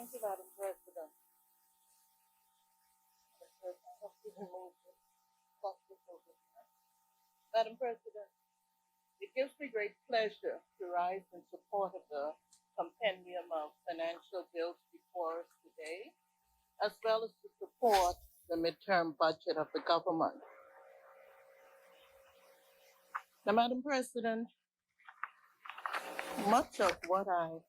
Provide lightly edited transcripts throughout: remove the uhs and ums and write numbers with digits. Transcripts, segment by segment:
Thank you, Madam President. Madam President, it gives me great pleasure to rise in support of the compendium of financial bills before us today, as well as to support the midterm budget of the government. Now, Madam President, much of what I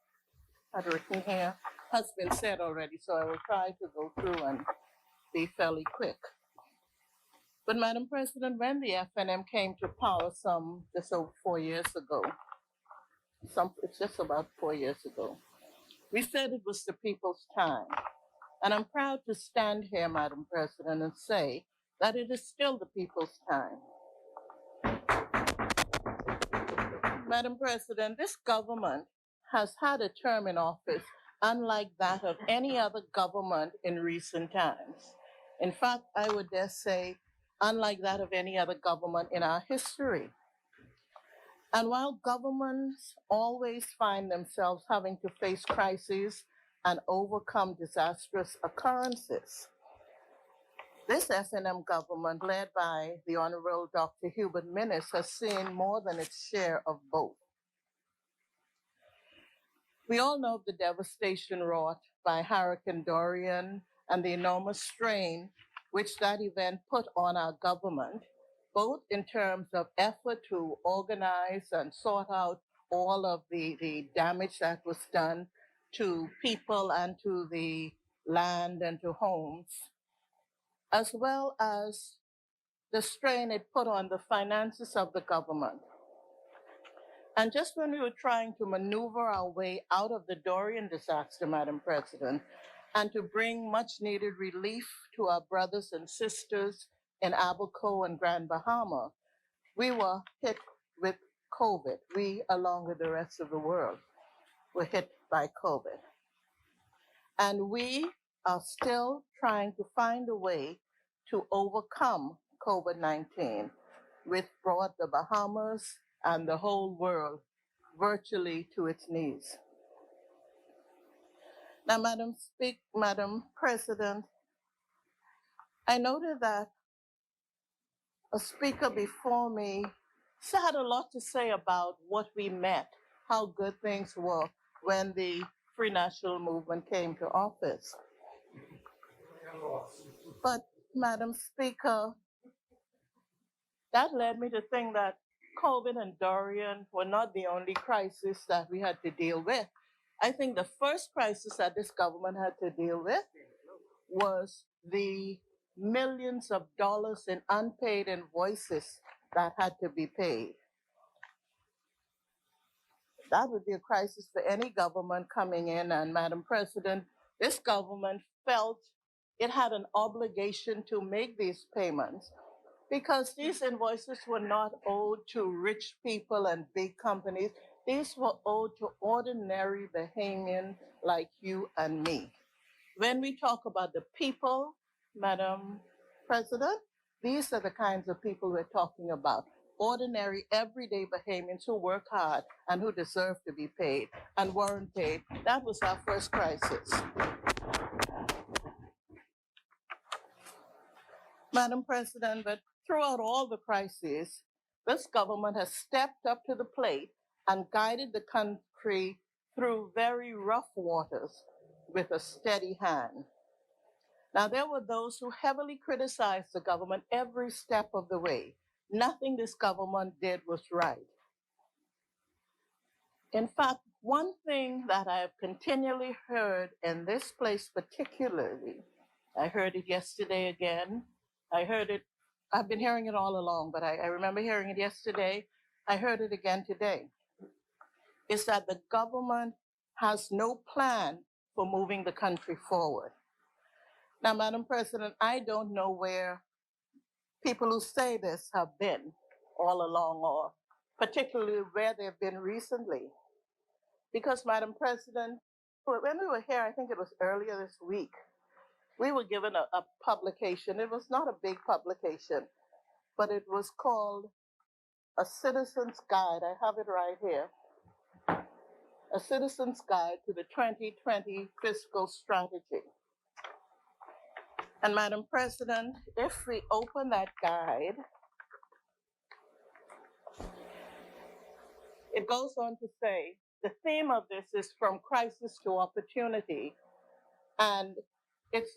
had written here has been said already, so I will try to go through and be fairly quick. But Madam President, when the FNM came to power just over 4 years ago, it's just about 4 years ago, we said it was the people's time. And I'm proud to stand here, Madam President, and say that it is still the people's time. Madam President, this government has had a term in office unlike that of any other government in recent times. In fact, I would dare say, unlike that of any other government in our history. And while governments always find themselves having to face crises and overcome disastrous occurrences, this FNM government, led by the Honorable Dr. Hubert Minnis, has seen more than its share of both. We all know the devastation wrought by Hurricane Dorian and the enormous strain which that event put on our government, both in terms of effort to organize and sort out all of the damage that was done to people and to the land and to homes, as well as the strain it put on the finances of the government. And just when we were trying to maneuver our way out of the Dorian disaster, Madam President, and to bring much needed relief to our brothers and sisters in Abaco and Grand Bahama, we were hit with COVID. We, along with the rest of the world, were hit by COVID. And we are still trying to find a way to overcome COVID-19, which brought the Bahamas and the whole world virtually to its knees. Now, Madam President, I noted that a speaker before me had a lot to say about what we met, how good things were when the Free National Movement came to office. But, Madam Speaker, that led me to think that COVID and Dorian were not the only crisis that we had to deal with. I think the first crisis that this government had to deal with was the millions of dollars in unpaid invoices that had to be paid. That would be a crisis for any government coming in, and Madam President, this government felt it had an obligation to make these payments because these invoices were not owed to rich people and big companies. These were owed to ordinary Bahamians like you and me. When we talk about the people, Madam President, these are the kinds of people we're talking about. Ordinary, everyday Bahamians who work hard and who deserve to be paid and weren't paid. That was our first crisis. Madam President, but throughout all the crises, this government has stepped up to the plate and guided the country through very rough waters with a steady hand. Now, there were those who heavily criticized the government every step of the way. Nothing this government did was right. In fact, one thing that I have continually heard in this place particularly, I heard it yesterday again, I've been hearing it all along, but I remember hearing it yesterday, I heard it again today, is that the government has no plan for moving the country forward. Now, Madam President, I don't know where people who say this have been all along, or particularly where they've been recently. Because, Madam President, when we were here, I think it was earlier this week, we were given a publication. It was not a big publication, but it was called A Citizen's Guide. I have it right here. a citizen's guide to the 2020 fiscal strategy. And Madam President, if we open that guide, it goes on to say, the theme of this is from crisis to opportunity, and it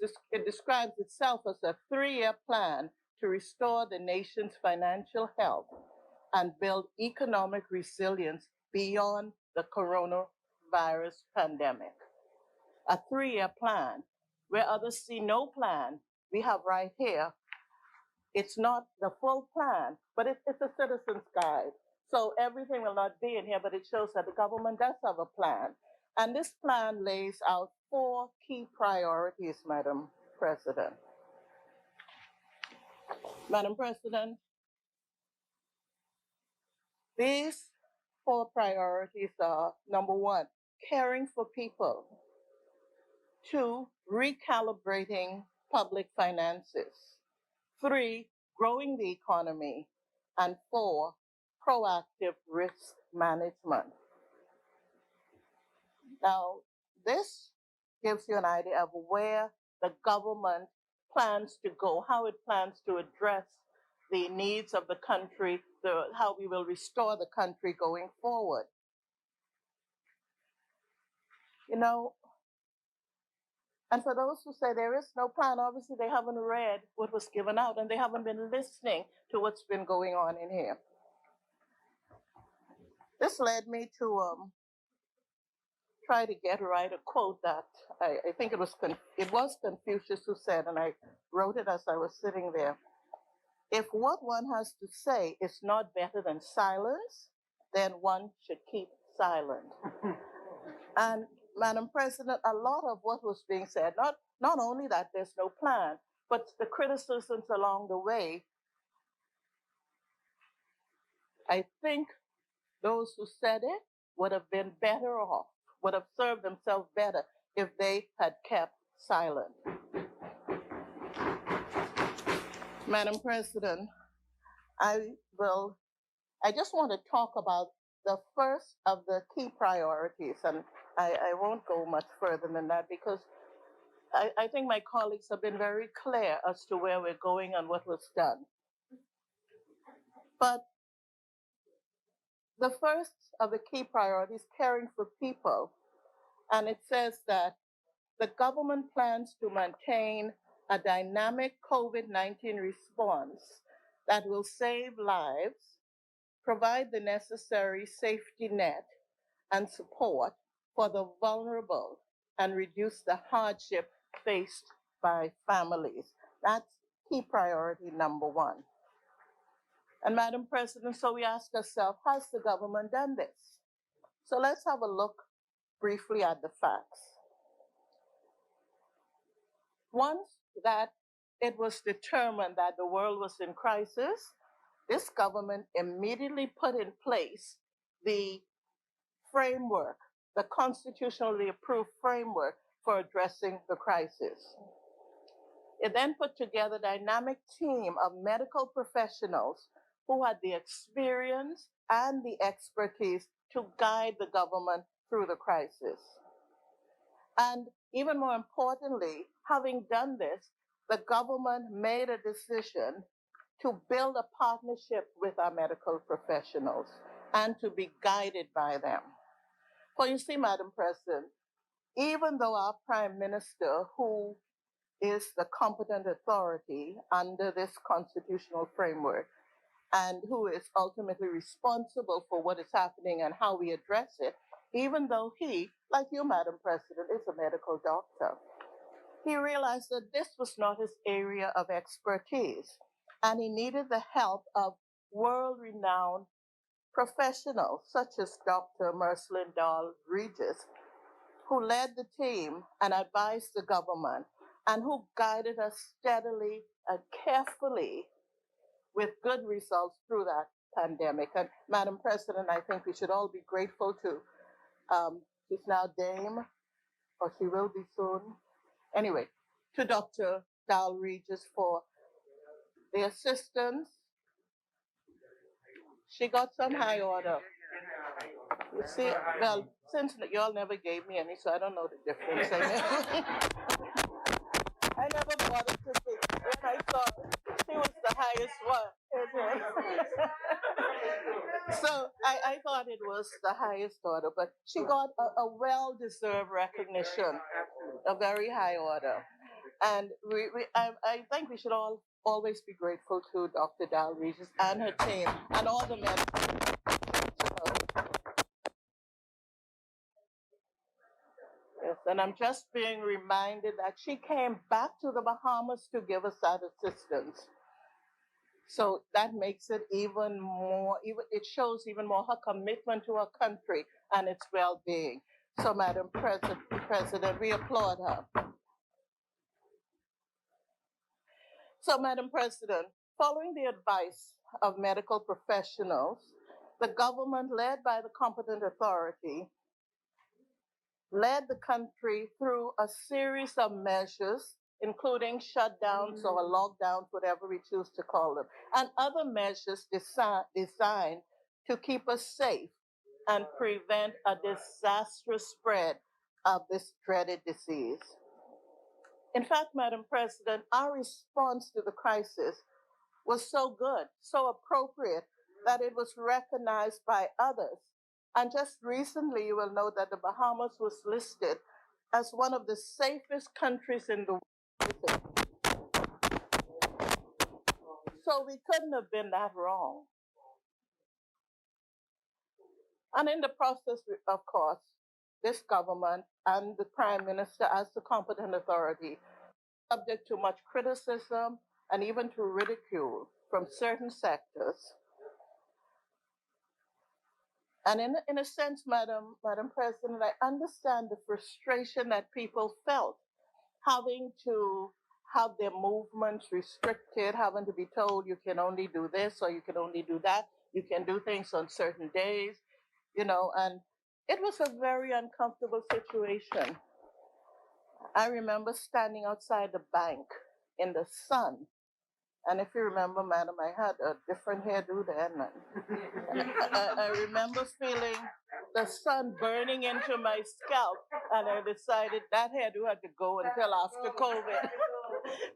describes itself as a 3-year plan to restore the nation's financial health and build economic resilience beyond the coronavirus pandemic. A 3-year plan, where others see no plan, we have right here. It's not the full plan, but it's a citizen's guide. So everything will not be in here, but it shows that the government does have a plan. And this plan lays out 4 key priorities, Madam President. Madam President, these 4 priorities are: number 1, caring for people; 2, recalibrating public finances; 3, growing the economy; and 4, proactive risk management. Now, this gives you an idea of where the government plans to go, how it plans to address the needs of the country, how we will restore the country going forward. You know, and for those who say there is no plan, obviously they haven't read what was given out and they haven't been listening to what's been going on in here. This led me to try to get right a quote that I think it was Confucius who said, and I wrote it as I was sitting there. If what one has to say is not better than silence, then one should keep silent. And Madam President, a lot of what was being said, not only that there's no plan, but the criticisms along the way, I think those who said it would have been better off, would have served themselves better if they had kept silent. Madam President, I just want to talk about the first of the key priorities, and I won't go much further than that because I think my colleagues have been very clear as to where we're going and what was done. But the first of the key priorities, caring for people, and it says that the government plans to maintain a dynamic COVID-19 response that will save lives, provide the necessary safety net and support for the vulnerable, and reduce the hardship faced by families. That's key priority number 1. And Madam President, so we ask ourselves, has the government done this? So let's have a look briefly at the facts. Once that it was determined that the world was in crisis, this government immediately put in place the framework, the constitutionally approved framework for addressing the crisis. It then put together a dynamic team of medical professionals who had the experience and the expertise to guide the government through the crisis. And even more importantly, having done this, the government made a decision to build a partnership with our medical professionals and to be guided by them. For you see, Madam President, even though our Prime Minister, who is the competent authority under this constitutional framework and who is ultimately responsible for what is happening and how we address it, even though he, like you, Madam President, is a medical doctor, he realized that this was not his area of expertise, and he needed the help of world-renowned professionals such as Dr. Mercelin Dahl-Regis, who led the team and advised the government and who guided us steadily and carefully with good results through that pandemic. And Madam President, I think we should all be grateful to, she's now Dame, or she will be soon. Anyway, to Dr. Dahl-Regis for the assistance. She got some high order. You see, well, since y'all never gave me any, so I don't know the difference. I never bothered to think when I saw she was the highest one. So I thought it was the highest order, but she got a well-deserved recognition, a very high order. And I think we should all always be grateful to Dr. Dal Regis and her team and all the men. Yes, and I'm just being reminded that she came back to the Bahamas to give us that assistance. So that makes it even more, it shows even more her commitment to her country and its well-being. So, Madam President, we applaud her. So, Madam President, following the advice of medical professionals, the government, led by the competent authority, led the country through a series of measures, including shutdowns or lockdowns, whatever we choose to call them, and other measures designed to keep us safe and prevent a disastrous spread of this dreaded disease. In fact, Madam President, our response to the crisis was so good, so appropriate, that it was recognized by others. And just recently, you will know that the Bahamas was listed as one of the safest countries in the world. So we couldn't have been that wrong. And in the process, of course, this government and the Prime Minister, as the competent authority, subject to much criticism and even to ridicule from certain sectors. And in a sense, Madam President, I understand the frustration that people felt having to have their movements restricted, having to be told you can only do this or you can only do that, you can do things on certain days, and it was a very uncomfortable situation. I remember standing outside the bank in the sun. And if you remember, madam, I had a different hairdo then. I remember feeling the sun burning into my scalp, and I decided that hairdo had to go until after COVID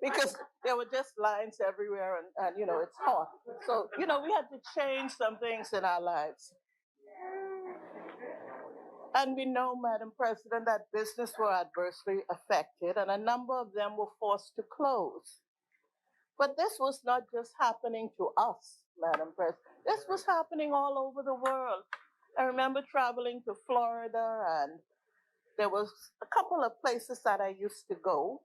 because there were just lines everywhere, and it's hot. So, we had to change some things in our lives. And we know, Madam President, that business were adversely affected, and a number of them were forced to close. But this was not just happening to us, Madam President. This was happening all over the world. I remember traveling to Florida, and there was a couple of places that I used to go.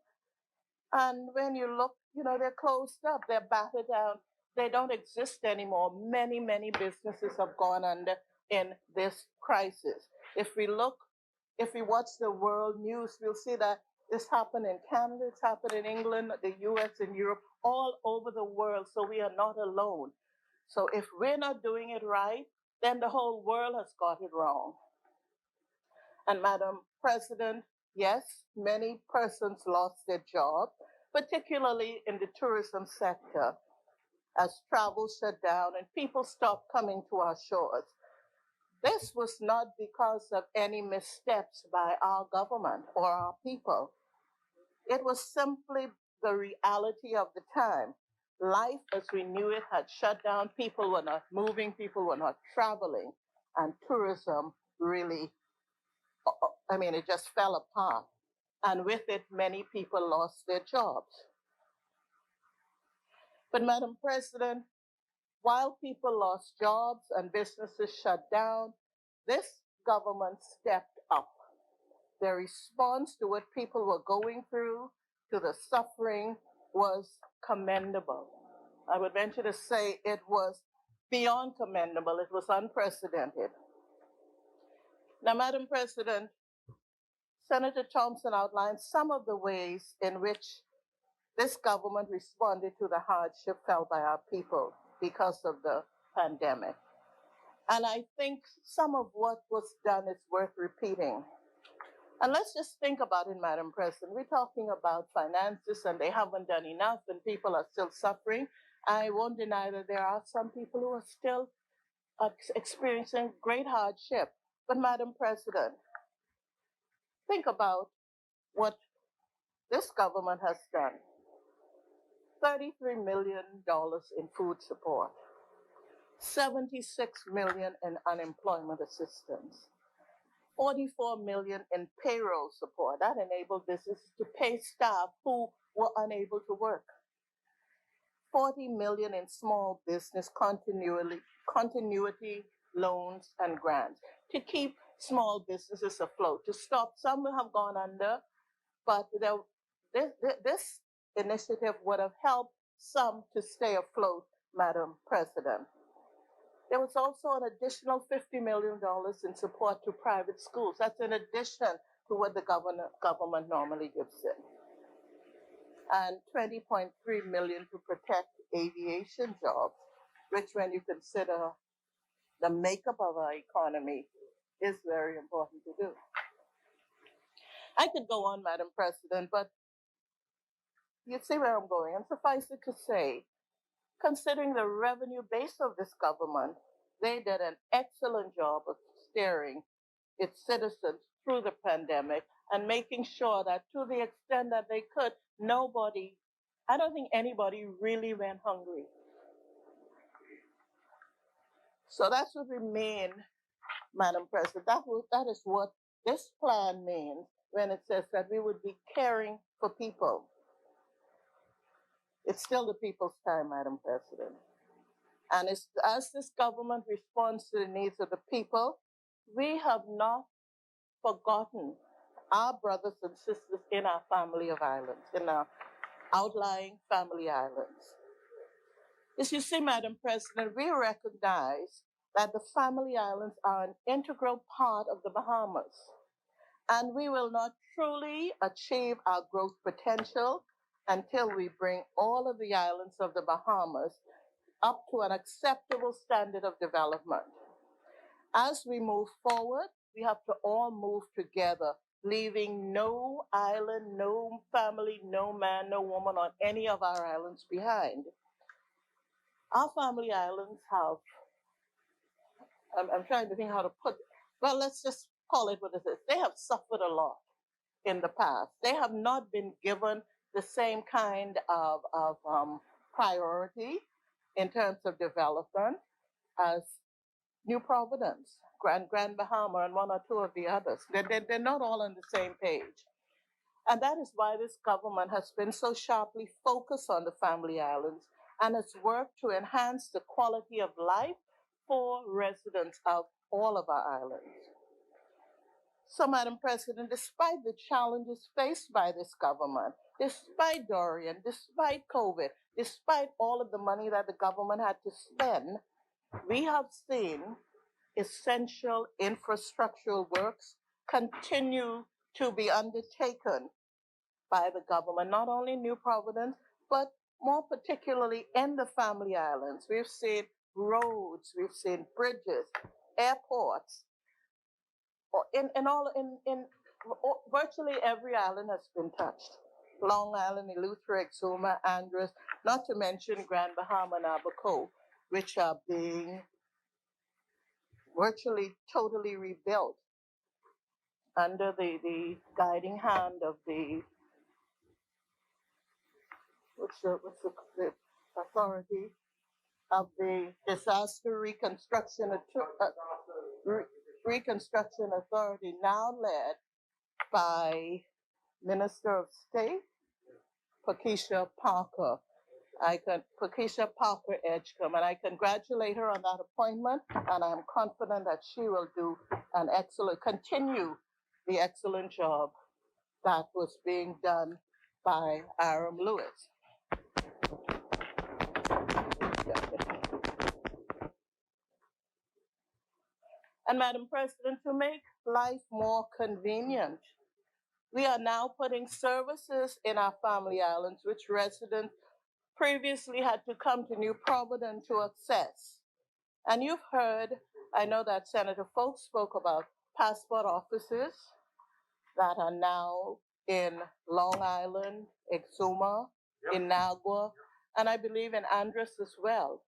And when you look, they're closed up, they're battered down, they don't exist anymore. Many, many businesses have gone under in this crisis. If we watch the world news, we'll see that this happened in Canada, it's happened in England, the US, and Europe, all over the world. So we are not alone. So if we're not doing it right, then the whole world has got it wrong. And Madam President, yes, many persons lost their job, particularly in the tourism sector, as travel shut down and people stopped coming to our shores. This was not because of any missteps by our government or our people. It was simply the reality of the time. Life as we knew it had shut down. People were not moving, people were not traveling, and tourism really, it just fell apart. And with it, many people lost their jobs. But Madam President, while people lost jobs and businesses shut down, this government stepped up. Their response to what people were going through, to the suffering, was commendable. I would venture to say it was beyond commendable. It was unprecedented. Now, Madam President, Senator Thompson outlined some of the ways in which this government responded to the hardship felt by our people because of the pandemic. And I think some of what was done is worth repeating. And let's just think about it, Madam President. We're talking about finances and they haven't done enough and people are still suffering. I won't deny that there are some people who are still experiencing great hardship. But Madam President, think about what this government has done. $33 million in food support, 76 million in unemployment assistance, 44 million in payroll support. That enabled businesses to pay staff who were unable to work. 40 million in small business continuity loans and grants to keep small businesses afloat, to stop. Some have gone under, but this initiative would have helped some to stay afloat, Madam President. There was also an additional $50 million in support to private schools. That's in addition to what the government normally gives it. And 20.3 million to protect aviation jobs, which when you consider the makeup of our economy is very important to do. I could go on, Madam President, but you see where I'm going. And suffice it to say, considering the revenue base of this government, they did an excellent job of steering its citizens through the pandemic and making sure that to the extent that they could, I don't think anybody really went hungry. So that's what we mean, Madam President. That is what this plan means when it says that we would be caring for people. It's still the people's time, Madam President. And as this government responds to the needs of the people, we have not forgotten our brothers and sisters in our family of islands, in our outlying family islands. As you see, Madam President, we recognize that the family islands are an integral part of the Bahamas, and we will not truly achieve our growth potential until we bring all of the islands of the Bahamas up to an acceptable standard of development. As we move forward, we have to all move together, leaving no island, no family, no man, no woman on any of our islands behind. Our family islands have, I'm trying to think how to put, well, let's just call it what it is. They have suffered a lot in the past. They have not been given the same kind of priority in terms of development as New Providence, Grand Bahama, and one or two of the others. They're not all on the same page. And that is why this government has been so sharply focused on the family islands and has worked to enhance the quality of life for residents of all of our islands. So, Madam President, despite the challenges faced by this government, despite Dorian, despite COVID, despite all of the money that the government had to spend, we have seen essential infrastructural works continue to be undertaken by the government, not only in New Providence, but more particularly in the family islands. We've seen roads, we've seen bridges, airports. Virtually every island has been touched. Long Island, Eleuthera, Exuma, Andros, not to mention Grand Bahama and Abaco, which are being virtually totally rebuilt under the guiding hand of the authority of the Disaster Reconstruction Authority, now led by Minister of State Pakeisha Parker. Pakeisha Parker Edgecombe, and I congratulate her on that appointment, and I'm confident that she will do continue the excellent job that was being done by Aram Lewis. And Madam President, to make life more convenient, we are now putting services in our family islands which residents previously had to come to New Providence to access. And you've heard, I know that Senator Folks spoke about passport offices that are now in Long Island, Exuma, in Nagua, and I believe in Andros as well.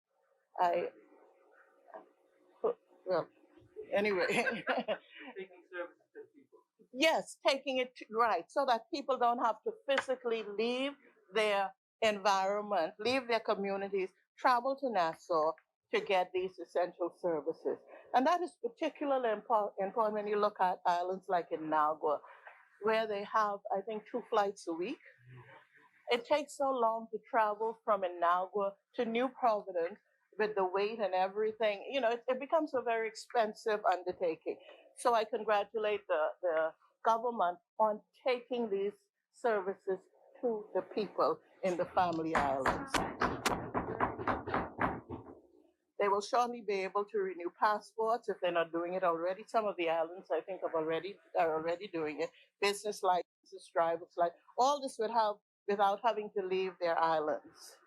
Anyway, Yes, taking it right so that people don't have to physically leave their environment, leave their communities, travel to Nassau to get these essential services. And that is particularly important when you look at islands like in Nassau, where they have, I think, 2 flights a week. It takes so long to travel from Inagua to New Providence with the weight and everything. You know, it becomes a very expensive undertaking. So I congratulate the government on taking these services to the people in the family islands. They will surely be able to renew passports if they're not doing it already. Some of the islands, I think, are already doing it. Business licenses, driver's license, all this would have without having to leave their islands.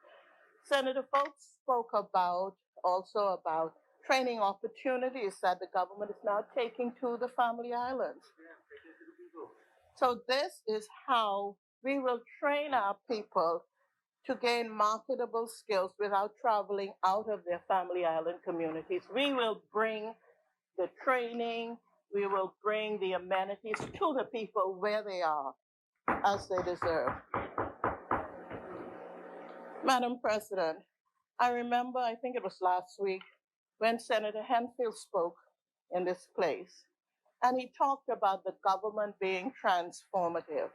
Senator Folks spoke also about training opportunities that the government is now taking to the family islands. So this is how we will train our people to gain marketable skills without traveling out of their family island communities. We will bring the training, we will bring the amenities to the people where they are, as they deserve. Madam President, I remember, I think it was last week, when Senator Henfield spoke in this place, and he talked about the government being transformative.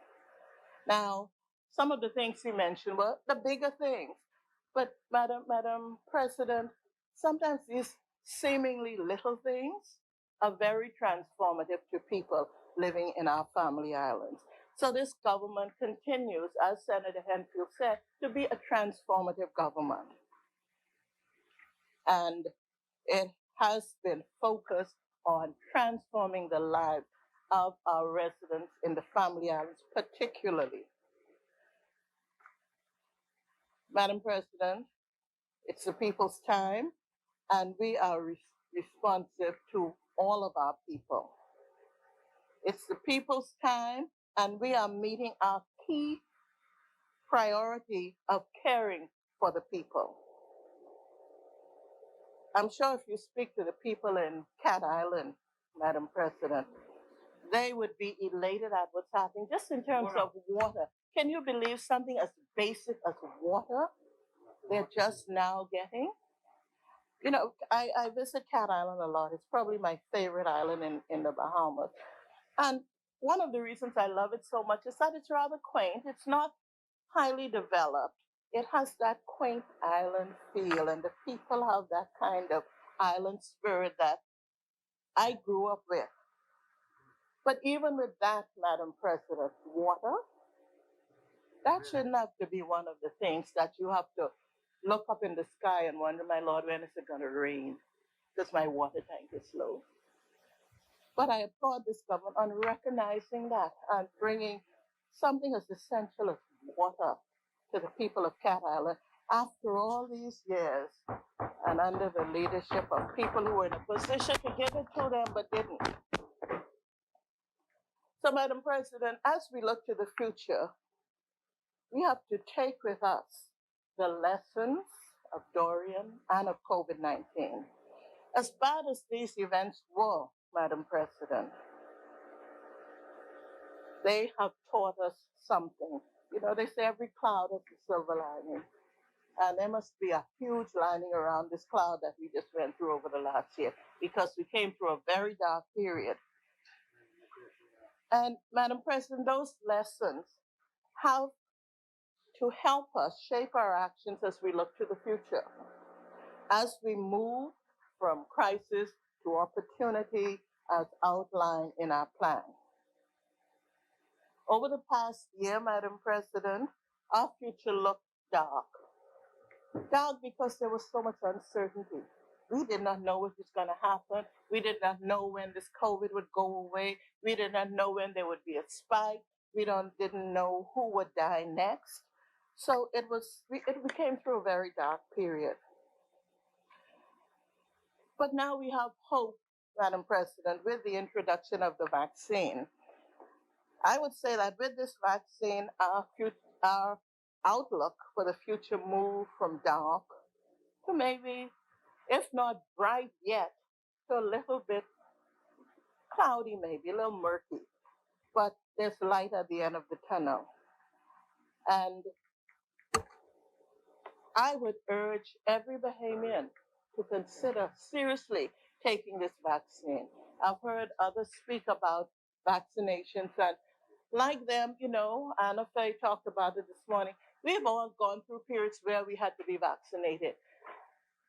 Now, some of the things he mentioned were the bigger things, but Madam President, sometimes these seemingly little things are very transformative to people living in our family islands. So this government continues, as Senator Henfield said, to be a transformative government. And it has been focused on transforming the lives of our residents in the family islands, particularly. Madam President, it's the people's time, and we are responsive to all of our people. It's the people's time, and we are meeting our key priority of caring for the people. I'm sure if you speak to the people in Cat Island, Madam President, they would be elated at what's happening just in terms of water. Can you believe something as basic as water they're just now getting? You know, I visit Cat Island a lot. It's probably my favorite island in the Bahamas. And one of the reasons I love it so much is that it's rather quaint. It's not highly developed. It has that quaint island feel, and the people have that kind of island spirit that I grew up with. But even with that, Madam President, water, that shouldn't have to be one of the things that you have to look up in the sky and wonder, my Lord, when is it going to rain? Because my water tank is low. But I applaud this government on recognizing that and bringing something as essential as water to the people of Cat Island after all these years and under the leadership of people who were in a position to give it to them but didn't. So, Madam President, as we look to the future, we have to take with us the lessons of Dorian and of COVID-19. As bad as these events were, Madam President, they have taught us something. You know, they say every cloud has a silver lining. And there must be a huge lining around this cloud that we just went through over the last year, because we came through a very dark period. And Madam President, those lessons have to help us shape our actions as we look to the future, as we move from crisis to opportunity as outlined in our plan. Over the past year, Madam President, our future looked dark. Dark because there was so much uncertainty. We did not know what was going to happen. We did not know when this COVID would go away. We did not know when there would be a spike. We didn't know who would die next. So we came through a very dark period. But now we have hope, Madam President, with the introduction of the vaccine. I would say that with this vaccine, our outlook for the future moved from dark to maybe, if not bright yet, to a little bit cloudy, maybe a little murky. but there's light at the end of the tunnel. And I would urge every Bahamian to consider seriously taking this vaccine. I've heard others speak about vaccinations, and like them, Anna Faye talked about it this morning. We've all gone through periods where we had to be vaccinated.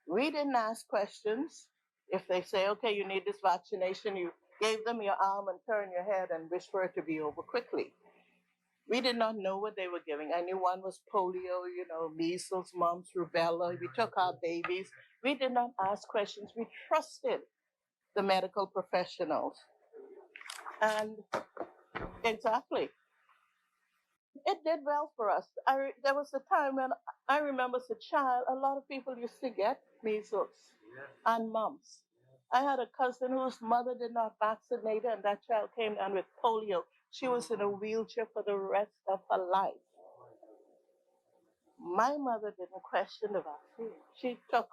We didn't ask questions. If they say, okay, you need this vaccination, you gave them your arm and turn your head and wish for it to be over quickly. We did not know what they were giving. I knew one was polio, measles, mumps, rubella. We took our babies. We did not ask questions. We trusted the medical professionals. And exactly, it did well for us. There was a time when I remember as a child, a lot of people used to get measles and mumps. I had a cousin whose mother did not vaccinate her, and that child came down with polio. She was in a wheelchair for the rest of her life. My mother didn't question the vaccine. She took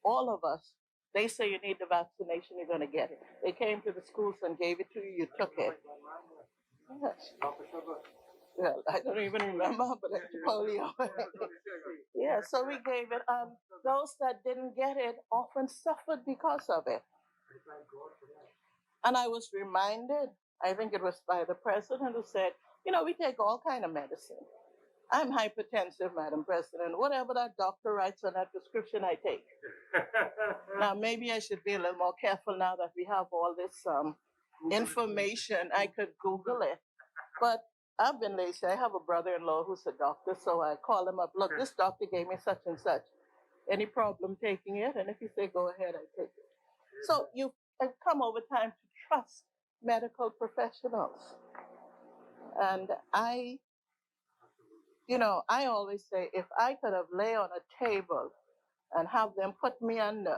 all of us. They say you need the vaccination, you're going to get it. They came to the schools and gave it to you, you took it. Yes. Well, I don't even remember, but it's polio. Yeah, so we gave it. Those that didn't get it often suffered because of it. And I was reminded, I think it was by the president, who said, we take all kind of medicine. I'm hypertensive, Madam President. Whatever that doctor writes on that prescription, I take. Now, maybe I should be a little more careful now that we have all this information. I could Google it. But I've been lazy. I have a brother-in-law who's a doctor, so I call him up. Look, this doctor gave me such and such. Any problem taking it? And if you say, go ahead, I take it. So you've come over time to trust medical professionals. And I always say, if I could have lay on a table and have them put me under,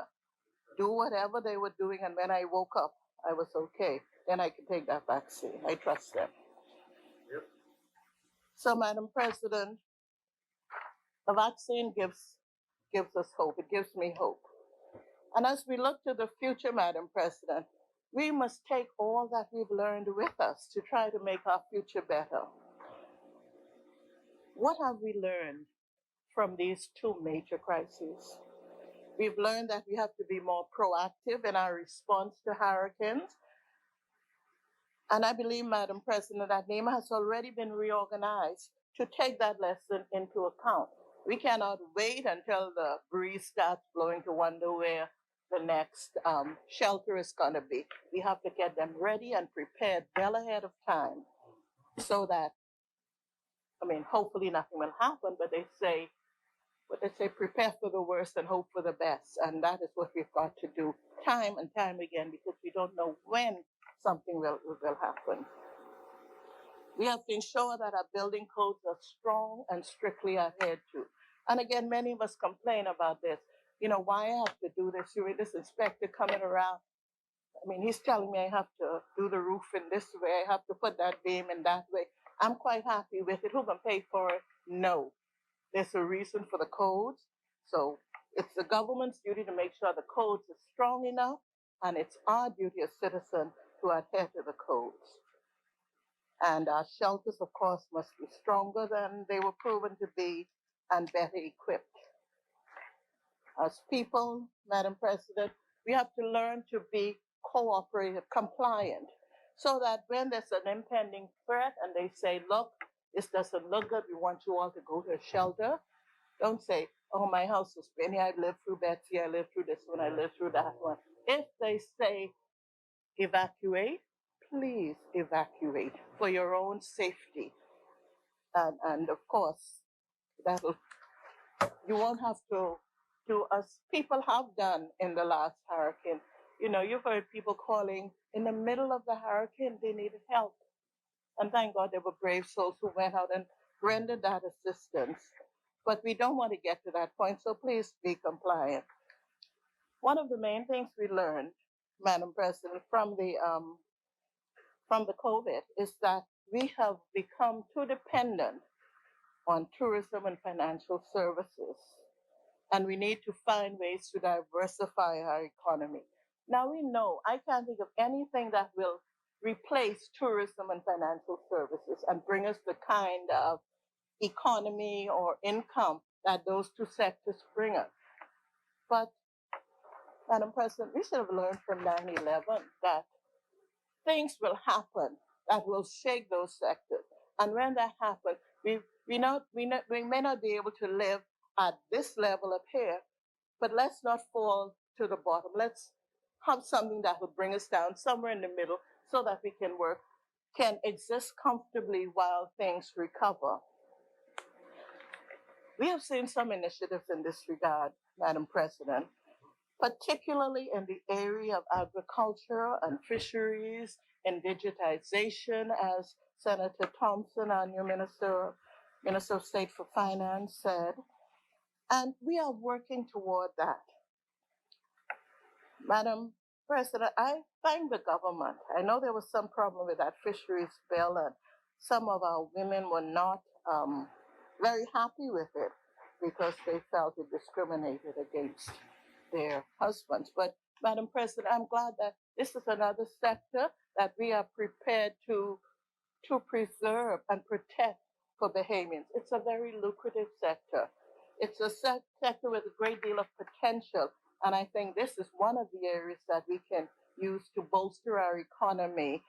do whatever they were doing, and when I woke up, I was okay, then I could take that vaccine. I trust them. Yep. So, Madam President, the vaccine gives us hope. It gives me hope. And as we look to the future, Madam President, we must take all that we've learned with us to try to make our future better. What have we learned from these two major crises? We've learned that we have to be more proactive in our response to hurricanes. And I believe, Madam President, that NEMA has already been reorganized to take that lesson into account. We cannot wait until the breeze starts blowing to wonder where the next shelter is going to be. We have to get them ready and prepared well ahead of time so that, hopefully nothing will happen, but they say, prepare for the worst and hope for the best. And that is what we've got to do time and time again, because we don't know when something will happen. We have to ensure that our building codes are strong and strictly adhered to. And again, many of us complain about this. Why I have to do this? You mean this inspector coming around? He's telling me I have to do the roof in this way. I have to put that beam in that way. I'm quite happy with it. Who can pay for it? No. There's a reason for the codes. So it's the government's duty to make sure the codes are strong enough, and it's our duty as citizens to adhere to the codes. And our shelters, of course, must be stronger than they were proven to be and better equipped. As people, Madam President, we have to learn to be cooperative, compliant, so that when there's an impending threat and they say, look, this doesn't look good, we want you all to go to a shelter, don't say, oh, my house is spinning, I've lived through Betsy, I lived through this one, I lived through that one. If they say evacuate, please evacuate for your own safety. And of course, you won't have to do as people have done in the last hurricane. You've heard people calling in the middle of the hurricane, they needed help. And thank God there were brave souls who went out and rendered that assistance. But we don't want to get to that point, so please be compliant. One of the main things we learned, Madam President, from the COVID is that we have become too dependent on tourism and financial services. And we need to find ways to diversify our economy. Now we know, I can't think of anything that will replace tourism and financial services and bring us the kind of economy or income that those two sectors bring us. But, Madam President, we should have learned from 9/11 that things will happen that will shake those sectors. And when that happens, we may not be able to live at this level up here, but let's not fall to the bottom. Let's have something that will bring us down somewhere in the middle so that we can exist comfortably while things recover. We have seen some initiatives in this regard, Madam President, particularly in the area of agriculture and fisheries and digitization, as Senator Thompson, our new Minister of State for Finance, said. And we are working toward that. Madam President, I thank the government. I know there was some problem with that fisheries bill, and some of our women were not very happy with it because they felt it discriminated against their husbands. But Madam President, I'm glad that this is another sector that we are prepared to preserve and protect for Bahamians. It's a very lucrative sector. It's a sector with a great deal of potential. And I think this is one of the areas that we can use to bolster our economy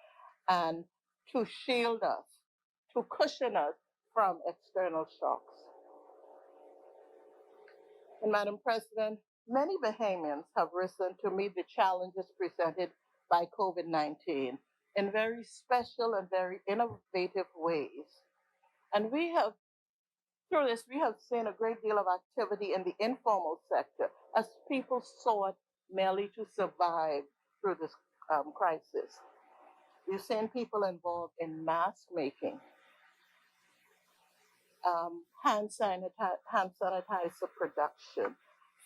and to shield us, to cushion us from external shocks. And Madam President, many Bahamians have risen to meet the challenges presented by COVID-19 in very special and very innovative ways. And through this, we have seen a great deal of activity in the informal sector as people sought merely to survive through this crisis. We've seen people involved in mask making, hand sanitizer production,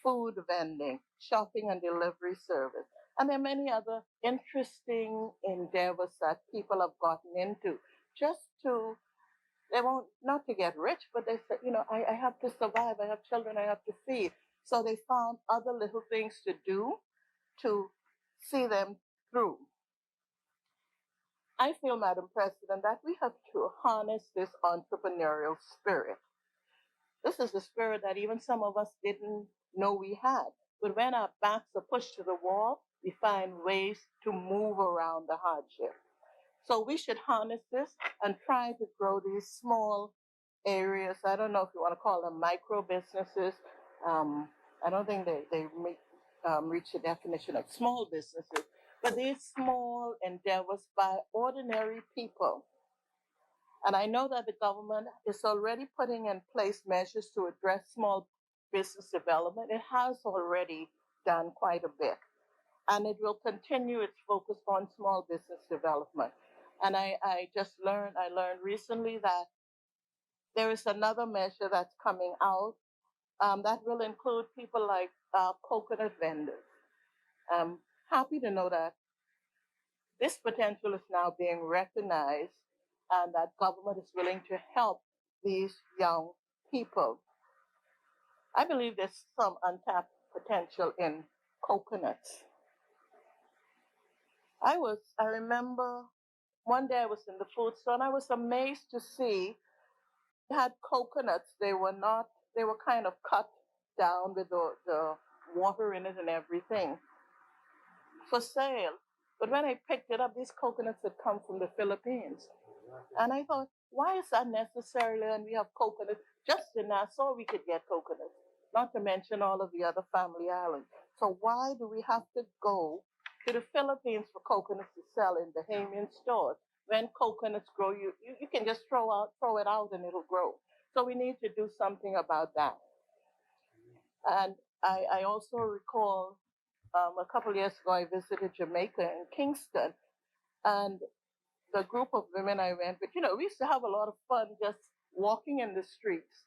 food vending, shopping and delivery service. And there are many other interesting endeavors that people have gotten into not to get rich, but they said, I have to survive. I have children I have to feed. So they found other little things to do to see them through. I feel, Madam President, that we have to harness this entrepreneurial spirit. This is the spirit that even some of us didn't know we had. But when our backs are pushed to the wall, we find ways to move around the hardship. So we should harness this and try to grow these small areas. I don't know if you want to call them micro businesses. I don't think they reach the definition of small businesses, but these small endeavors by ordinary people. And I know that the government is already putting in place measures to address small business development. It has already done quite a bit, and it will continue its focus on small business development. And I learned recently that there is another measure that's coming out that will include people like coconut vendors. I'm happy to know that this potential is now being recognized and that government is willing to help these young people. I believe there's some untapped potential in coconuts. I remember one day I was in the food store and I was amazed to see they had coconuts. They were kind of cut down with the water in it and everything for sale. But when I picked it up, these coconuts had come from the Philippines. And I thought, why is that necessary? And we have coconuts. Just in Nassau, we could get coconuts, not to mention all of the other family islands. So why do we have to go to the Philippines for coconuts to sell in Bahamian stores? When coconuts grow, you can just throw it out and it'll grow. So we need to do something about that. And I also recall a couple of years ago, I visited Jamaica in Kingston, and the group of women I went with, we used to have a lot of fun just walking in the streets.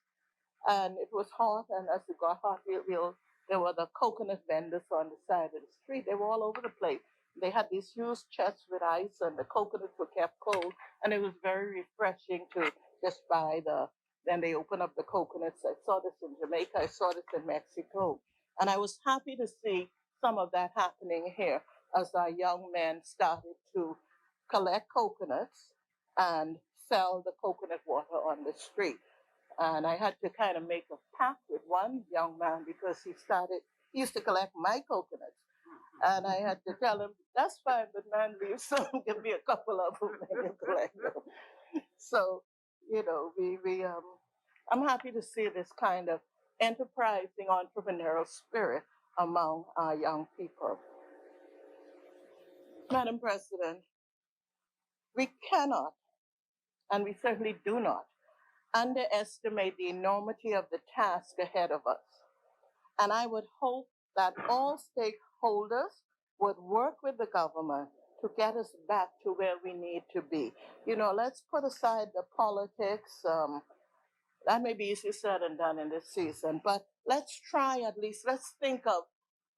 And it was hot, and as it got hot, there were the coconut vendors on the side of the street. They were all over the place. They had these huge chests with ice, and the coconuts were kept cold, and it was very refreshing to just buy then they opened up the coconuts. I saw this in Jamaica, I saw this in Mexico. And I was happy to see some of that happening here as our young men started to collect coconuts and sell the coconut water on the street. And I had to kind of make a pact with one young man because he used to collect my coconuts. And I had to tell him, that's fine, but man, leave some, give me a couple of them and you collect them. So, I'm happy to see this kind of enterprising entrepreneurial spirit among our young people. Madam President, we cannot, and we certainly do not, underestimate the enormity of the task ahead of us. And I would hope that all stakeholders would work with the government to get us back to where we need to be. Let's put aside the politics. That may be easier said than done in this season, but let's think of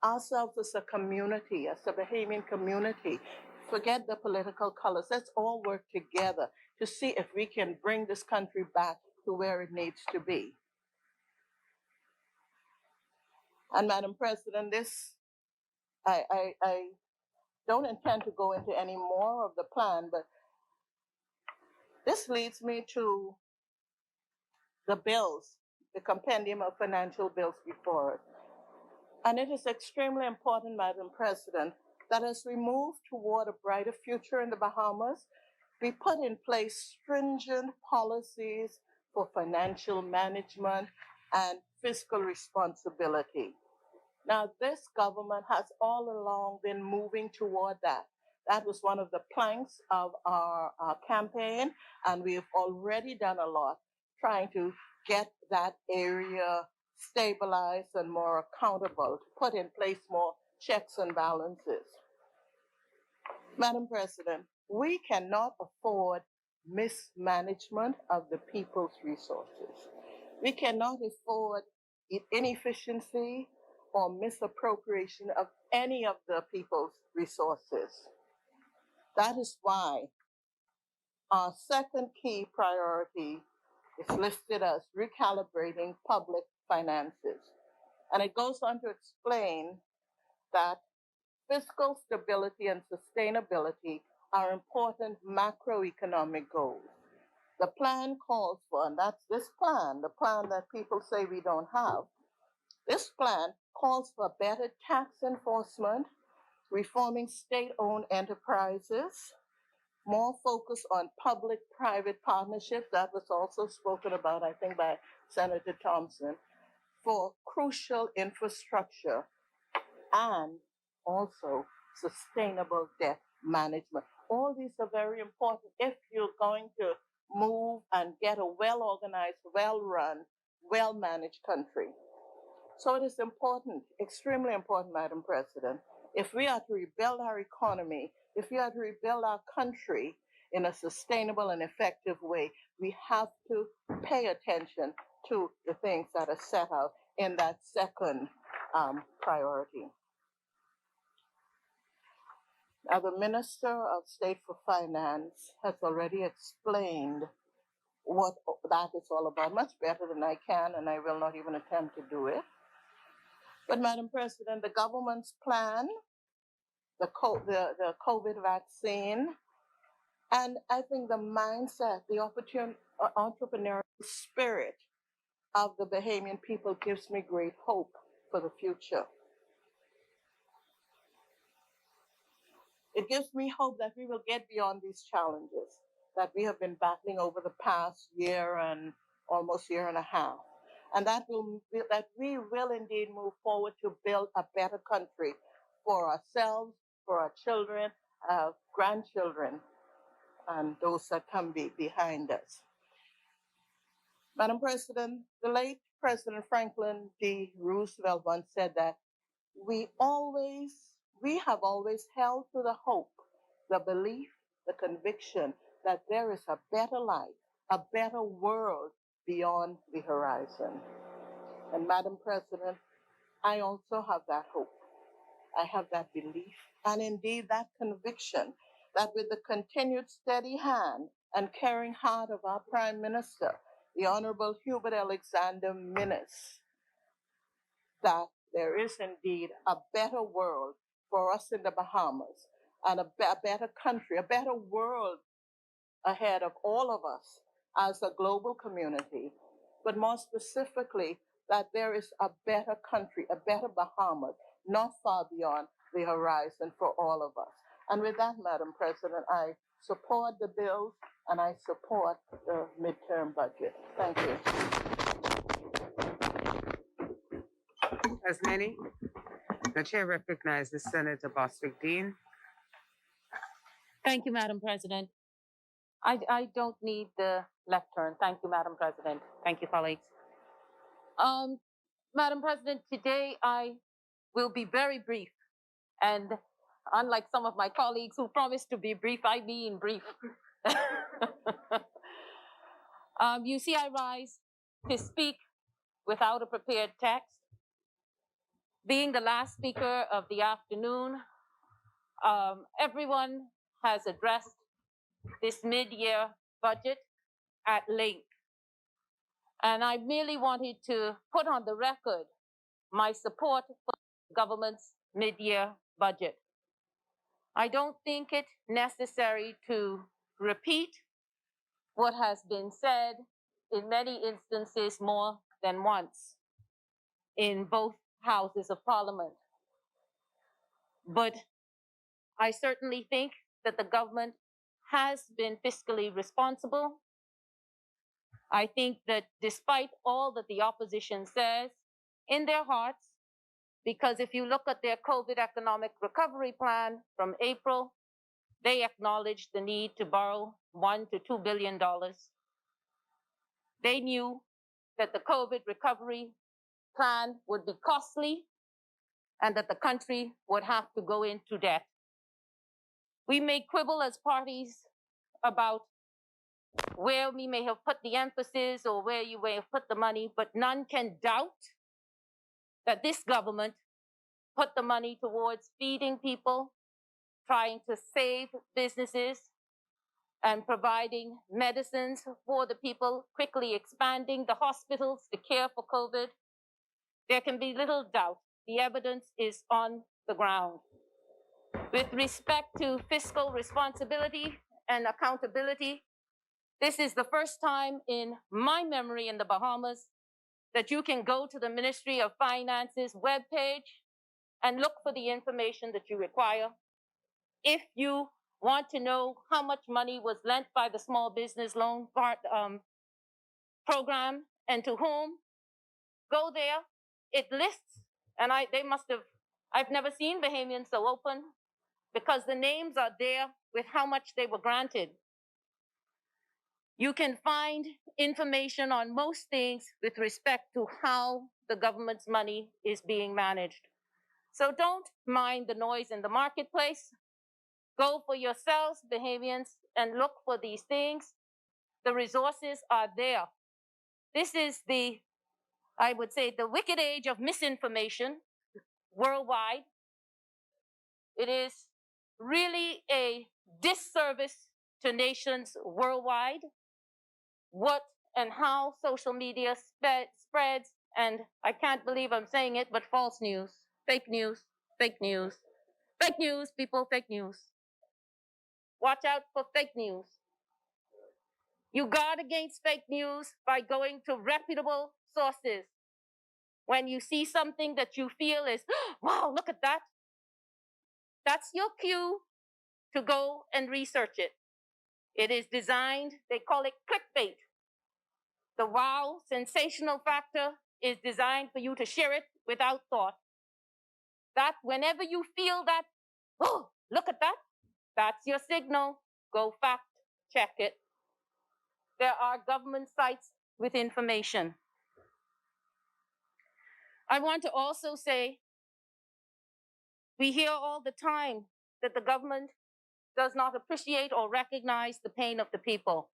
ourselves as a community, as a Bahamian community. Forget the political colors. Let's all work together to see if we can bring this country back to where it needs to be. And Madam President, I don't intend to go into any more of the plan, but this leads me to the bills, the compendium of financial bills before us. And it is extremely important, Madam President, that as we move toward a brighter future in the Bahamas, we put in place stringent policies for financial management and fiscal responsibility. Now, this government has all along been moving toward that. That was one of the planks of our campaign, and we've already done a lot trying to get that area stabilized and more accountable, to put in place more checks and balances. Madam President, we cannot afford mismanagement of the people's resources. We cannot afford inefficiency or misappropriation of any of the people's resources. That is why our second key priority is listed as recalibrating public finances. And it goes on to explain that fiscal stability and sustainability are important macroeconomic goals. The plan calls for, and that's this plan, the plan that people say we don't have. This plan calls for better tax enforcement, reforming state-owned enterprises, more focus on public-private partnerships. That was also spoken about, I think, by Senator Thompson, for crucial infrastructure, and also sustainable debt management. All these are very important if you're going to move and get a well-organized, well-run, well-managed country. So it is important, extremely important, Madam President, if we are to rebuild our economy, if we are to rebuild our country in a sustainable and effective way, we have to pay attention to the things that are set out in that second priority. Now, the Minister of State for Finance has already explained what that is all about, much better than I can, and I will not even attempt to do it. But, Madam President, the government's plan, the COVID vaccine, and I think the mindset, the entrepreneurial spirit of the Bahamian people gives me great hope for the future. It gives me hope that we will get beyond these challenges that we have been battling over the past year and almost year and a half, and that we will indeed move forward to build a better country for ourselves, for our children, grandchildren, and those that come behind us. Madam President, the late President Franklin D. Roosevelt once said that we have always held to the hope, the belief, the conviction that there is a better life, a better world beyond the horizon. And Madam President, I also have that hope. I have that belief, and indeed that conviction that with the continued steady hand and caring heart of our Prime Minister, the Honorable Hubert Alexander Minnis, that there is indeed a better world for us in the Bahamas. and a better country, a better world ahead of all of us as a global community, but more specifically, that there is a better country, a better Bahamas, not far beyond the horizon for all of us. And with that, Madam President, I support the bills and I support the midterm budget. Thank you. As many, the chair recognizes Senator Bostwick-Dean. Thank you, Madam President. I don't need the left turn. Thank you, Madam President. Thank you, colleagues. Madam President, today I will be very brief. And unlike some of my colleagues who promised to be brief, I mean brief. You see, I rise to speak without a prepared text. Being the last speaker of the afternoon, everyone has addressed this mid-year budget at length. And I merely wanted to put on the record my support for the government's mid-year budget. I don't think it necessary to repeat what has been said in many instances more than once in both houses of Parliament. But I certainly think that the government has been fiscally responsible. I think that despite all that the opposition says in their hearts, because if you look at their COVID economic recovery plan from April, they acknowledged the need to borrow $1 to $2 billion. They knew that the COVID recovery plan would be costly and that the country would have to go into debt. We may quibble as parties about where we may have put the emphasis or where you may have put the money, but none can doubt that this government put the money towards feeding people, trying to save businesses, and providing medicines for the people, quickly expanding the hospitals to care for COVID. There can be little doubt. The evidence is on the ground. With respect to fiscal responsibility and accountability, this is the first time in my memory in the Bahamas that you can go to the Ministry of Finance's webpage and look for the information that you require. If you want to know how much money was lent by the small business loan program and to whom, go there. It lists, and I've never seen Bahamians so open because the names are there with how much they were granted. You can find information on most things with respect to how the government's money is being managed. So don't mind the noise in the marketplace. Go for yourselves, Bahamians, and look for these things. The resources are there. This is I would say, the wicked age of misinformation worldwide. It is really a disservice to nations worldwide what and how social media spreads, and I can't believe I'm saying it, but false news, fake news, fake news, fake news, people, fake news. Watch out for fake news. You guard against fake news by going to reputable sources. When you see something that you feel is, wow, look at that, that's your cue to go and research it. It is designed, they call it clickbait. The wow, sensational factor is designed for you to share it without thought. That whenever you feel that, oh, look at that, that's your signal. Go fact check it. There are government sites with information. I want to also say, we hear all the time that the government does not appreciate or recognize the pain of the people.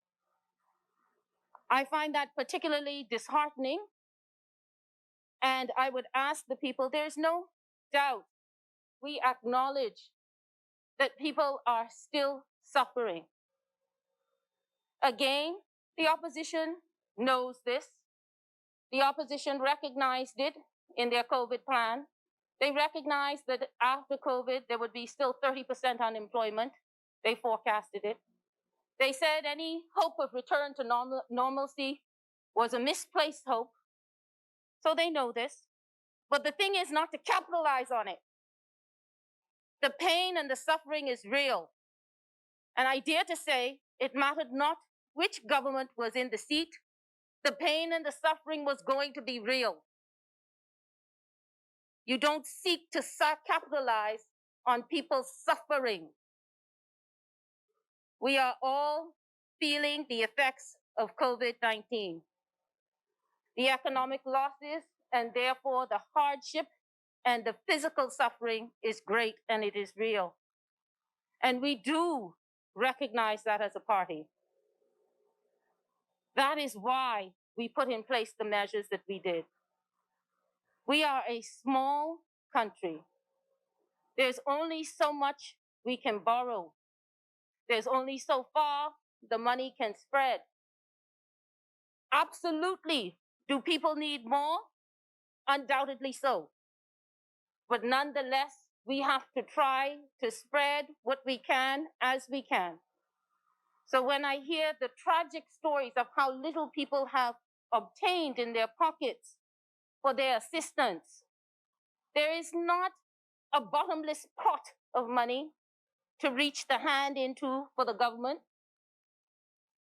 I find that particularly disheartening. And I would ask the people, there's no doubt we acknowledge that people are still suffering. Again, the opposition knows this. The opposition recognized it in their COVID plan. They recognized that after COVID, there would be still 30% unemployment. They forecasted it. They said any hope of return to normalcy was a misplaced hope. So they know this. But the thing is not to capitalize on it. The pain and the suffering is real. And I dare to say it mattered not which government was in the seat. The pain and the suffering was going to be real. You don't seek to capitalize on people's suffering. We are all feeling the effects of COVID-19. The economic losses and therefore the hardship and the physical suffering is great and it is real. And we do recognize that as a party. That is why we put in place the measures that we did. We are a small country. There's only so much we can borrow. There's only so far the money can spread. Absolutely. Do people need more? Undoubtedly so. But nonetheless, we have to try to spread what we can as we can. So when I hear the tragic stories of how little people have obtained in their pockets for their assistance, there is not a bottomless pot of money to reach the hand into for the government,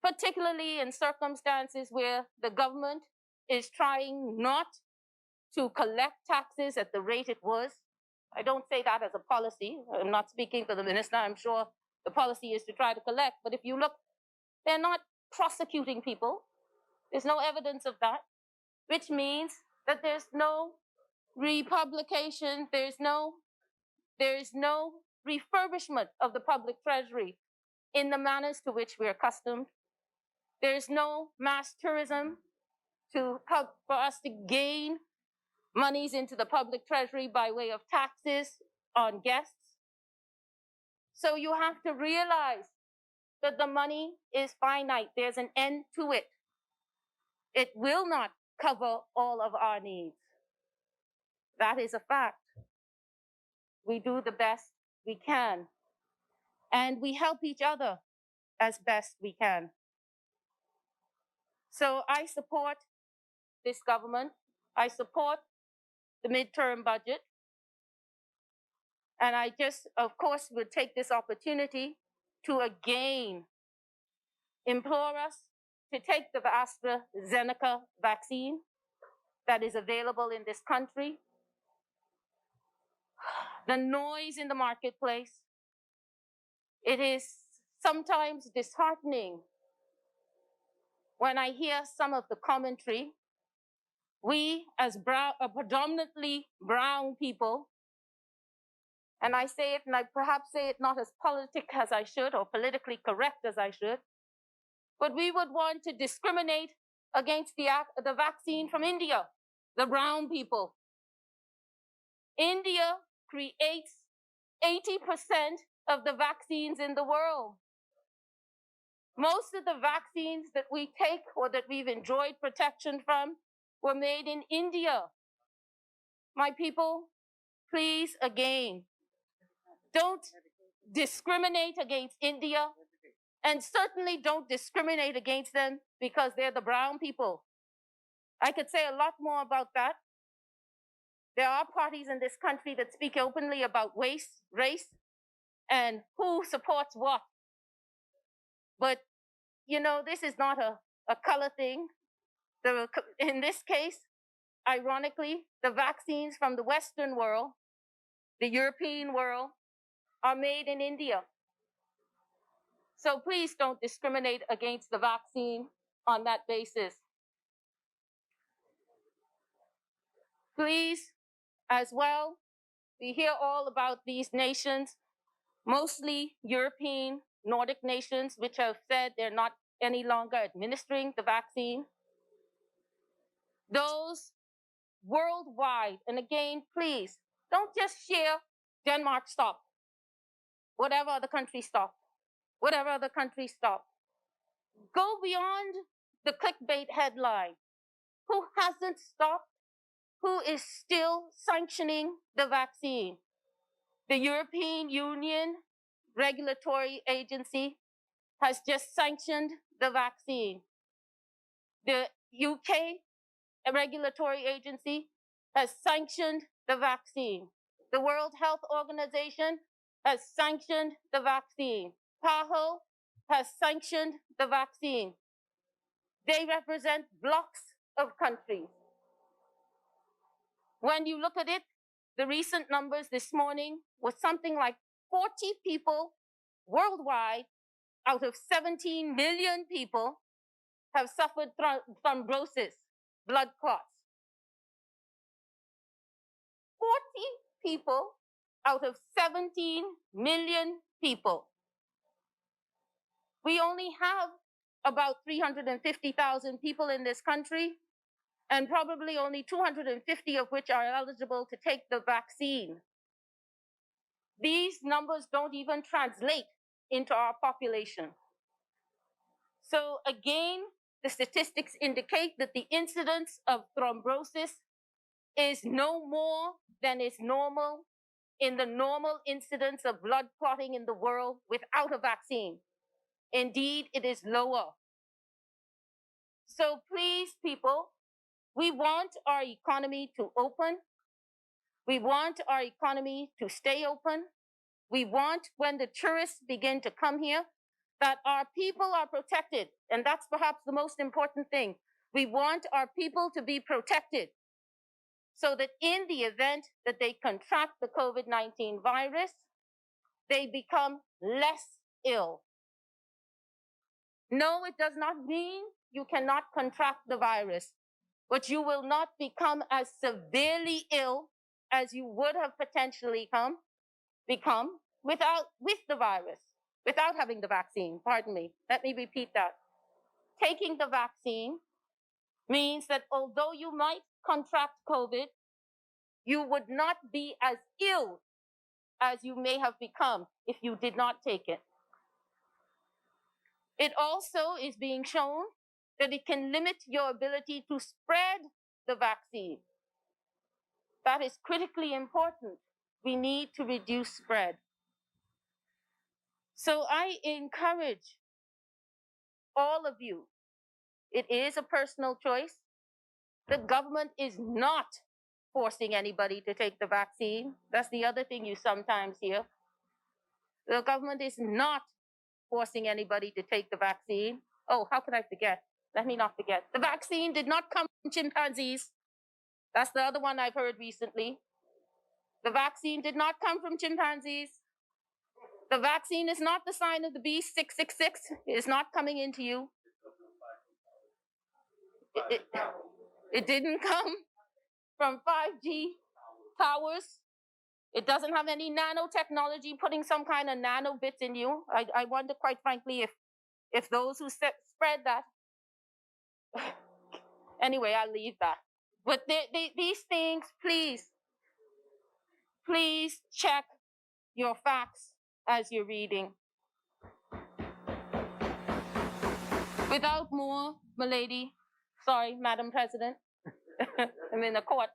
particularly in circumstances where the government is trying not to collect taxes at the rate it was. I don't say that as a policy. I'm not speaking for the minister. I'm sure the policy is to try to collect. But if you look, they're not prosecuting people. There's no evidence of that, which means that there's no republication, there's no refurbishment of the public treasury in the manners to which we're accustomed. There's no mass tourism for us to gain monies into the public treasury by way of taxes on guests. So you have to realize that the money is finite. There's an end to it. It will not cover all of our needs. That is a fact. We do the best we can. And we help each other as best we can. So I support this government. I support the midterm budget. And I just, of course, would take this opportunity to again implore us to take the AstraZeneca vaccine that is available in this country. The noise in the marketplace, it is sometimes disheartening when I hear some of the commentary. We, as predominantly brown people, and I say it, and I perhaps say it not as politic as I should or politically correct as I should, but we would want to discriminate against the vaccine from India, the brown people. India creates 80% of the vaccines in the world. Most of the vaccines that we take or that we've enjoyed protection from were made in India. My people, please, again, don't discriminate against India, and certainly don't discriminate against them because they're the brown people. I could say a lot more about that. There are parties in this country that speak openly about race, and who supports what. But, you know, this is not a color thing. In this case, ironically, the vaccines from the Western world, the European world, are made in India. So please don't discriminate against the vaccine on that basis. Please, as well, we hear all about these nations, mostly European, Nordic nations, which have said they're not any longer administering the vaccine. Those worldwide, and again, please, don't just share Denmark stopped, whatever other country stopped, whatever other country stopped. Go beyond the clickbait headline. Who hasn't stopped? who is still sanctioning the vaccine. The European Union regulatory agency has just sanctioned the vaccine. The UK regulatory agency has sanctioned the vaccine. The World Health Organization has sanctioned the vaccine. PAHO has sanctioned the vaccine. They represent blocks of countries. When you look at it, the recent numbers this morning was something like 40 people worldwide out of 17 million people have suffered thrombosis, blood clots. 40 people out of 17 million people. We only have about 350,000 people in this country, and probably only 250 of which are eligible to take the vaccine. These numbers don't even translate into our population. So again, the statistics indicate that the incidence of thrombosis is no more than is normal in the normal incidence of blood clotting in the world without a vaccine. Indeed, it is lower. So please, people, we want our economy to open. We want our economy to stay open. We want, when the tourists begin to come here, that our people are protected. And that's perhaps the most important thing. We want our people to be protected so that in the event that they contract the COVID-19 virus, they become less ill. No, it does not mean you cannot contract the virus, but you will not become as severely ill as you would have potentially become with the virus, without having the vaccine. Pardon me. Let me repeat that. Taking the vaccine means that although you might contract COVID, you would not be as ill as you may have become if you did not take it. It also is being shown that it can limit your ability to spread the vaccine. That is critically important. We need to reduce spread. So I encourage all of you. It is a personal choice. The government is not forcing anybody to take the vaccine. That's the other thing you sometimes hear. The government is not forcing anybody to take the vaccine. Oh, how could I forget? Let me not forget. The vaccine did not come from chimpanzees. That's the other one I've heard recently. The vaccine did not come from chimpanzees. The vaccine is not the sign of the beast 666. It is not coming into you. It didn't come from 5G towers. It doesn't have any nanotechnology putting some kind of nano bits in you. I wonder, quite frankly, if those who spread that. Anyway, I'll leave that. But these things, please check your facts as you're reading. Without more, milady, sorry, Madam President, I'm in the court.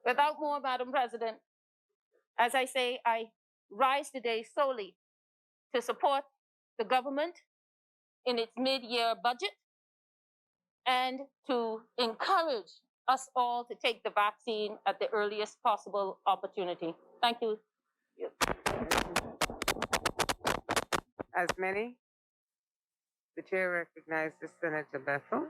Without more, Madam President, as I say, I rise today solely to support the government in its mid-year budget and to encourage us all to take the vaccine at the earliest possible opportunity. Thank you. As many, the chair recognizes Senator Bethel.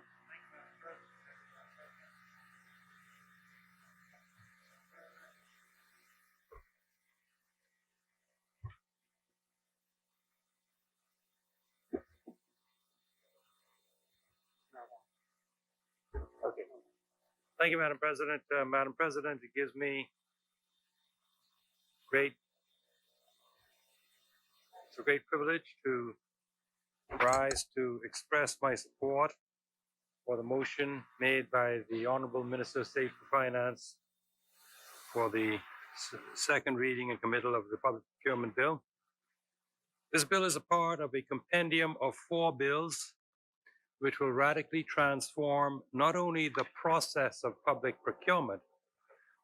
Thank you, Madam President. Madam President, it gives me it's a great privilege to rise to express my support for the motion made by the Honorable Minister of State for Finance for the second reading and committal of the Public Procurement Bill. This bill is a part of a compendium of 4 bills which will radically transform not only the process of public procurement,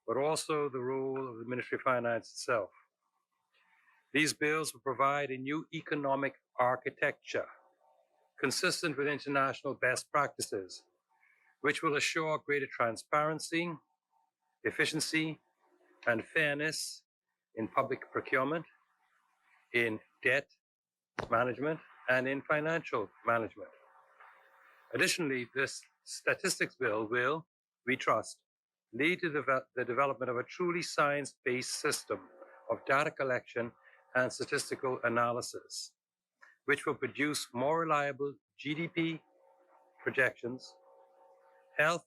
but also the role of the Ministry of Finance itself. These bills will provide a new economic architecture consistent with international best practices, which will assure greater transparency, efficiency, and fairness in public procurement, in debt management, and in financial management. Additionally, this statistics bill will, we trust, lead to the development of a truly science-based system of data collection and statistical analysis, which will produce more reliable GDP projections, health,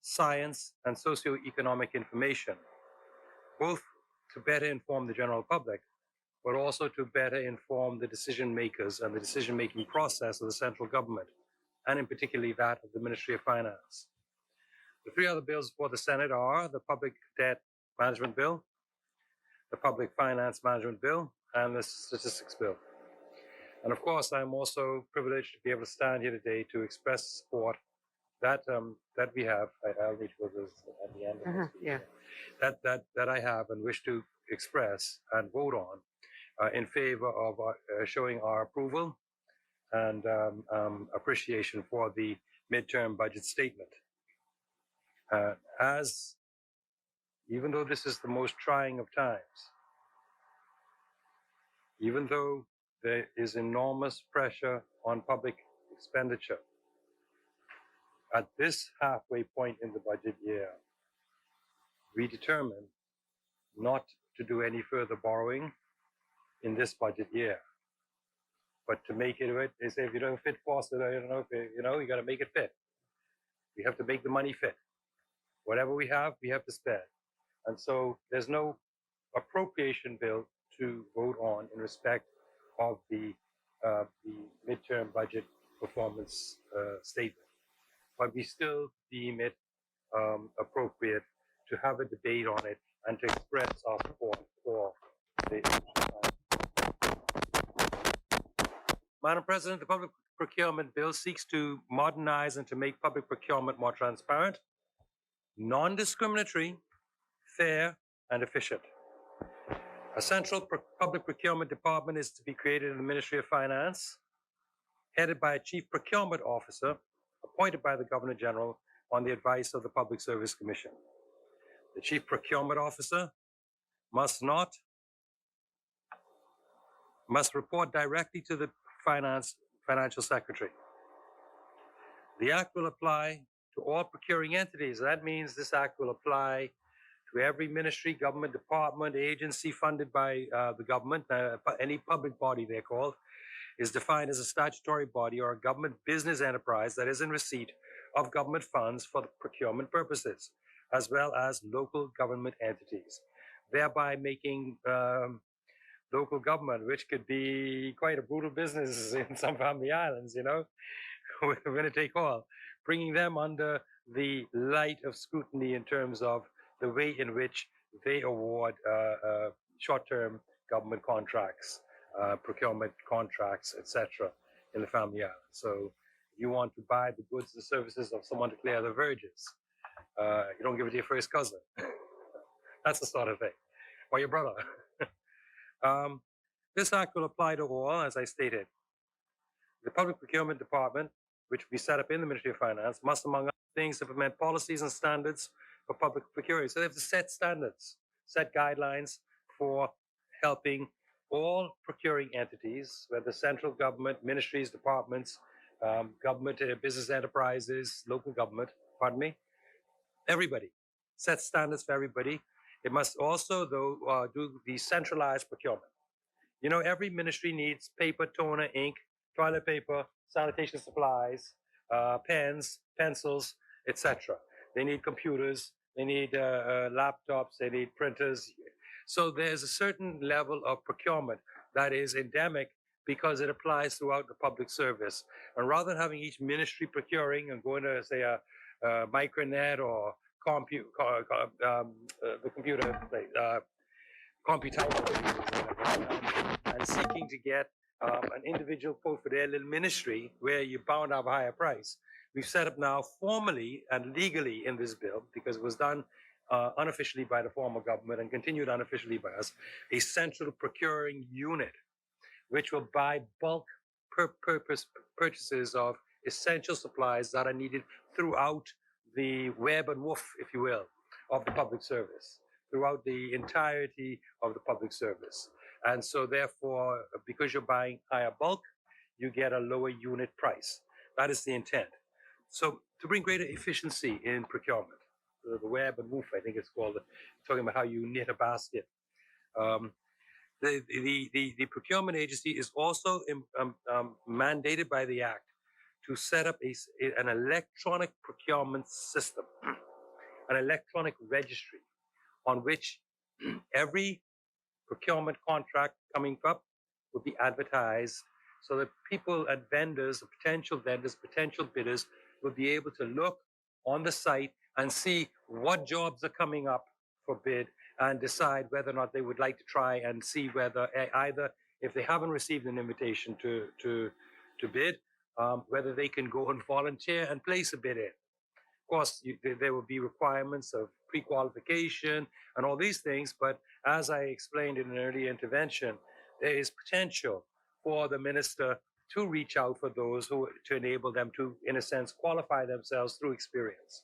science, and socioeconomic information, both to better inform the general public, but also to better inform the decision makers and the decision-making process of the central government, and in particular that of the Ministry of Finance. The three other bills before the Senate are the Public Debt Management Bill, the Public Finance Management Bill, and the Statistics Bill. And of course, I'm also privileged to be able to stand here today to express support that we have. I'll need to go to this at the end of this. Yeah. That I have and wish to express and vote on in favor of showing our approval and appreciation for the midterm budget statement. Even though this is the most trying of times, even though there is enormous pressure on public expenditure, at this halfway point in the budget year, we determined not to do any further borrowing in this budget year, but to make it, they say, if you don't fit faucet, I don't know, you got to make it fit. We have to make the money fit. Whatever we have to spend. And so there's no appropriation bill to vote on in respect of the midterm budget performance statement. But we still deem it appropriate to have a debate on it and to express our support for the Madam President, the Public Procurement Bill seeks to modernize and to make public procurement more transparent, non-discriminatory, fair, and efficient. A central public procurement department is to be created in the Ministry of Finance, headed by a chief procurement officer appointed by the Governor General on the advice of the Public Service Commission. The chief procurement officer must report directly to the financial secretary. The act will apply to all procuring entities. That means this act will apply to every ministry, government department, agency funded by the government. Any public body, they're called, is defined as a statutory body or a government business enterprise that is in receipt of government funds for the procurement purposes, as well as local government entities, thereby making local government, which could be quite a brutal business in some family islands, we're going to take all, bringing them under the light of scrutiny in terms of the way in which they award short-term government contracts, procurement contracts, etc., in the family islands. So you want to buy the goods and services of someone to clear the verges. You don't give it to your first cousin. That's the sort of thing. Or your brother. This act will apply to all, as I stated. The Public Procurement Department, which we set up in the Ministry of Finance, must, among other things, implement policies and standards for public procurement. So they have to set standards, set guidelines for helping all procuring entities, whether central government, ministries, departments, government, business enterprises, local government, everybody. Set standards for everybody. It must also, though, do the centralized procurement. Every ministry needs paper, toner, ink, toilet paper, sanitation supplies, pens, pencils, etc. They need computers, they need laptops, they need printers. So there's a certain level of procurement that is endemic because it applies throughout the public service. And rather than having each ministry procuring and going to, say, a micronet or the computer, Computype, and seeking to get an individual quote for their little ministry where you're bound to have a higher price. We've set up now formally and legally in this bill, because it was done unofficially by the former government and continued unofficially by us, a central procuring unit, which will buy bulk purchases of essential supplies that are needed throughout the web and woof, if you will, of the public service, throughout the entirety of the public service. And so therefore, because you're buying higher bulk, you get a lower unit price. That is the intent. So to bring greater efficiency in procurement, the web and woof, I think it's called, talking about how you knit a basket. The procurement agency is also mandated by the Act to set up an electronic procurement system, an electronic registry on which every procurement contract coming up will be advertised, so that people and vendors, potential bidders, will be able to look on the site and see what jobs are coming up for bid and decide whether or not they would like to try and see whether either, if they haven't received an invitation to bid, whether they can go and volunteer and place a bid in. Of course, there will be requirements of pre-qualification and all these things, but as I explained in an early intervention, there is potential for the minister to reach out for those to enable them to, in a sense, qualify themselves through experience.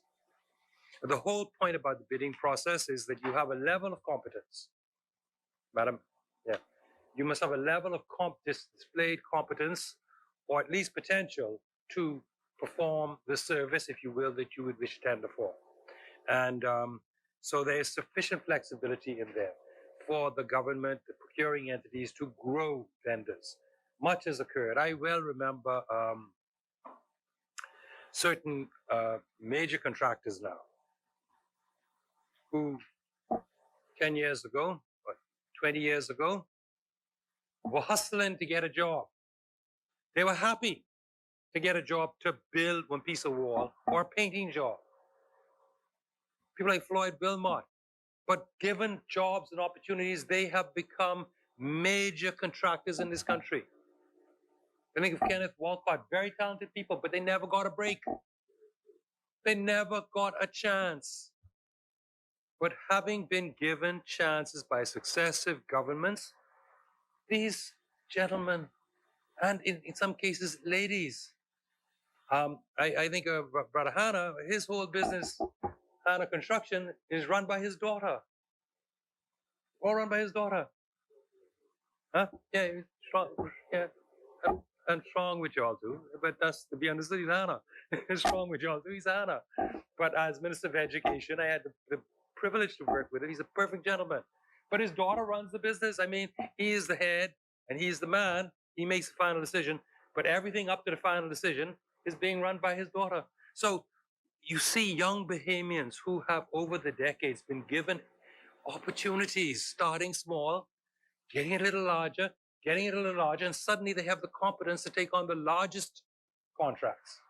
The whole point about the bidding process is that you have a level of competence. Madam, yeah. You must have a level of displayed competence, or at least potential, to perform the service, if you will, that you would wish to tender for. And so there is sufficient flexibility in there for the government, the procuring entities, to grow vendors. Much has occurred. I well remember certain major contractors now who 10 years ago, or 20 years ago, were hustling to get a job. They were happy to get a job to build one piece of wall or a painting job. People like Floyd Wilmot. But given jobs and opportunities, they have become major contractors in this country. I think of Kenneth Walcott, very talented people, but they never got a break. They never got a chance. But having been given chances by successive governments, these gentlemen, and in some cases, ladies, I think of Brother Hannah, his whole business, Hannah Construction, is run by his daughter. All run by his daughter. Huh? Yeah, strong, yeah. And strong with y'all too, but that's to be understood. He's Hannah. Strong with y'all too. He's Hannah. But as Minister of Education, I had the privilege to work with him. He's a perfect gentleman. But his daughter runs the business. I mean, he is the head and he's the man. He makes the final decision. But everything up to the final decision is being run by his daughter. So you see young Bahamians who have over the decades been given opportunities, starting small, getting a little larger, and suddenly they have the competence to take on the largest contracts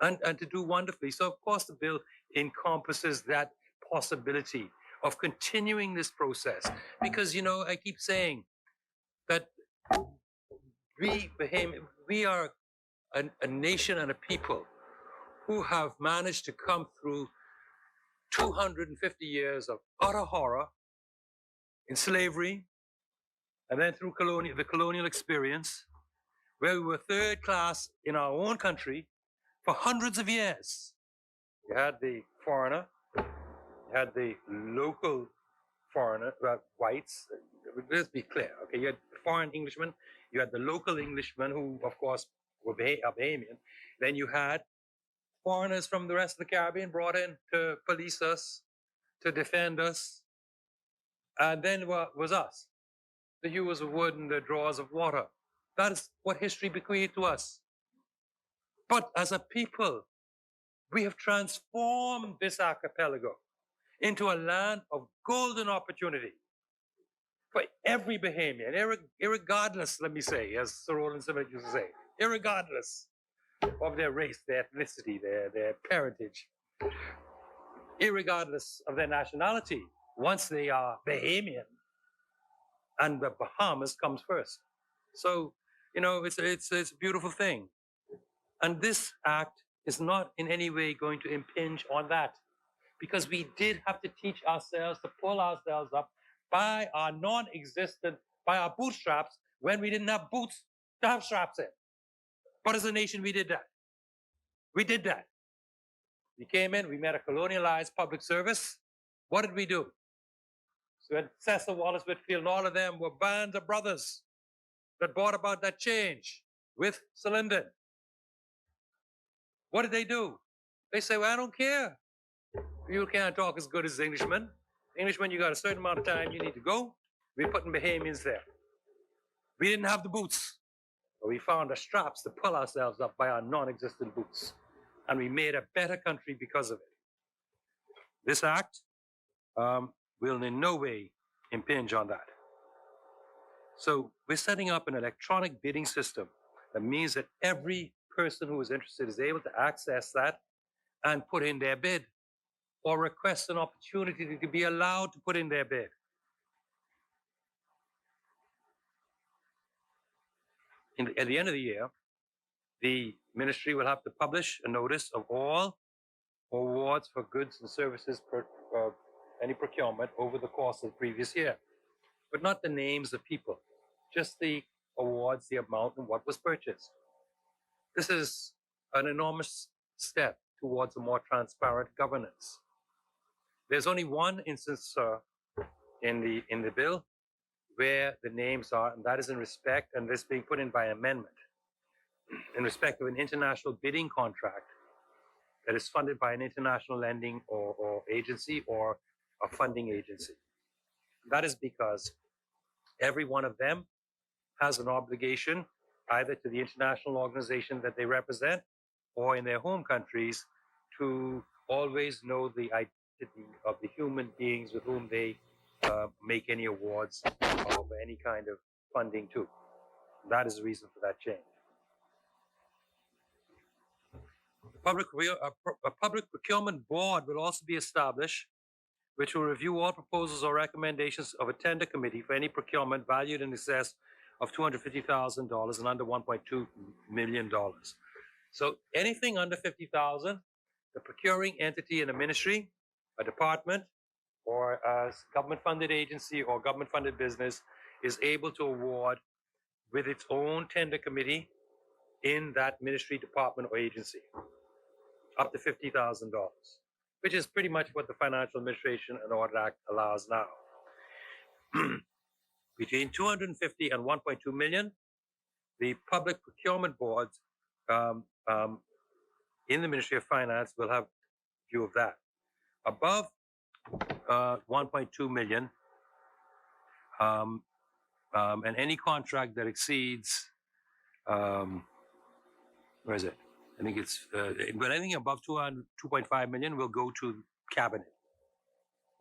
and to do wonderfully. So, of course, the bill encompasses that possibility of continuing this process. Because, you know, I keep saying that we are a nation and a people who have managed to come through 250 years of utter horror in slavery, and then through the colonial experience, where we were third class in our own country for hundreds of years. You had the foreigner, you had the local foreigner, whites. Let's be clear, okay? You had foreign Englishmen, you had the local Englishmen who, of course, were Bahamian. Then you had foreigners from the rest of the Caribbean brought in to police us, to defend us. And then what was us? The hewers of wood and the drawers of water. That is what history bequeathed to us. But as a people, we have transformed this archipelago into a land of golden opportunity for every Bahamian, irregardless, let me say, as Sir Roland Simmons used to say, irregardless of their race, their ethnicity, their parentage, irregardless of their nationality, once they are Bahamian. And the Bahamas comes first. So You know, it's a beautiful thing. And this act is not in any way going to impinge on that, because we did have to teach ourselves to pull ourselves up by our non-existent, by our bootstraps when we didn't have boots to have straps in. But as a nation, we did that. We did that. We came in, we met a colonialized public service. What did we do? So Cecil Wallace Whitfield and all of them were bands of brothers that brought about that change with Sir Lyndon. What did they do? They say, well, I don't care. You can't talk as good as Englishmen. Englishmen, you got a certain amount of time you need to go. We're putting Bahamians there. We didn't have the boots, but we found the straps to pull ourselves up by our non-existent boots. And we made a better country because of it. This act will in no way impinge on that. So we're setting up an electronic bidding system that means that every person who is interested is able to access that and put in their bid, or request an opportunity to be allowed to put in their bid. At the end of the year, the ministry will have to publish a notice of all awards for goods and services per any procurement over the course of the previous year, but not the names of people, just the awards, the amount, and what was purchased. This is an enormous step towards a more transparent governance. There's only one instance in the bill where the names are, and that is in respect, and this being put in by amendment, in respect of an international bidding contract that is funded by an international lending or agency or a funding agency. That is because every one of them has an obligation either to the international organization that they represent or in their home countries to always know the identity of the human beings with whom they make any awards of any kind of funding to. That is the reason for that change. A public procurement board will also be established, which will review all proposals or recommendations of a tender committee for any procurement valued in excess of $250,000 and under $1.2 million. So anything under $50,000, the procuring entity in a ministry, a department, or a government-funded agency or government-funded business is able to award with its own tender committee in that ministry, department, or agency, up to $50,000, which is pretty much what the Financial Administration and Audit Act allows now. Between 250 and 1.2 million, the public procurement boards in the Ministry of Finance will have view of that. Above 1.2 million, and any contract that exceeds, where is it? I think it's, but anything above 2.5 million will go to cabinet.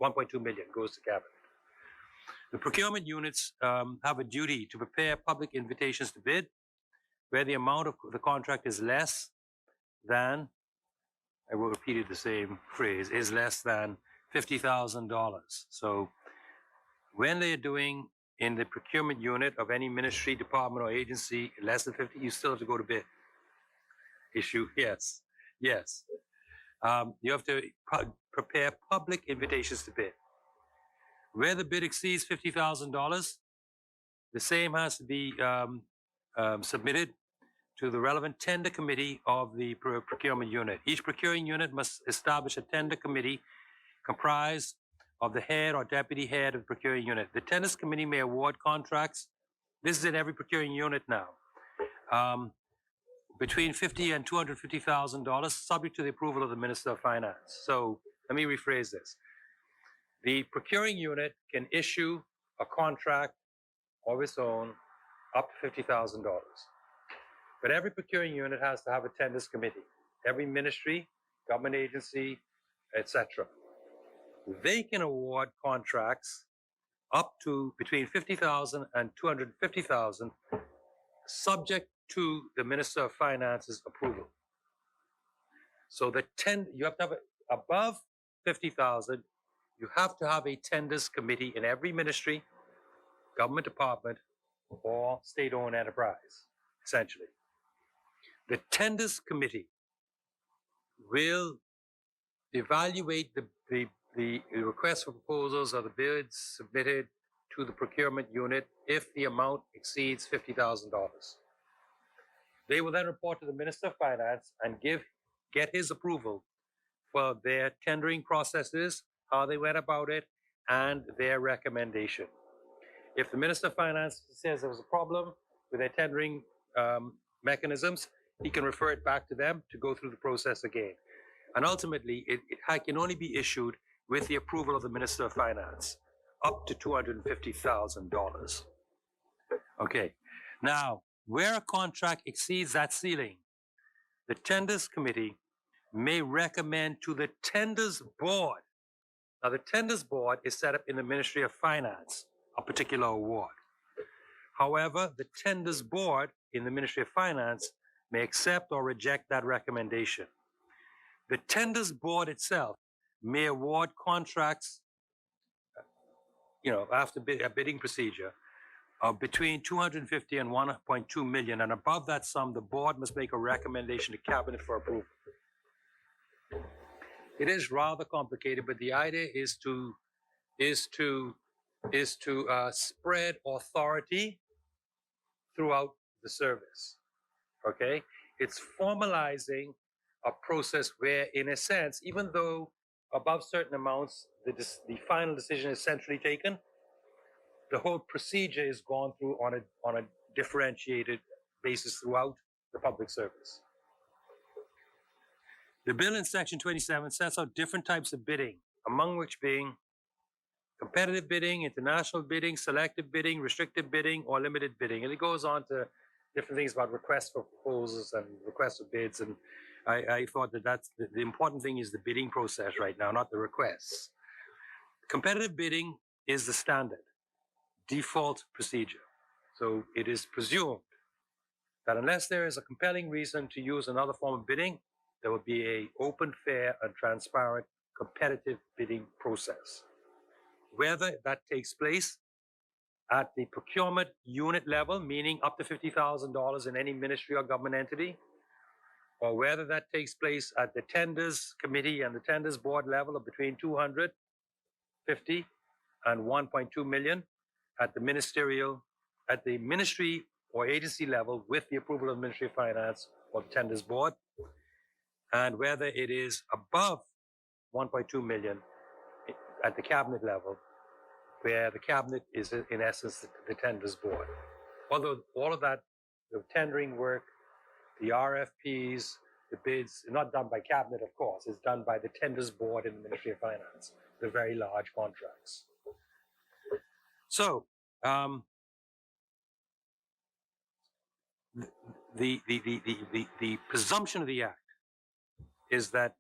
1.2 million goes to cabinet. The procurement units have a duty to prepare public invitations to bid where the amount of the contract is less than, I will repeat it the same phrase, is less than $50,000. So when they're doing in the procurement unit of any ministry, department, or agency less than 50, you still have to go to bid. Issue, yes, yes. You have to prepare public invitations to bid. Where the bid exceeds $50,000, the same has to be submitted to the relevant tender committee of the procurement unit. Each procuring unit must establish a tender committee comprised of the head or deputy head of the procuring unit. The tenders committee may award contracts. This is in every procuring unit now. Between $50,000 and $250,000, subject to the approval of the Minister of Finance. So let me rephrase this. The procuring unit can issue a contract of its own up to $50,000. But every procuring unit has to have a tenders committee. Every ministry, government agency, etc. They can award contracts up to between $50,000 and $250,000, subject to the Minister of Finance's approval. So you have to have above 50,000. You have to have a tenders committee in every ministry, government department, or state-owned enterprise. essentially. The tenders committee will evaluate the request for proposals or the bids submitted to the procurement unit if the amount exceeds $50,000. They will then report to the Minister of Finance and get his approval for their tendering processes, how they went about it, and their recommendation. If the Minister of Finance says there was a problem with their tendering mechanisms, he can refer it back to them to go through the process again. And ultimately, it can only be issued with the approval of the Minister of Finance, up to $250,000. Okay, now, where a contract exceeds that ceiling, the Tenders Committee may recommend to the Tenders Board. Now, the Tenders Board is set up in the Ministry of Finance, a particular award. However, the Tenders Board in the Ministry of Finance may accept or reject that recommendation. The Tenders Board itself may award contracts, after a bidding procedure, between 250 and 1.2 million, and above that sum, the board must make a recommendation to cabinet for approval. It is rather complicated, but the idea is to spread authority throughout the service. Okay, it's formalizing a process where, in a sense, even though above certain amounts, the final decision is centrally taken, the whole procedure is gone through on a differentiated basis throughout the public service. The bill in Section 27 sets out different types of bidding, among which being competitive bidding, international bidding, selective bidding, restricted bidding, or limited bidding. And it goes on to different things about requests for proposals and requests for bids. And I thought that's the important thing is the bidding process right now, not the requests. Competitive bidding is the standard default procedure. So it is presumed that unless there is a compelling reason to use another form of bidding, there will be an open, fair, and transparent competitive bidding process. Whether that takes place at the procurement unit level, meaning up to $50,000 in any ministry or government entity, or whether that takes place at the tenders committee and the tenders board level of between 250 and 1.2 million at the ministry or agency level with the approval of the Ministry of Finance or the tenders board, and whether it is above 1.2 million at the cabinet level, where the cabinet is in essence the tenders board. Although all of that, the tendering work, the RFPs, the bids, not done by cabinet, of course, it's done by the tenders board in the Ministry of Finance, the very large contracts. So, the presumption of the Act is that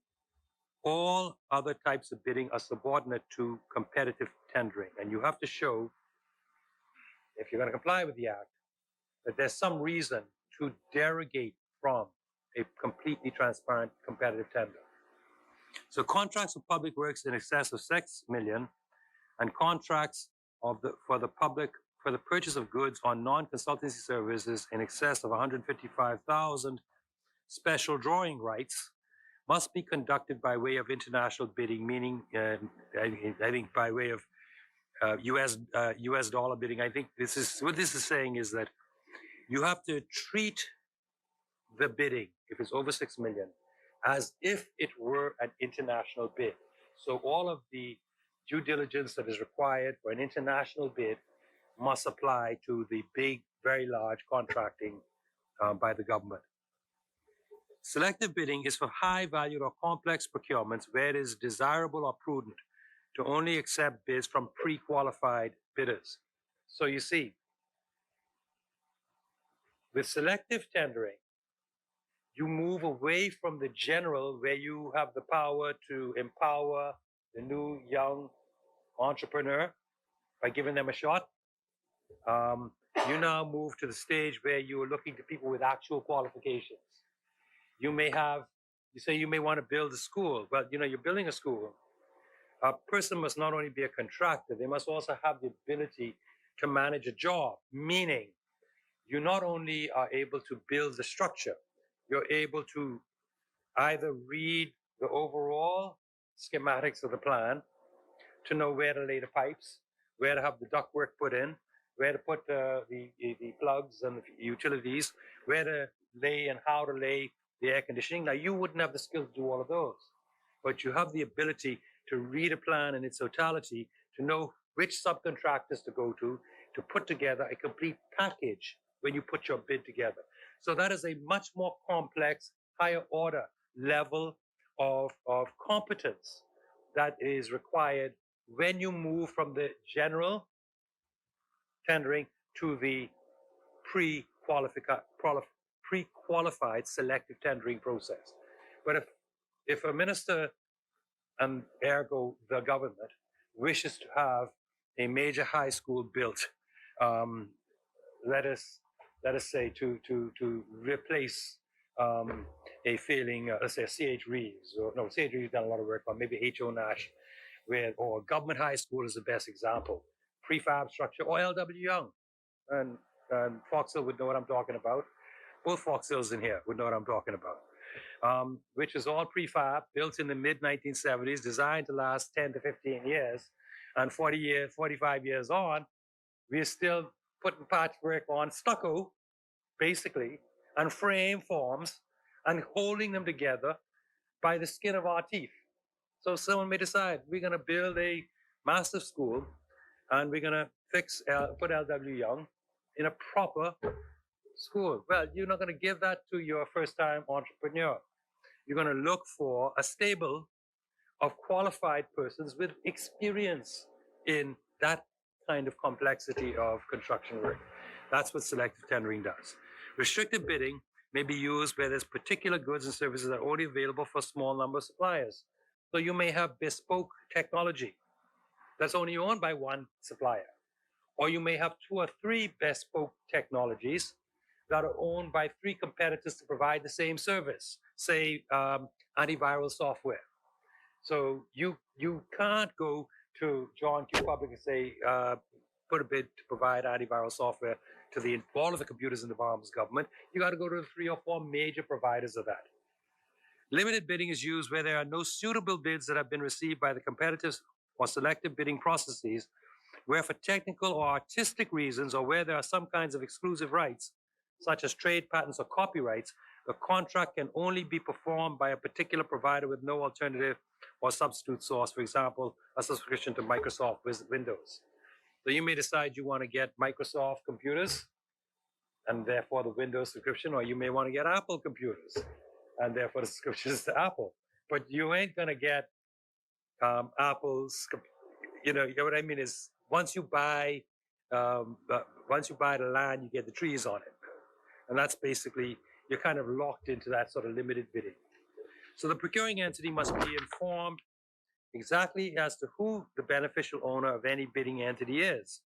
all other types of bidding are subordinate to competitive tendering. And you have to show, if you're going to comply with the Act, that there's some reason to derogate from a completely transparent competitive tender. So contracts of public works in excess of 6 million and contracts for the purchase of goods on non-consultancy services in excess of 155,000 special drawing rights must be conducted by way of international bidding, meaning, I think by way of US dollar bidding. I think what this is saying is that you have to treat the bidding, if it's over 6 million, as if it were an international bid. So all of the due diligence that is required for an international bid must apply to the big, very large contracting by the government. Selective bidding is for high-valued or complex procurements where it is desirable or prudent to only accept bids from pre-qualified bidders. So you see, with selective tendering, you move away from the general where you have the power to empower the new young entrepreneur by giving them a shot. You now move to the stage where you are looking to people with actual qualifications. You say you may want to build a school. Well, you're building a school. A person must not only be a contractor, they must also have the ability to manage a job, meaning you not only are able to build the structure, you're able to either read the overall schematics of the plan to know where to lay the pipes, where to have the ductwork put in, where to put the plugs and the utilities, where to lay and how to lay the air conditioning. Now, you wouldn't have the skill to do all of those, but you have the ability to read a plan in its totality, to know which subcontractors to go to put together a complete package when you put your bid together. So that is a much more complex, higher order level of competence that is required when you move from the general tendering to the pre-qualified selective tendering process. But if a minister, and ergo the government, wishes to have a major high school built, let us say to replace a failing, let's say a C.H. Reeves, or no, C.H. Reeves done a lot of work on, maybe H.O. Nash, or government high school is the best example, prefab structure, or L.W. Young, and Fox Hill would know what I'm talking about. Both Fox Hills in here would know what I'm talking about, which is all prefab, built in the mid-1970s, designed to last 10 to 15 years, and 45 years on, we're still putting patchwork on stucco, basically, and frame forms, and holding them together by the skin of our teeth. So someone may decide, we're going to build a massive school, and we're going to put L.W. Young in a proper school. Well, you're not going to give that to your first-time entrepreneur. You're going to look for a stable of qualified persons with experience in that kind of complexity of construction work. That's what selective tendering does. Restricted bidding may be used where there's particular goods and services that are only available for a small number of suppliers. So you may have bespoke technology that's only owned by one supplier. Or you may have 2 or 3 bespoke technologies that are owned by 3 competitors to provide the same service, say antiviral software. So you can't go to John Q. Public and say, put a bid to provide antiviral software to all of the computers in the Bahamas government. You got to go to the 3 or 4 major providers of that. Limited bidding is used where there are no suitable bids that have been received by the competitive or selective bidding processes, where for technical or artistic reasons, or where there are some kinds of exclusive rights, such as trade patents or copyrights, the contract can only be performed by a particular provider with no alternative or substitute source, for example, a subscription to Microsoft Windows. So you may decide you want to get Microsoft computers, and therefore the Windows subscription, or you may want to get Apple computers, and therefore the subscription is to Apple. But you ain't going to get Apple's, you know what I mean is, once you buy the land, you get the trees on it. And that's basically, you're kind of locked into that sort of limited bidding. So the procuring entity must be informed exactly as to who the beneficial owner of any bidding entity is,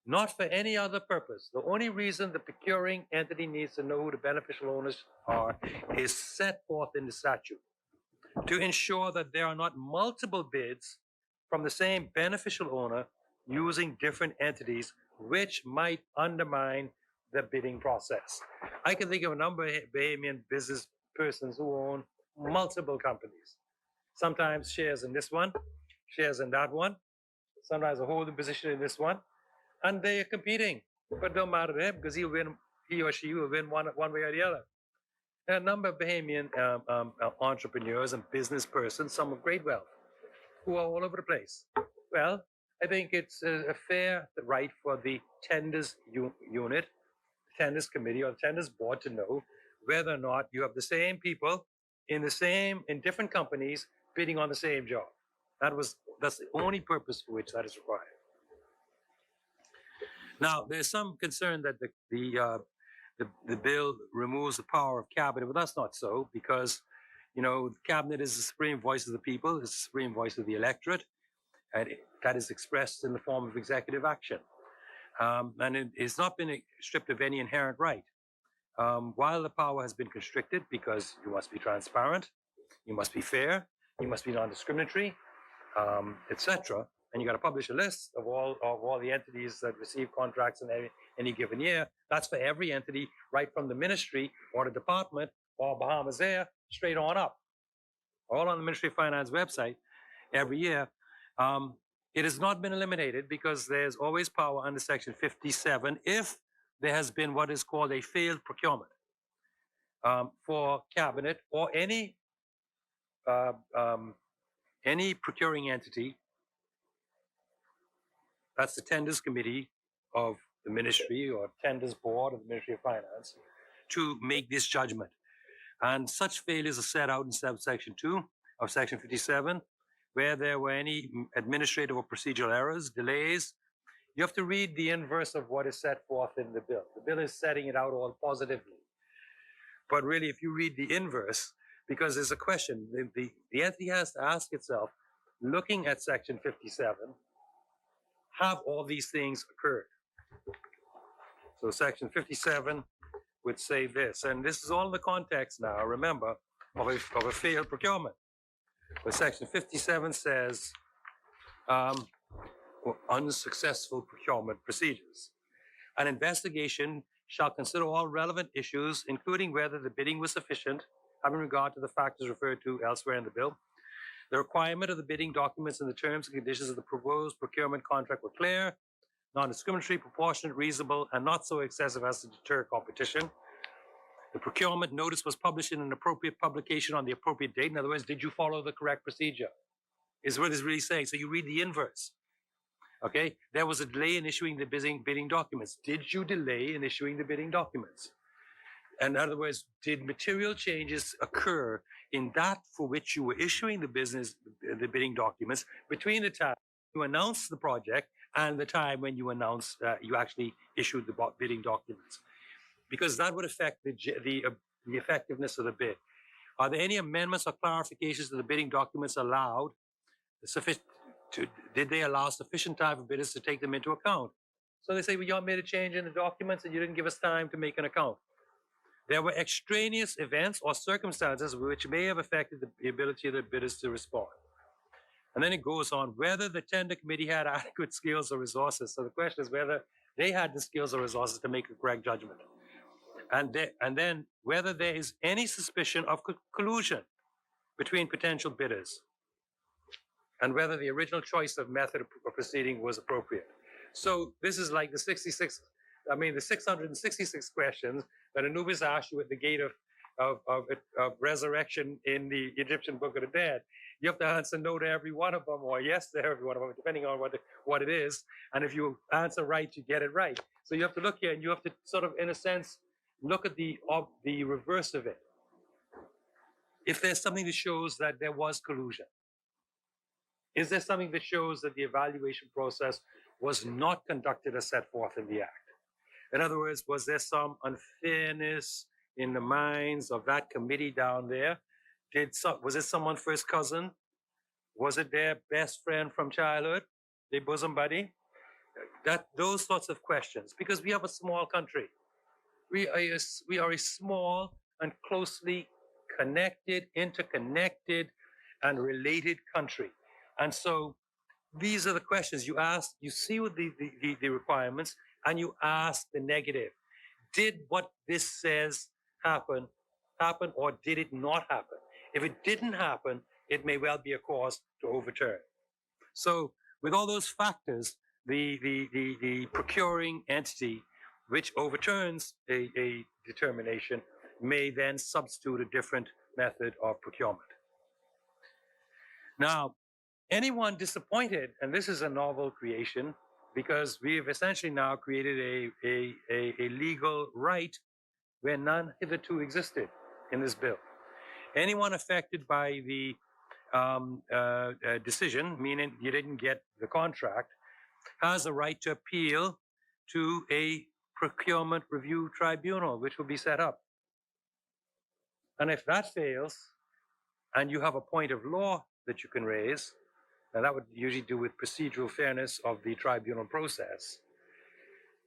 not for any other purpose. The only reason the procuring entity needs to know who the beneficial owners are is set forth in the statute, to ensure that there are not multiple bids from the same beneficial owner using different entities, which might undermine the bidding process. I can think of a number of Bahamian business persons who own multiple companies. Sometimes shares in this one, shares in that one, sometimes a holding position in this one, and they are competing. But it don't matter to him, because he or she will win one way or the other. There are a number of Bahamian entrepreneurs and business persons, some of great wealth, who are all over the place. Well, I think it's a fair right for the tenders unit, tenders committee, or the tenders board to know whether or not you have the same people in different companies bidding on the same job. That's the only purpose for which that is required. Now, there's some concern that the bill removes the power of cabinet, but that's not so, because the cabinet is the supreme voice of the people, it's the supreme voice of the electorate, and that is expressed in the form of executive action. And it has not been stripped of any inherent right. While the power has been constricted, because you must be transparent, you must be fair, you must be non-discriminatory, etc., and you got to publish a list of all the entities that receive contracts in any given year. That's for every entity, right from the ministry or the department or Bahamas Air straight on up, all on the Ministry of Finance website every year. It has not been eliminated because there's always power under Section 57 if there has been what is called a failed procurement for cabinet or any procuring entity. That's the tenders committee of the ministry or tenders board of the Ministry of Finance to make this judgment. And such failures are set out in subsection 2 of Section 57, where there were any administrative or procedural errors, delays. You have to read the inverse of what is set forth in the bill. The bill is setting it out all positively. But really, if you read the inverse, because there's a question, the entity has to ask itself, looking at Section 57, have all these things occurred? So Section 57 would say this, and this is all in the context now, remember, of a failed procurement. But Section 57 says unsuccessful procurement procedures. An investigation shall consider all relevant issues, including whether the bidding was sufficient, having regard to the factors referred to elsewhere in the bill. The requirement of the bidding documents and the terms and conditions of the proposed procurement contract were clear, non-discriminatory, proportionate, reasonable, and not so excessive as to deter competition. The procurement notice was published in an appropriate publication on the appropriate date. In other words, did you follow the correct procedure? Is what it's really saying. So you read the inverse. Okay? There was a delay in issuing the bidding documents. Did you delay in issuing the bidding documents? In other words, did material changes occur in that for which you were issuing the bidding documents between the time you announced the project and the time when you announced you actually issued the bidding documents? Because that would affect the effectiveness of the bid. Are there any amendments or clarifications to the bidding documents allowed? Did they allow sufficient time for bidders to take them into account? So they say, well, you made a change in the documents and you didn't give us time to make an account. There were extraneous events or circumstances which may have affected the ability of the bidders to respond. And then it goes on, whether the tender committee had adequate skills or resources. So the question is whether they had the skills or resources to make a correct judgment. And then whether there is any suspicion of collusion between potential bidders and whether the original choice of method of proceeding was appropriate. So this is like the 666 questions that Anubis asked you at the gate of resurrection in the Egyptian Book of the Dead. You have to answer no to every one of them or yes to every one of them, depending on what it is. And if you answer right, you get it right. So you have to look here and you have to sort of, in a sense, look at the reverse of it. If there's something that shows that there was collusion, is there something that shows that the evaluation process was not conducted as set forth in the Act? In other words, was there some unfairness in the minds of that committee down there? Was it someone's first cousin? Was it their best friend from childhood? Their bosom buddy? Those sorts of questions, because we have a small country. We are a small and closely connected, interconnected, and related country. And so these are the questions you ask, you see what the requirements, and you ask the negative. Did what this says happen, or did it not happen? If it didn't happen, it may well be a cause to overturn. So with all those factors, the procuring entity which overturns a determination may then substitute a different method of procurement. Now, anyone disappointed, and this is a novel creation, because we've essentially now created a legal right where none hitherto existed in this bill. Anyone affected by the decision, meaning you didn't get the contract, has a right to appeal to a procurement review tribunal, which will be set up. And if that fails, and you have a point of law that you can raise, and that would usually do with procedural fairness of the tribunal process,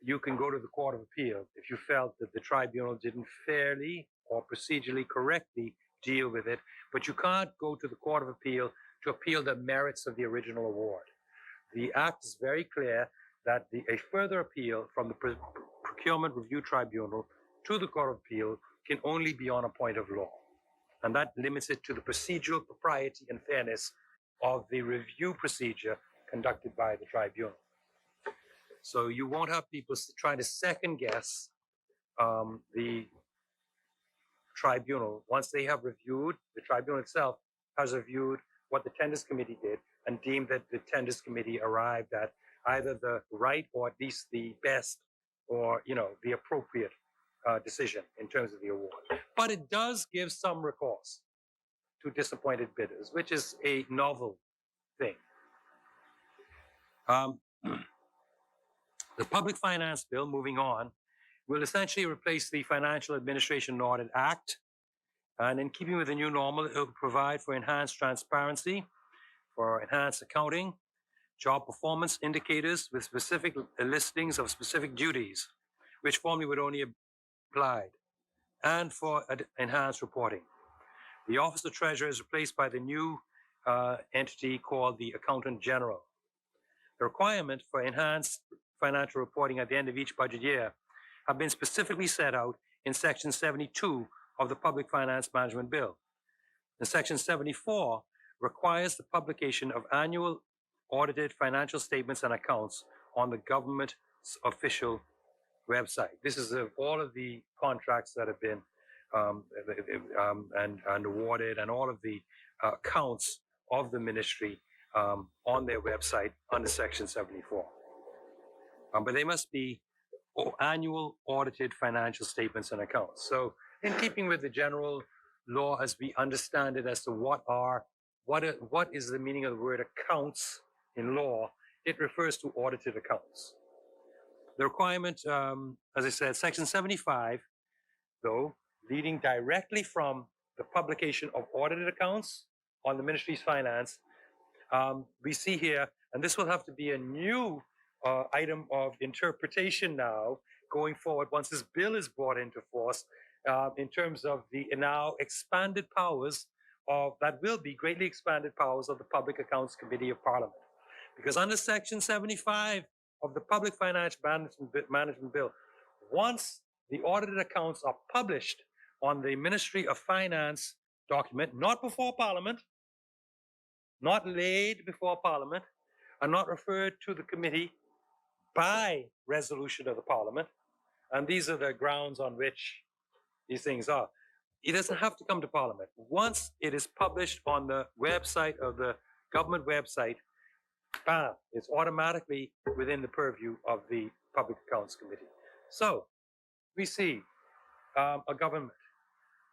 you can go to the Court of Appeal if you felt that the tribunal didn't fairly or procedurally correctly deal with it, but you can't go to the Court of Appeal to appeal the merits of the original award. The Act is very clear that a further appeal from the Procurement Review Tribunal to the Court of Appeal can only be on a point of law. And that limits it to the procedural propriety and fairness of the review procedure conducted by the tribunal. So you won't have people trying to second guess the tribunal. Once they have reviewed, the tribunal itself has reviewed what the Tenders Committee did and deemed that the Tenders Committee arrived at either the right or at least the best or, the appropriate decision in terms of the award. But it does give some recourse to disappointed bidders, which is a novel thing. The Public Finance Bill, moving on, will essentially replace the Financial Administration and Audit Act. And in keeping with the new normal, it will provide for enhanced transparency, for enhanced accounting, job performance indicators with specific listings of specific duties, which formerly would only be applied, and for enhanced reporting. The Office of Treasurer is replaced by the new entity called the Accountant General. The requirement for enhanced financial reporting at the end of each budget year have been specifically set out in Section 72 of the Public Finance Management Bill. And Section 74 requires the publication of annual audited financial statements and accounts on the government's official website. This is of all of the contracts that have been and awarded, and all of the accounts of the ministry on their website under Section 74. But they must be annual audited financial statements and accounts. So in keeping with the general law as we understand it as to what is the meaning of the word accounts in law, it refers to audited accounts. The requirement, as I said, Section 75, though, leading directly from the publication of audited accounts on the ministry's finance, we see here, and this will have to be a new item of interpretation now going forward once this bill is brought into force, in terms of the now expanded powers of, that will be greatly expanded powers of the Public Accounts Committee of Parliament. Because under Section 75 of the Public Finance Management Bill, once the audited accounts are published on the Ministry of Finance document, not before Parliament, not laid before Parliament, and not referred to the committee by resolution of the Parliament, and these are the grounds on which these things are. It doesn't have to come to Parliament. Once it is published on the website of the government website, bam, it's automatically within the purview of the Public Accounts Committee. So we see a government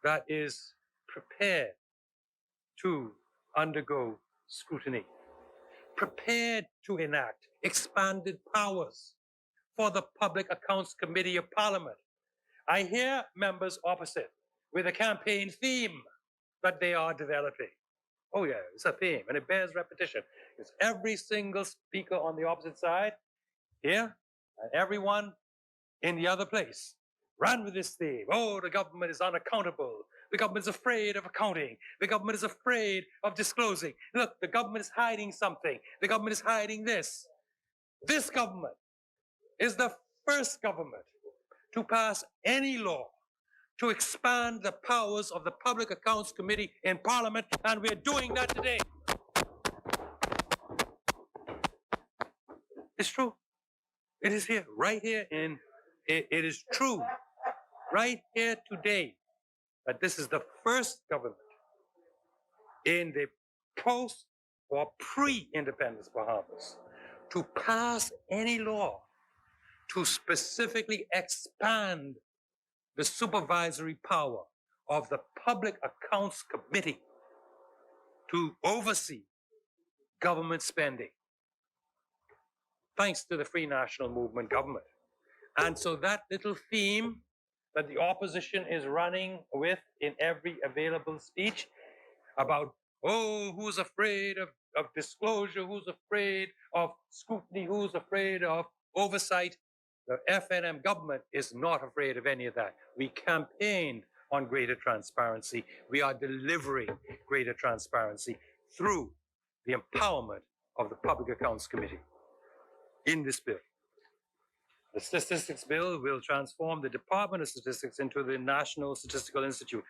that is prepared to undergo scrutiny, prepared to enact expanded powers for the Public Accounts Committee of Parliament. I hear members opposite with a campaign theme that they are developing. Oh yeah, it's a theme and it bears repetition. It's every single speaker on the opposite side here and everyone in the other place ran with this theme. Oh, the government is unaccountable. The government is afraid of accounting. The government is afraid of disclosing. Look, the government is hiding something. The government is hiding this. This government is the first government to pass any law to expand the powers of the Public Accounts Committee in Parliament, and we're doing that today. It's true. It is here, right here it is true, right here today, that this is the first government in the post or pre-independence Bahamas to pass any law to specifically expand the supervisory power of the Public Accounts Committee to oversee government spending, thanks to the Free National Movement government. And so that little theme that the opposition is running with in every available speech about, oh, who's afraid of disclosure, who's afraid of scrutiny, who's afraid of oversight, the FNM government is not afraid of any of that. We campaigned on greater transparency. We are delivering greater transparency through the empowerment of the Public Accounts Committee in this bill. The Statistics Bill will transform the Department of Statistics into the National Statistical Institute.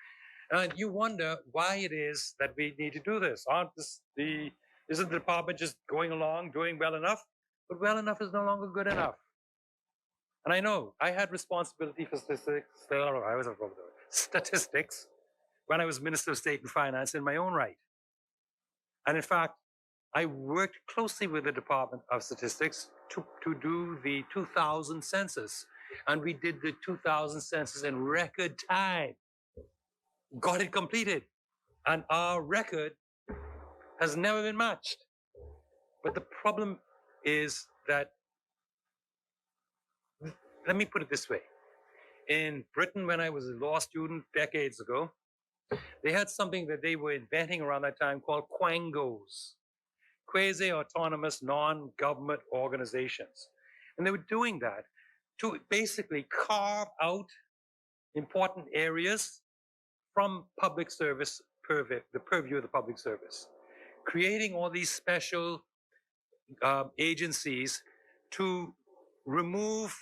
And you wonder why it is that we need to do this. Isn't the department just going along, doing well enough? But well enough is no longer good enough. And I know I had responsibility for statistics when I was Minister of State and Finance in my own right. And in fact, I worked closely with the Department of Statistics to do the 2000 census. And we did the 2000 census in record time, got it completed. And our record has never been matched. But the problem is that, let me put it this way. In Britain, when I was a law student decades ago, they had something that they were inventing around that time called quangos, quasi-autonomous non-government organizations. And they were doing that to basically carve out important areas from public service, the purview of the public service, creating all these special agencies to remove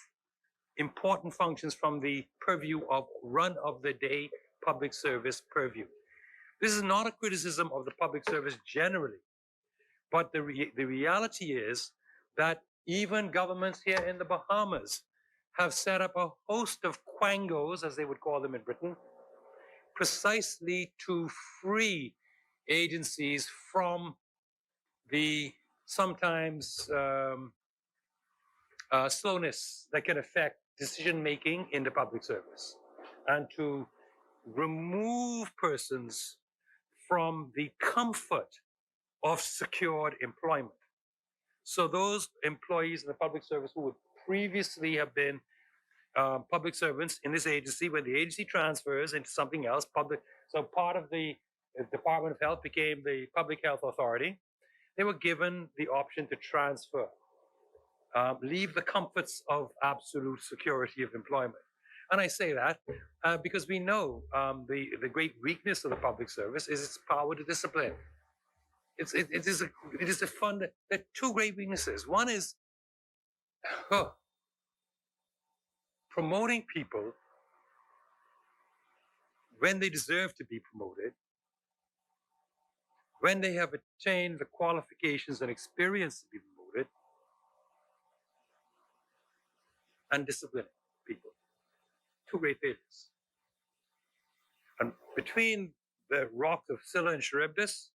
important functions from the purview of run-of-the-day public service purview. This is not a criticism of the public service generally, but the reality is that even governments here in the Bahamas have set up a host of quangos, as they would call them in Britain, precisely to free agencies from the sometimes slowness that can affect decision-making in the public service, and to remove persons from the comfort of secured employment. So those employees in the public service who would previously have been public servants in this agency, when the agency transfers into something else, so part of the Department of Health became the Public Health Authority, they were given the option to transfer, leave the comforts of absolute security of employment. And I say that because we know the great weakness of the public service is its power to discipline. It is a fund. There are two great weaknesses. One is promoting people when they deserve to be promoted, when they have attained the qualifications and experience to be promoted, and disciplining people. Two great failures. And between the rocks of Scylla and Charybdis,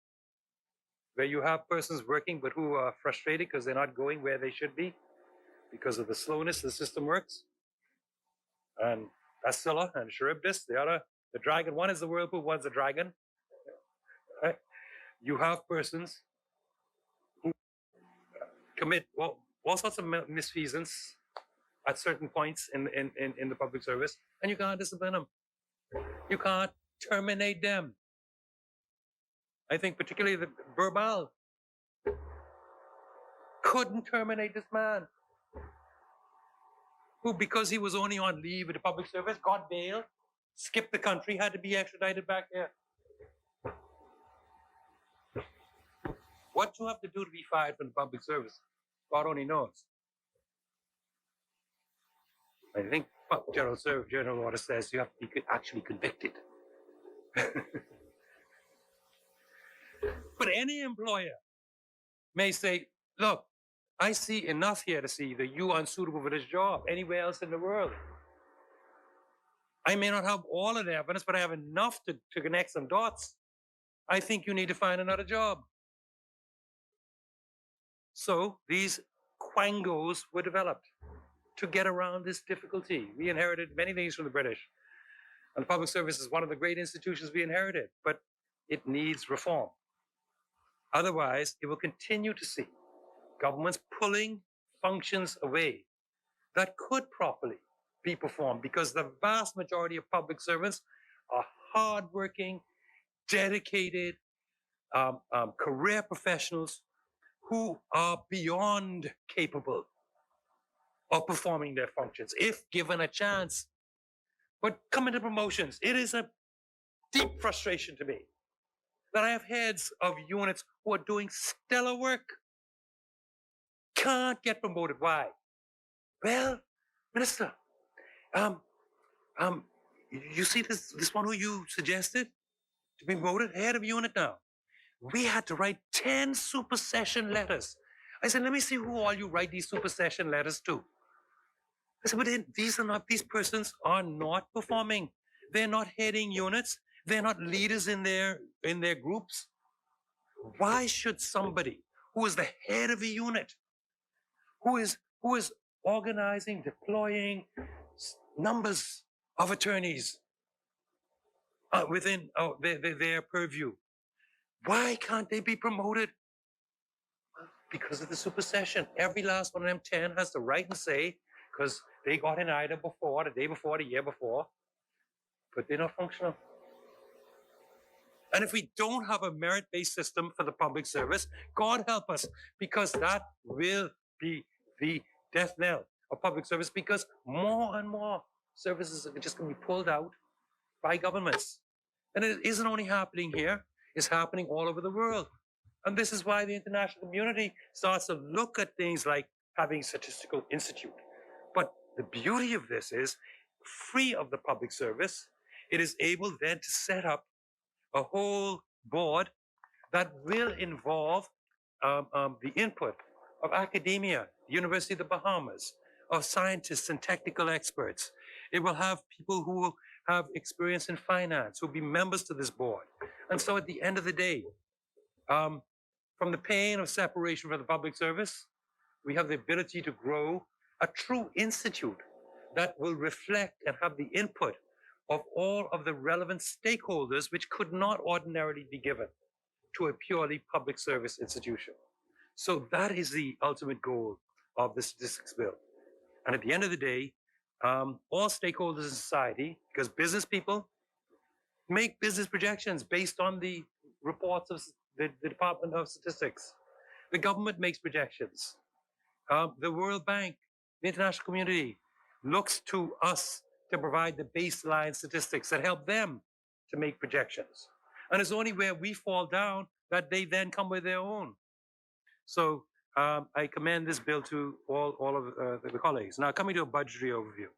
where you have persons working but who are frustrated because they're not going where they should be because of the slowness the system works, and that's Scylla and Charybdis. The dragon, one is the whirlpool, one's the dragon. Right? You have persons who commit all sorts of misfeasance at certain points in the public service, and you can't discipline them. You can't terminate them. I think particularly the Verbal couldn't terminate this man who, because he was only on leave in the public service, got bail, skipped the country, had to be extradited back there. What you have to do to be fired from the public service, God only knows. I think General Order says you have to be actually convicted. But any employer may say, look, I see enough here to see that you are unsuitable for this job anywhere else in the world. I may not have all of the evidence, but I have enough to connect some dots. I think you need to find another job. So these quangos were developed to get around this difficulty. We inherited many things from the British. And the public service is one of the great institutions we inherited, but it needs reform. Otherwise, it will continue to see governments pulling functions away that could properly be performed, because the vast majority of public servants are hardworking, dedicated, career professionals who are beyond capable of performing their functions if given a chance. But coming to promotions, it is a deep frustration to me that I have heads of units who are doing stellar work, can't get promoted. Why? Well, Minister, um, you see this one who you suggested to be promoted head of unit now? We had to write 10 supersession letters. I said, let me see who all you write these supersession letters to. I said, but these persons are not performing. They're not heading units. They're not leaders in their groups. Why should somebody who is the head of a unit, who is organizing, deploying numbers of attorneys within their purview, why can't they be promoted? Because of the supersession. Every last one of them 10 has the right to say, because they got in either before, the day before, the year before, but they're not functional. And if we don't have a merit-based system for the public service, God help us, because that will be the death knell of public service, because more and more services are just going to be pulled out by governments. And it isn't only happening here, it's happening all over the world. And this is why the international community starts to look at things like having a statistical institute. But the beauty of this is, free of the public service, it is able then to set up a whole board that will involve the input of academia, the University of the Bahamas, of scientists and technical experts. It will have people who have experience in finance, who will be members to this board. And so at the end of the day, from the pain of separation from the public service, we have the ability to grow a true institute that will reflect and have the input of all of the relevant stakeholders, which could not ordinarily be given to a purely public service institution. So that is the ultimate goal of the statistics bill. And at the end of the day, all stakeholders in society, because business people make business projections based on the reports of the Department of Statistics. The government makes projections. The World Bank, the international community, looks to us to provide the baseline statistics that help them to make projections. And it's only where we fall down that they then come with their own. So I commend this bill to all of the colleagues. Now, coming to a budgetary overview.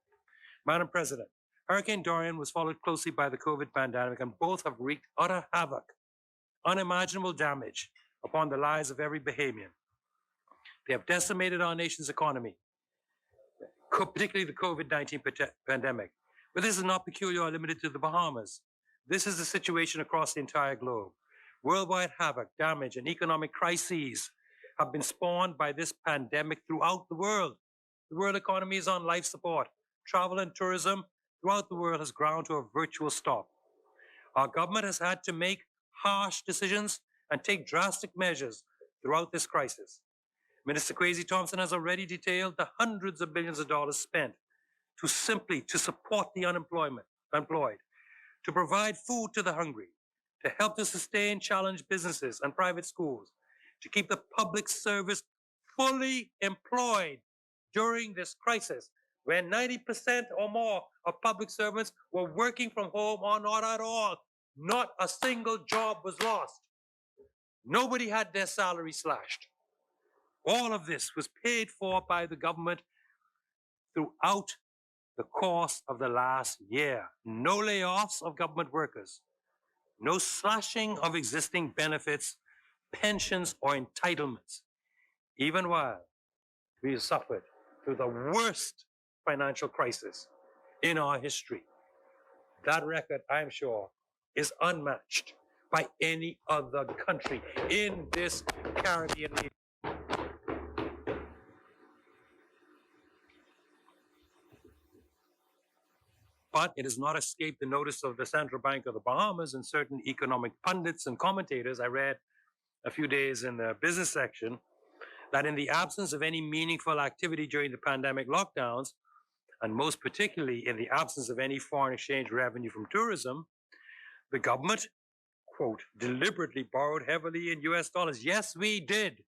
Madam President, Hurricane Dorian was followed closely by the COVID pandemic, and both have wreaked utter havoc, unimaginable damage upon the lives of every Bahamian. They have decimated our nation's economy, particularly the COVID-19 pandemic. But this is not peculiar or limited to the Bahamas. This is the situation across the entire globe. Worldwide havoc, damage, and economic crises have been spawned by this pandemic throughout the world. The world economy is on life support. Travel and tourism throughout the world has ground to a virtual stop. Our government has had to make harsh decisions and take drastic measures throughout this crisis. Minister Kwesi Thompson has already detailed the hundreds of billions of dollars spent to support the unemployed, to provide food to the hungry, to help to sustain challenged businesses and private schools, to keep the public service fully employed during this crisis, when 90% or more of public servants were working from home or not at all. Not a single job was lost. Nobody had their salary slashed. All of this was paid for by the government throughout the course of the last year. No layoffs of government workers, no slashing of existing benefits, pensions, or entitlements, even while we suffered through the worst financial crisis in our history. That record, I'm sure, is unmatched by any other country in this Caribbean region. But it has not escaped the notice of the Central Bank of the Bahamas and certain economic pundits and commentators. I read a few days in the business section that in the absence of any meaningful activity during the pandemic lockdowns, and most particularly in the absence of any foreign exchange revenue from tourism, the government, quote, deliberately borrowed heavily in US dollars. Yes, we did.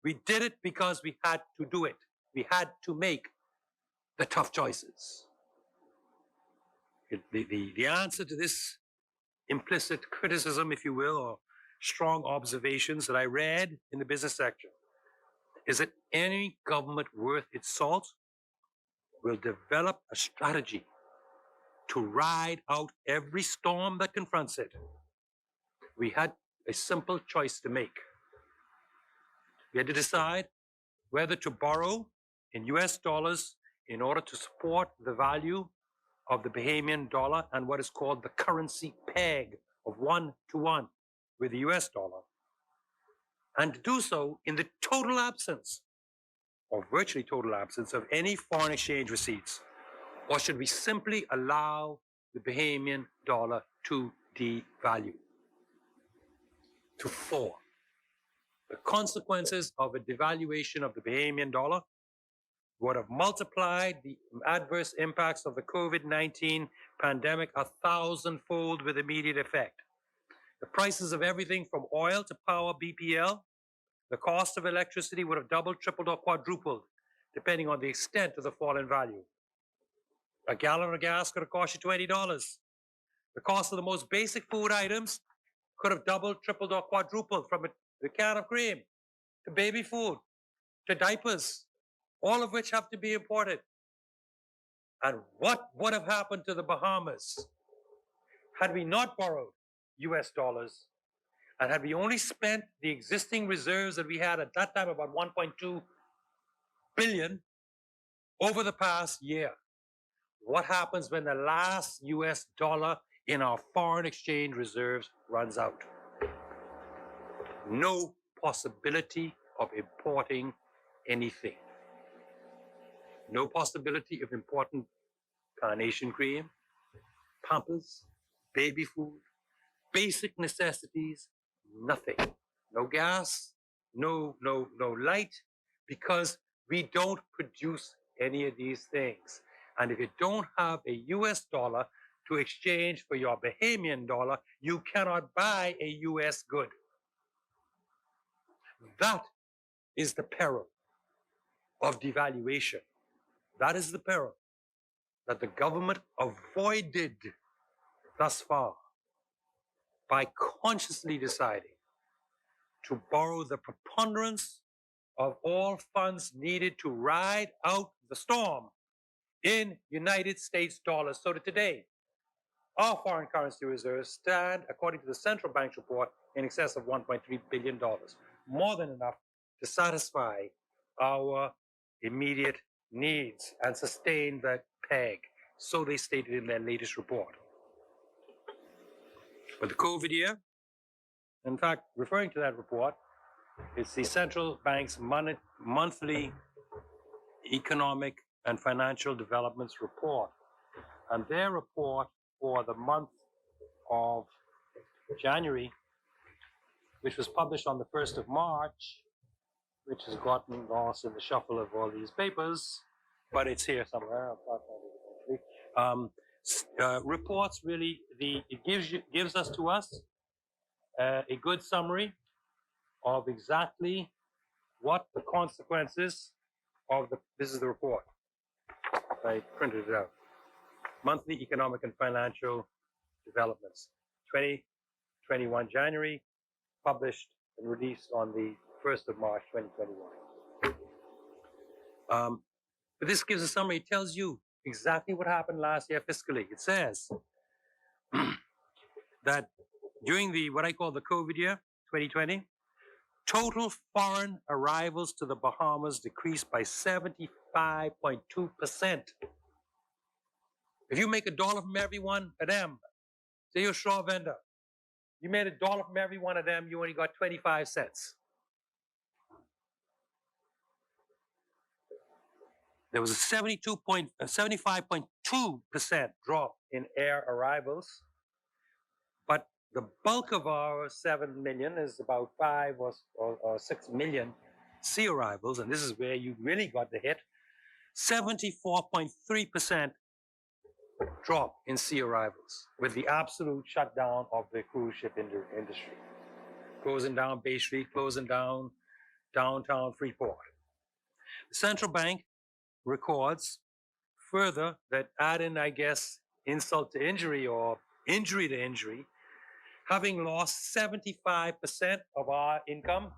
We did it because we had to do it. We had to make the tough choices. The answer to this implicit criticism, if you will, or strong observations that I read in the business section is that any government worth its salt will develop a strategy to ride out every storm that confronts it. We had a simple choice to make. We had to decide whether to borrow in US dollars in order to support the value of the Bahamian dollar and what is called the currency peg of 1-to-1 with the US dollar, and to do so in the total absence, or virtually total absence, of any foreign exchange receipts? Or should we simply allow the Bahamian dollar to devalue, to fall? The consequences of a devaluation of the Bahamian dollar would have multiplied the adverse impacts of the COVID-19 pandemic 1,000-fold with immediate effect. The prices of everything from oil to power BPL, the cost of electricity would have doubled, tripled, or quadrupled, depending on the extent of the fall in value. A gallon of gas could have cost you $20. The cost of the most basic food items could have doubled, tripled, or quadrupled, from a can of cream to baby food to diapers, all of which have to be imported. And what would have happened to the Bahamas had we not borrowed US dollars and had we only spent the existing reserves that we had at that time, about 1.2 billion, over the past year? What happens when the last US dollar in our foreign exchange reserves runs out? No possibility of importing anything. No possibility of importing carnation cream, Pampers, baby food, basic necessities, nothing. No gas, no light, because we don't produce any of these things. And if you don't have a US dollar to exchange for your Bahamian dollar, you cannot buy a US good. That is the peril of devaluation. That is the peril that the government avoided thus far by consciously deciding to borrow the preponderance of all funds needed to ride out the storm in United States dollars. So that today, our foreign currency reserves stand, according to the central bank's report, in excess of $1.3 billion, more than enough to satisfy our immediate needs and sustain that peg. So they stated in their latest report. But the COVID year, in fact, referring to that report, it's the central bank's monthly economic and financial developments report. And their report for the month of January, which was published on the 1st of March, which has gotten lost in the shuffle of all these papers, but it's here somewhere. Reports really, it gives us a good summary of exactly what the consequences of this is the report. I printed it out. Monthly economic and financial developments, 2021 January, published and released on the 1st of March, 2021. But this gives a summary. It tells you exactly what happened last year fiscally. It says that during what I call the COVID year, 2020, total foreign arrivals to the Bahamas decreased by 75.2%. If you make $1 from every one of them, say you're a straw vendor, you made $1 from every one of them, you only got 25 cents. There was a 75.2% drop in air arrivals, but the bulk of our 7 million is about 5 or 6 million sea arrivals, and this is where you really got the hit. 74.3% drop in sea arrivals with the absolute shutdown of the cruise ship industry. Closing down Bay Street, closing down downtown Freeport. The central bank records further that adding, I guess, insult to injury or injury to injury, having lost 75% of our income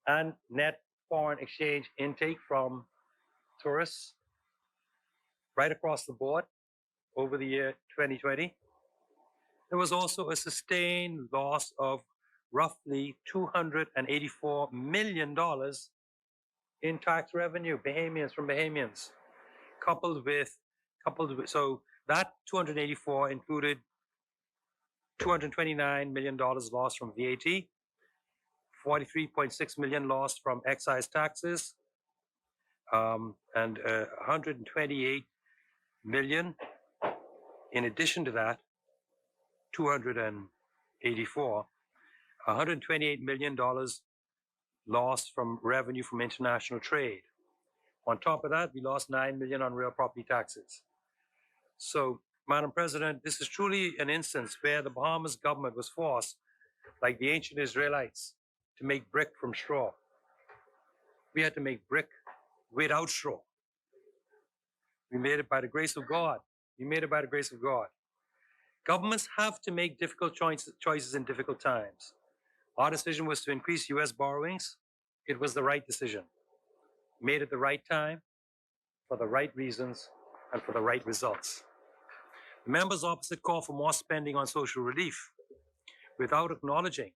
and net foreign exchange intake from tourists right across the board over the year 2020. There was also a sustained loss of roughly $284 million in tax revenue, from Bahamians, coupled with, so that 284 included $229 million lost from VAT, 43.6 million lost from excise taxes, and 128 million. In addition to that, 284, $128 million lost from revenue from international trade. On top of that, we lost 9 million on real property taxes. So, Madam President, this is truly an instance where the Bahamas government was forced, like the ancient Israelites, to make brick from straw. We had to make brick without straw. We made it by the grace of God. We made it by the grace of God. Governments have to make difficult choices in difficult times. Our decision was to increase U.S. borrowings. It was the right decision. Made at the right time, for the right reasons, and for the right results. The members opposite call for more spending on social relief without acknowledging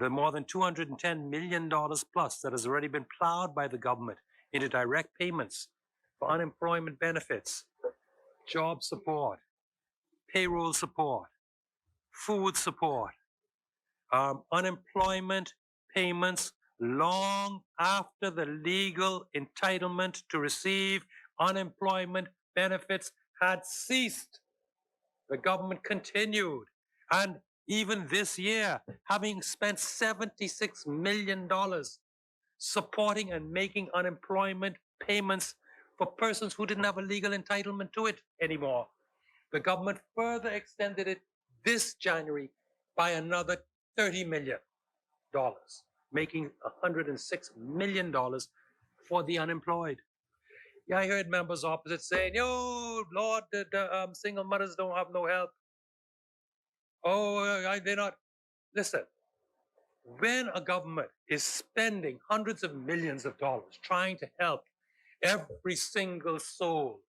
the more than $210 million plus that has already been plowed by the government into direct payments for unemployment benefits, job support, payroll support, food support, unemployment payments long after the legal entitlement to receive unemployment benefits had ceased. The government continued, and even this year, having spent $76 million supporting and making unemployment payments for persons who didn't have a legal entitlement to it anymore. The government further extended it this January by another $30 million, making $106 million for the unemployed. Yeah, I heard members opposite saying, "Yo, Lord, the single mothers don't have no help. Oh, they're not." Listen, when a government is spending hundreds of millions of dollars trying to help every single soul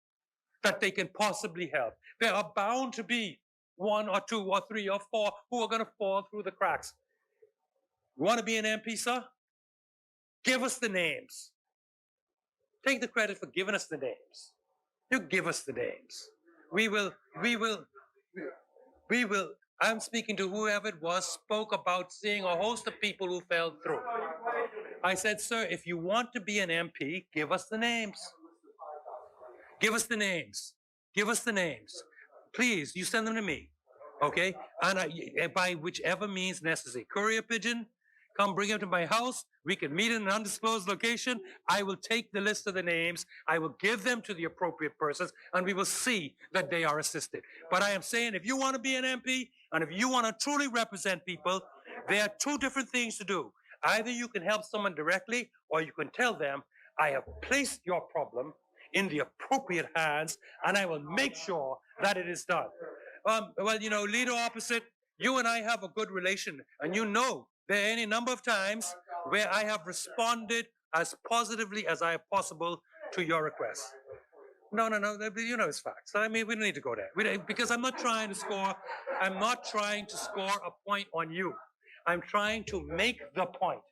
that they can possibly help, there are bound to be one or two or three or four who are going to fall through the cracks. You want to be an MP, sir? Give us the names. Take the credit for giving us the names. You give us the names. We will, I'm speaking to whoever it was, spoke about seeing a host of people who fell through. I said, sir, if you want to be an MP, give us the names. Give us the names. Give us the names. Please, you send them to me, okay? And by whichever means necessary. Courier pigeon, come bring them to my house. We can meet in an undisclosed location. I will take the list of the names. I will give them to the appropriate persons, and we will see that they are assisted. But I am saying, if you want to be an MP, and if you want to truly represent people, there are two different things to do. Either you can help someone directly, or you can tell them, I have placed your problem in the appropriate hands, and I will make sure that it is done. Well, you know, leader opposite, you and I have a good relation, and you know there are any number of times where I have responded as positively as I have possible to your requests. No, you know it's facts. I mean, we don't need to go there. Because I'm not trying to score a point on you. I'm trying to make the point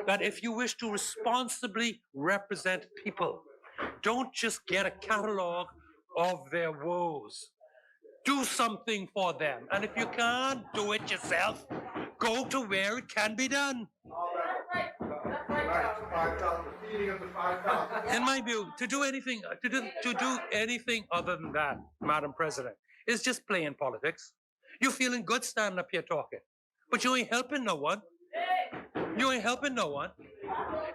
that if you wish to responsibly represent people, don't just get a catalog of their woes. Do something for them. And if you can't do it yourself, go to where it can be done. In my view, to do anything other than that, Madam President, is just playing politics. You're feeling good standing up here talking, but you ain't helping no one. You ain't helping no one.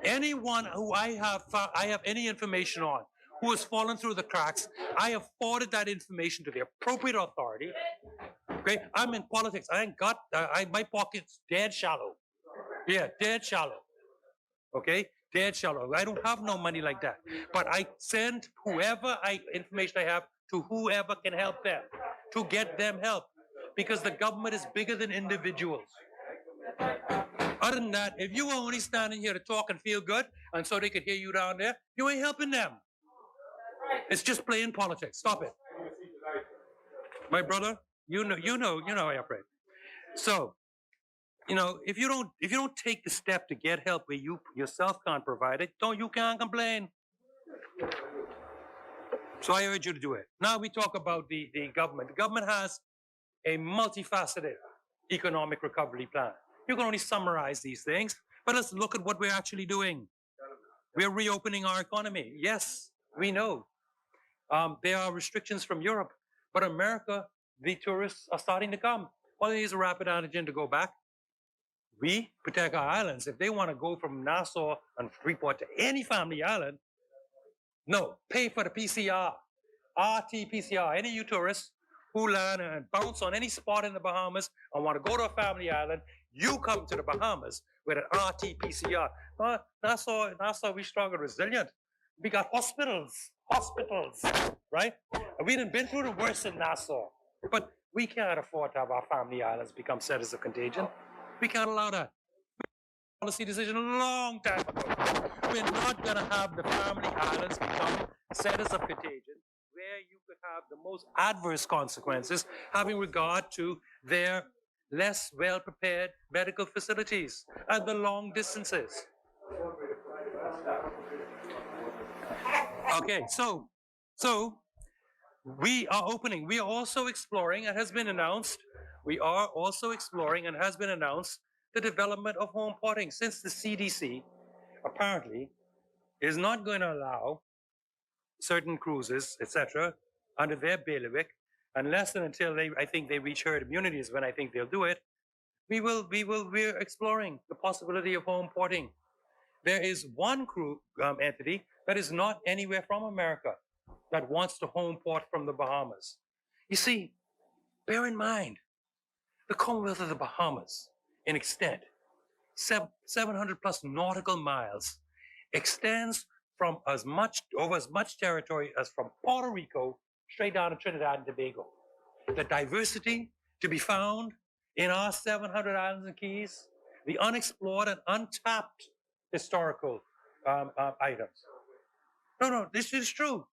Anyone who I have any information on who has fallen through the cracks, I have forwarded that information to the appropriate authority. Okay, I'm in politics. I ain't got my pocket's dead shallow. Yeah, dead shallow. Okay, dead shallow. I don't have no money like that. But I send information I have to whoever can help them, to get them help. Because the government is bigger than individuals. Other than that, if you were only standing here to talk and feel good, and so they could hear you down there, you ain't helping them. It's just playing politics. Stop it. My brother, you know how I operate. So, if you don't take the step to get help where you yourself can't provide it, you can't complain. So I urge you to do it. Now we talk about the government. The government has a multifaceted economic recovery plan. You can only summarize these things, but let's look at what we're actually doing. We're reopening our economy. Yes, we know. There are restrictions from Europe, but America, the tourists are starting to come. All they need is a rapid antigen to go back. We protect our islands. If they want to go from Nassau and Freeport to any family island, no, pay for the PCR, RT-PCR. Any of you tourists who land and bounce on any spot in the Bahamas and want to go to a family island, you come to the Bahamas with an RT-PCR. Nassau, we strong and resilient. We got hospitals, right? We done been through the worst in Nassau, but we can't afford to have our family islands become centers of contagion. We can't allow that. Policy decision a long time ago. We're not going to have the family islands become centers of contagion where you could have the most adverse consequences having regard to their less well-prepared medical facilities and the long distances. Okay, so we are opening. We are also exploring, and has been announced, the development of home porting, since the CDC apparently is not going to allow certain cruises, etc., under their bailiwick, unless and until I think they reach herd immunity is when I think they'll do it. We're exploring the possibility of home porting. There is one entity that is not anywhere from America that wants to home port from the Bahamas. You see, bear in mind, the Commonwealth of the Bahamas, in extent, 700 plus nautical miles, extends from over as much territory as from Puerto Rico straight down to Trinidad and Tobago. The diversity to be found in our 700 islands and keys, the unexplored and untapped historical items. No, this is true.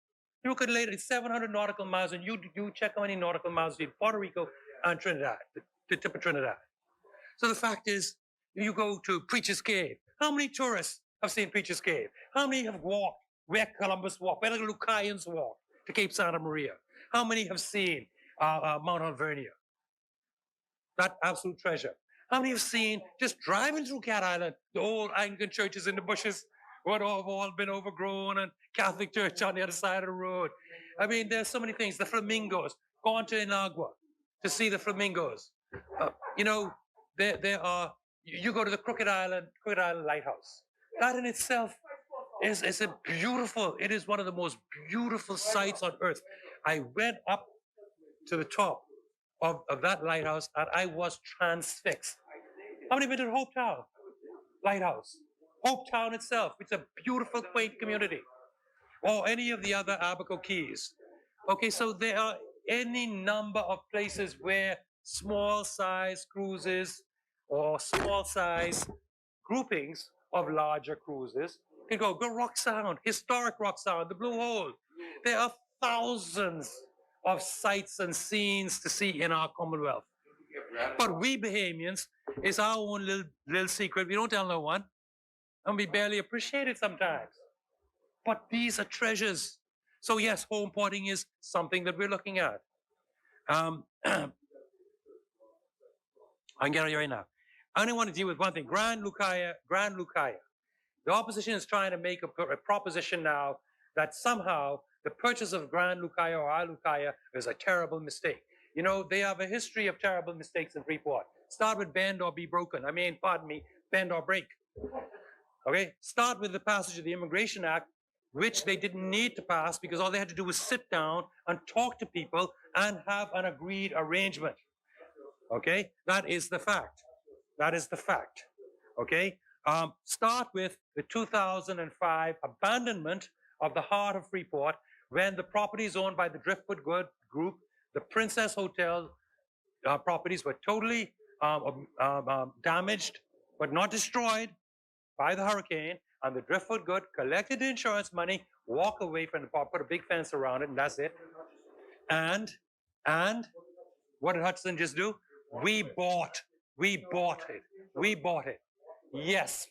You could lay it 700 nautical miles, and you check how many nautical miles between Puerto Rico and Trinidad, the tip of Trinidad. So the fact is, you go to Preacher's Cave. How many tourists have seen Preacher's Cave? How many have walked where Columbus walked, where the Lucayans walked to Cape Santa Maria? How many have seen Mount Alvernia? That absolute treasure. How many have seen, just driving through Cat Island, the old Anglican churches in the bushes, what have all been overgrown, and Catholic church on the other side of the road? I mean, there's so many things. The flamingos. Gone to Inagua to see the flamingos. There are, you go to the Crooked Island Lighthouse. That in itself is a beautiful, it is one of the most beautiful sights on earth. I went up to the top of that lighthouse and I was transfixed. How many have been to Hope Town Lighthouse? Hope Town itself, it's a beautiful, quaint community. Or any of the other Abaco Keys. Okay, so there are any number of places where small size cruises or small size groupings of larger cruises can go Rock Sound, historic Rock Sound, the Blue Hole. There are thousands of sights and scenes to see in our Commonwealth. But we Bahamians, it's our own little secret. We don't tell no one. And we barely appreciate it sometimes. But these are treasures. So yes, home porting is something that we're looking at. I can get it right now. I only want to deal with one thing, Grand Lucaya. The opposition is trying to make a proposition now that somehow the purchase of Grand Lucaya or Isle Lucaya is a terrible mistake. You know, they have a history of terrible mistakes in Freeport. Start with bend or be broken. Bend or break. Okay, start with the passage of the Immigration Act, which they didn't need to pass because all they had to do was sit down and talk to people and have an agreed arrangement. Okay, that is the fact. Okay, start with the 2005 abandonment of the heart of Freeport when the properties owned by the Driftwood Group, the Princess Hotel properties were totally damaged but not destroyed by the hurricane, and the driftwood good, collected the insurance money, walk away from the park, put a big fence around it, and that's it. And what did Hudson just do? We bought it. Yes.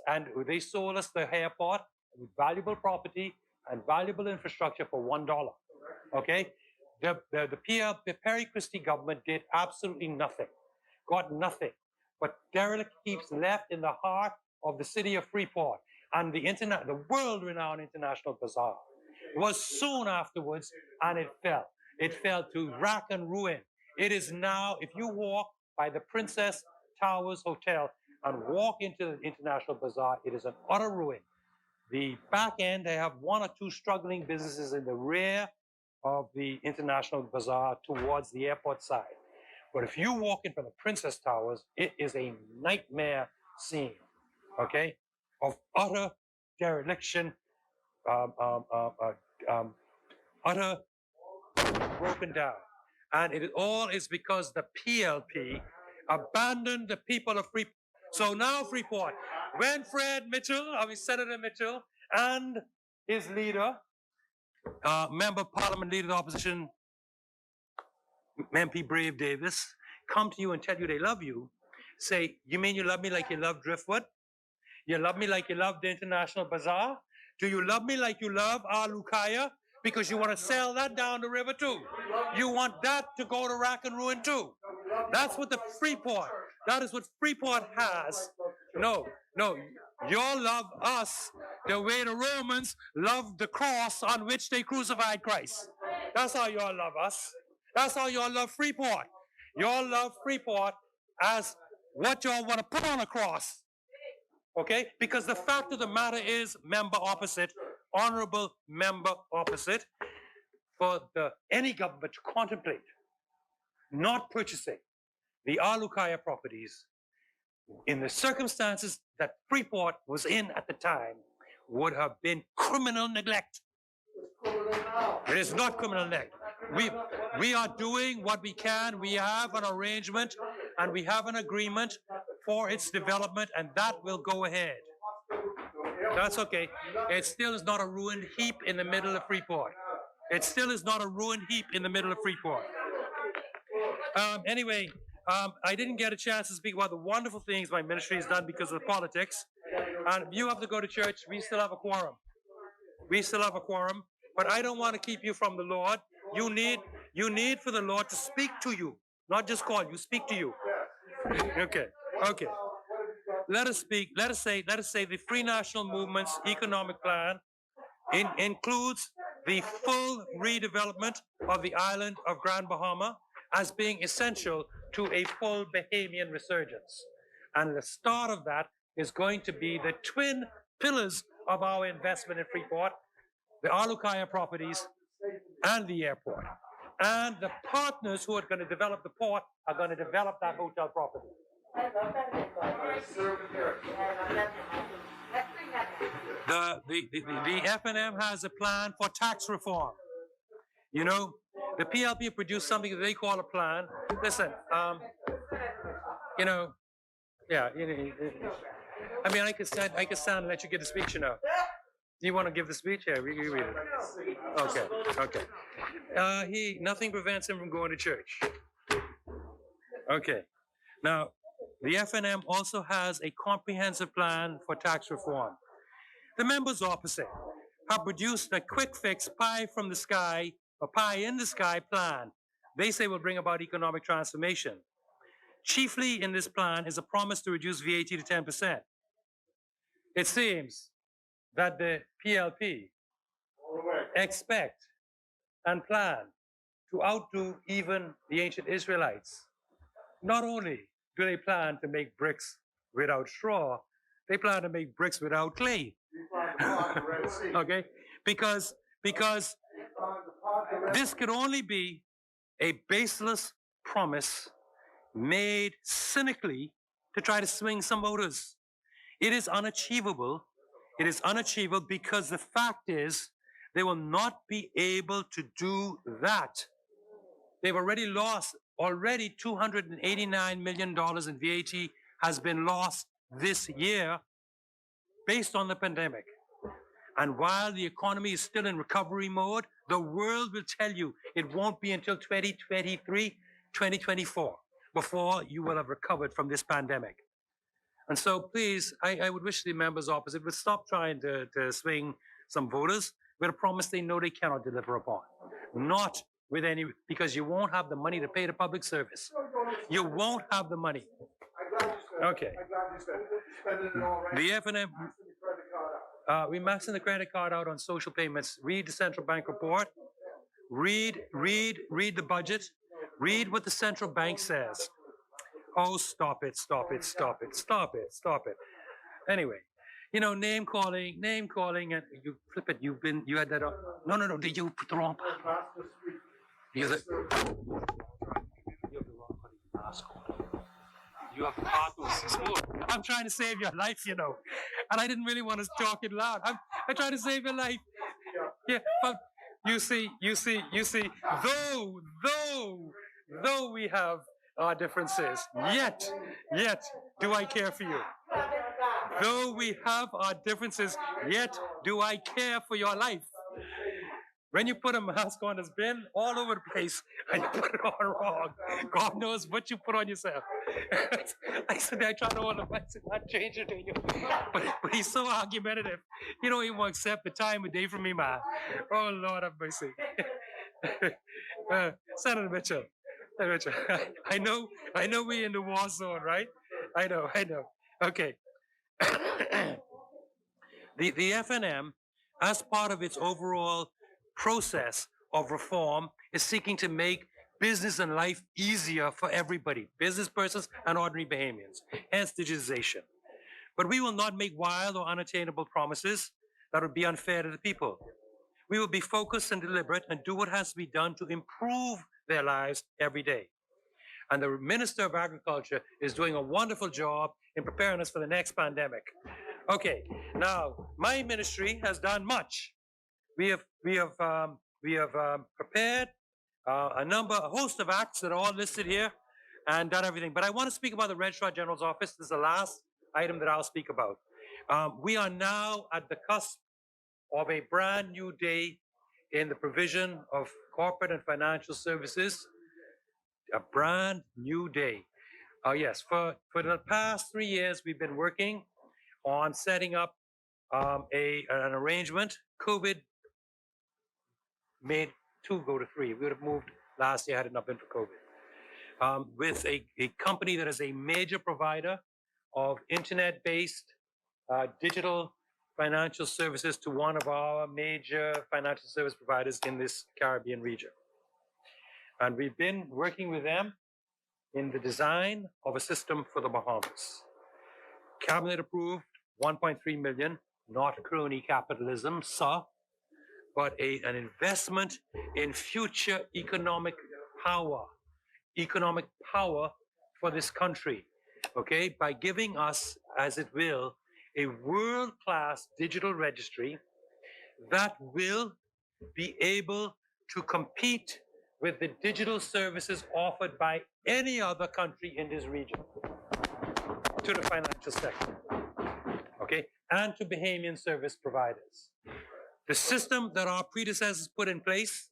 And they sold us the airport, valuable property and valuable infrastructure for $1. Okay? The Perry Christie government did absolutely nothing, got nothing, but derelict heaps left in the heart of the city of Freeport, and the world-renowned International Bazaar was soon afterwards, and it fell. It fell to rack and ruin. It is now, if you walk by the Princess Towers Hotel and walk into the International Bazaar, it is an utter ruin. The back end, they have one or two struggling businesses in the rear of the International Bazaar towards the airport side. But if you walk in from the Princess Towers, it is a nightmare scene, okay, of utter dereliction, utter broken down. And it all is because the PLP abandoned the people of Freeport. So now Freeport, when Senator Mitchell and his leader, member of Parliament, leader of the opposition, MP Brave Davis, come to you and tell you they love you, say, you mean you love me like you love Driftwood? You love me like you love the International Bazaar? Do you love me like you love Alukaya? Because you want to sell that down the river too. You want that to go to rack and ruin too. That's what that is what Freeport has. No, y'all love us the way the Romans loved the cross on which they crucified Christ. That's how y'all love us. That's how y'all love Freeport. Y'all love Freeport as what y'all want to put on a cross. Okay? Because the fact of the matter is, member opposite, honorable member opposite, for any government to contemplate not purchasing the Alukaya properties in the circumstances that Freeport was in at the time would have been criminal neglect. It is not criminal neglect. We are doing what we can. We have an arrangement and we have an agreement for its development, and that will go ahead. That's okay. It still is not a ruined heap in the middle of Freeport. It still is not a ruined heap in the middle of Freeport. Anyway, I didn't get a chance to speak about the wonderful things my ministry has done because of the politics. And you have to go to church. We still have a quorum. But I don't want to keep you from the Lord. You need for the Lord to speak to you, not just call you, speak to you. Okay. Let us say the Free National Movement's economic plan includes the full redevelopment of the island of Grand Bahama as being essential to a full Bahamian resurgence. And the start of that is going to be the twin pillars of our investment in Freeport, the Alukaya properties and the airport. And the partners who are going to develop the port are going to develop that hotel property. The F&M has a plan for tax reform. You know, the PLP produced something that they call a plan. Listen, I mean, I can stand and let you give the speech, you know. Do you want to give the speech? Yeah, we read it. Okay. Nothing prevents him from going to church. Okay. Now, the F&M also has a comprehensive plan for tax reform. The members opposite have produced a quick fix pie from the sky, a pie in the sky plan they say will bring about economic transformation. Chiefly in this plan is a promise to reduce VAT to 10%. It seems that the PLP expect and plan to outdo even the ancient Israelites. Not only do they plan to make bricks without straw, they plan to make bricks without clay. Okay? Because this could only be a baseless promise made cynically to try to swing some voters. It is unachievable. It is unachievable because the fact is they will not be able to do that. They've already lost already $289 million in VAT has been lost this year based on the pandemic. And while the economy is still in recovery mode, the world will tell you it won't be until 2023, 2024 before you will have recovered from this pandemic. And so please, I would wish the members opposite would stop trying to swing some voters with a promise they know they cannot deliver upon. Not with any, because you won't have the money to pay the public service. You won't have the money. Okay. The F&M, we maxing the credit card out on social payments. Read the central bank report. Read the budget. Read what the central bank says. Oh, stop it. Anyway, you know, name calling, and you flip it. You had that on. No. Did you put the wrong part? You have the wrong mask on. You have the cartoons. Smooth. I'm trying to save your life, you know, and I didn't really want to talk it loud. I'm trying to save your life. Yeah, but you see. Though we have our differences, yet do I care for you. Though we have our differences, yet do I care for your life. When you put a mask on, it's been all over the place, and you put it on wrong. God knows what you put on yourself. I said, I try to hold the mask and not change it to you. But he's so argumentative. He don't even want to accept the time of day from me, man. Oh, Lord have mercy. Senator Mitchell. I know we're in the war zone, right? I know. Okay. The FNM, as part of its overall process of reform, is seeking to make business and life easier for everybody, business persons and ordinary Bahamians, hence digitization. But we will not make wild or unattainable promises that would be unfair to the people. We will be focused and deliberate and do what has to be done to improve their lives every day. And the Minister of Agriculture is doing a wonderful job in preparing us for the next pandemic. Okay, now my ministry has done much. We have prepared a host of acts that are all listed here and done everything. But I want to speak about the Registrar General's Office. This is the last item that I'll speak about. We are now at the cusp of a brand new day in the provision of corporate and financial services. A brand new day. Yes, for the past 3 years, we've been working on setting up an arrangement. COVID made 2 go to 3. We would have moved last year had it not been for COVID. With a company that is a major provider of internet-based digital financial services to one of our major financial service providers in this Caribbean region. And we've been working with them in the design of a system for the Bahamas. Cabinet approved 1.3 million, not crony capitalism, sir, but an investment in future economic power for this country, okay, by giving us, as it will, a world-class digital registry that will be able to compete with the digital services offered by any other country in this region to the financial sector, okay, and to Bahamian service providers. The system that our predecessors put in place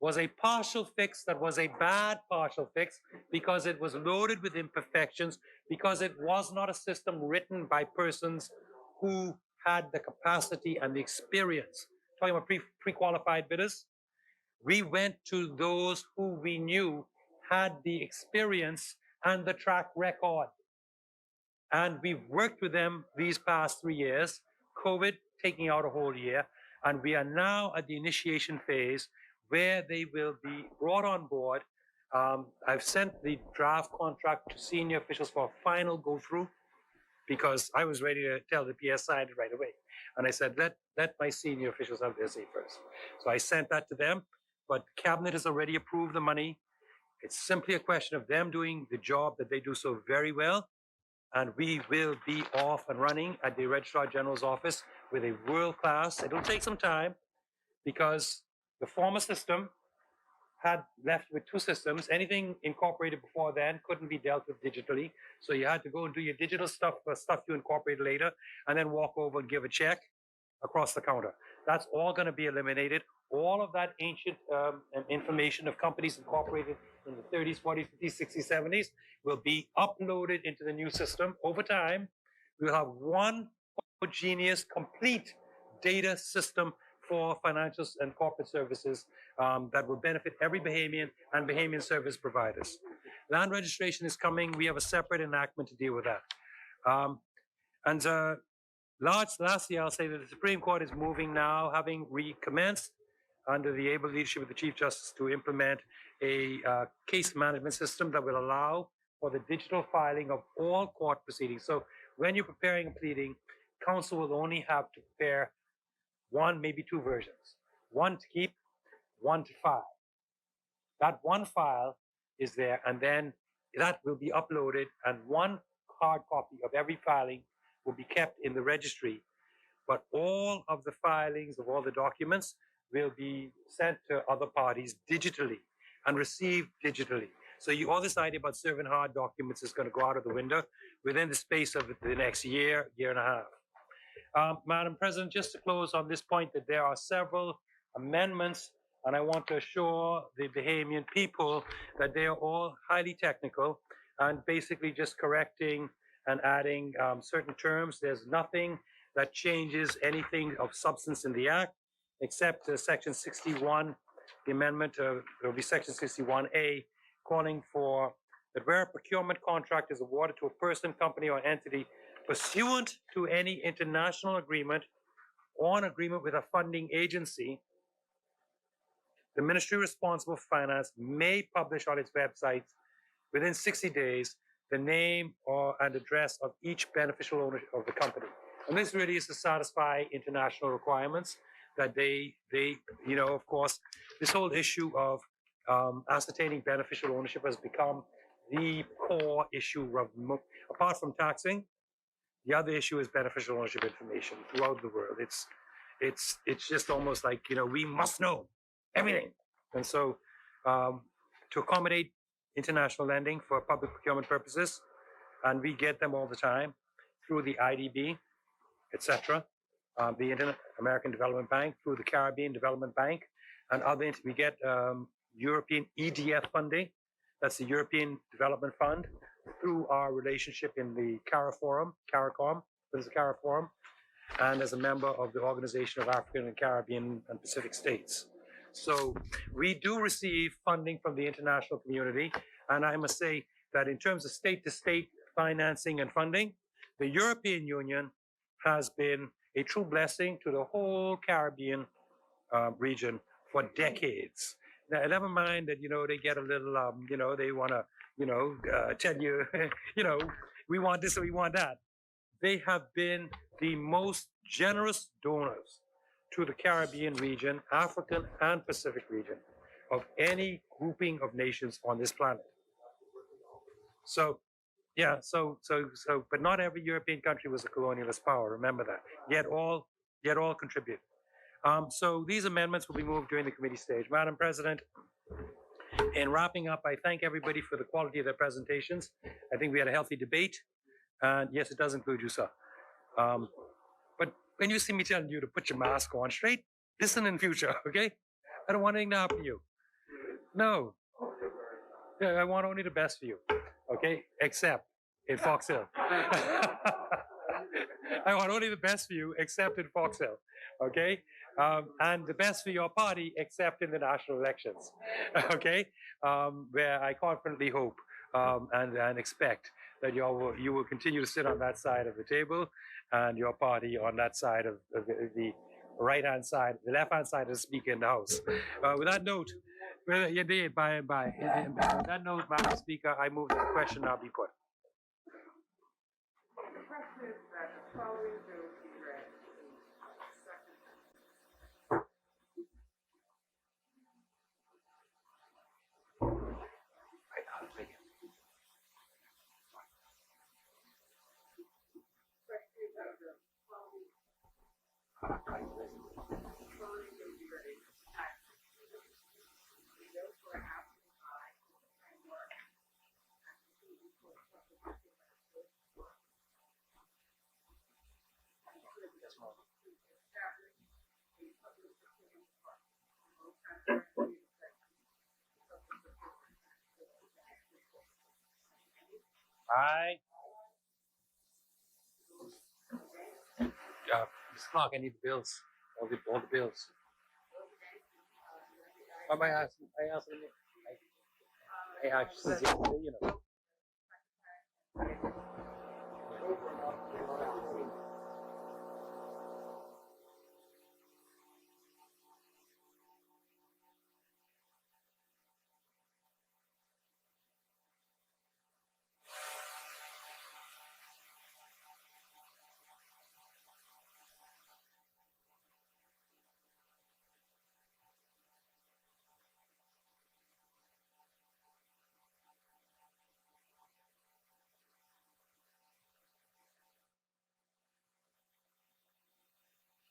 was a partial fix that was a bad partial fix because it was loaded with imperfections, because it was not a system written by persons who had the capacity and the experience. Talking about pre-qualified bidders, we went to those who we knew had the experience and the track record. And we've worked with them these past 3 years, COVID taking out a whole year, and we are now at the initiation phase where they will be brought on board. I've sent the draft contract to senior officials for a final go-through because I was ready to tell the PS signed it right away. And I said, let my senior officials have their say first. So I sent that to them, but Cabinet has already approved the money. It's simply a question of them doing the job that they do so very well. And we will be off and running at the Registrar General's office with a world-class, it'll take some time because the former system had left with two systems. Anything incorporated before then couldn't be dealt with digitally. So you had to go and do your digital stuff, stuff you incorporate later, and then walk over and give a check across the counter. That's all going to be eliminated. All of that ancient information of companies incorporated in the 30s, 40s, 50s, 60s, 70s will be uploaded into the new system. Over time, we will have one homogeneous, complete data system for financial and corporate services that will benefit every Bahamian and Bahamian service providers. Land registration is coming. We have a separate enactment to deal with that. Lastly, I'll say that the Supreme Court is moving now, having recommenced under the able leadership of the Chief Justice to implement a case management system that will allow for the digital filing of all court proceedings. So when you're preparing a pleading, counsel will only have to prepare one, maybe two versions. One to keep, one to file. That one file is there, and then that will be uploaded, and one hard copy of every filing will be kept in the registry. But all of the filings of all the documents will be sent to other parties digitally and received digitally. So all this idea about serving hard documents is going to go out of the window within the space of the next year, year and a half. Madam President, just to close on this point, that there are several amendments, and I want to assure the Bahamian people that they are all highly technical and basically just correcting and adding certain terms. There's nothing that changes anything of substance in the Act, except Section 61, the amendment, it will be Section 61A, calling for that where a procurement contract is awarded to a person, company, or entity pursuant to any international agreement or an agreement with a funding agency, the ministry responsible for finance may publish on its website within 60 days the name and address of each beneficial owner of the company. And this really is to satisfy international requirements that they of course, this whole issue of ascertaining beneficial ownership has become the core issue of, apart from taxing. The other issue is beneficial ownership information throughout the world. It's just almost like, we must know everything. And so to accommodate international lending for public procurement purposes, and we get them all the time through the IDB, etc., the American Development Bank, through the Caribbean Development Bank, and other. We get European EDF funding, that's the European Development Fund, through our relationship in the CARICOM, that is the CARICOM, and as a member of the Organization of African and Caribbean and Pacific States. So we do receive funding from the international community, and I must say that in terms of state-to-state financing and funding, the European Union has been a true blessing to the whole Caribbean region for decades. Now, never mind that, they get a little, they want to, tell you, we want this or we want that. They have been the most generous donors to the Caribbean region, African and Pacific region, of any grouping of nations on this planet. So, yeah, but not every European country was a colonialist power. Remember that. Yet all contribute. So these amendments will be moved during the committee stage. Madam President, in wrapping up, I thank everybody for the quality of their presentations. I think we had a healthy debate, and yes, it does include you, sir. But when you see me telling you to put your mask on straight, listen in future, okay? I don't want anything to happen to you. No. Yeah, I want only the best for you, okay? Except in Fox Hill. I want only the best for you, except in Fox Hill, okay? And the best for your party, except in the national elections, okay? Where I confidently hope and expect that you will continue to sit on that side of the table, and your party on that side of the right-hand side, the left-hand side of the speaker in the House. With that note, indeed, by and by. With that note, Madam Speaker, I move that the question now be put. The question is that the following bill be read in second. Following bill be read in tax. Aye. Mr. Clark, I need the bills. All the bills. I asked them. I asked since yesterday, you know.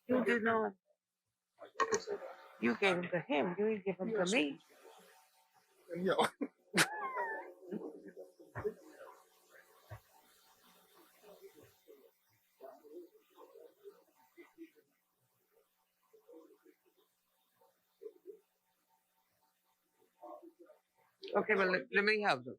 You did not. You gave them to him. You didn't give them to me. Okay, well, let me have them.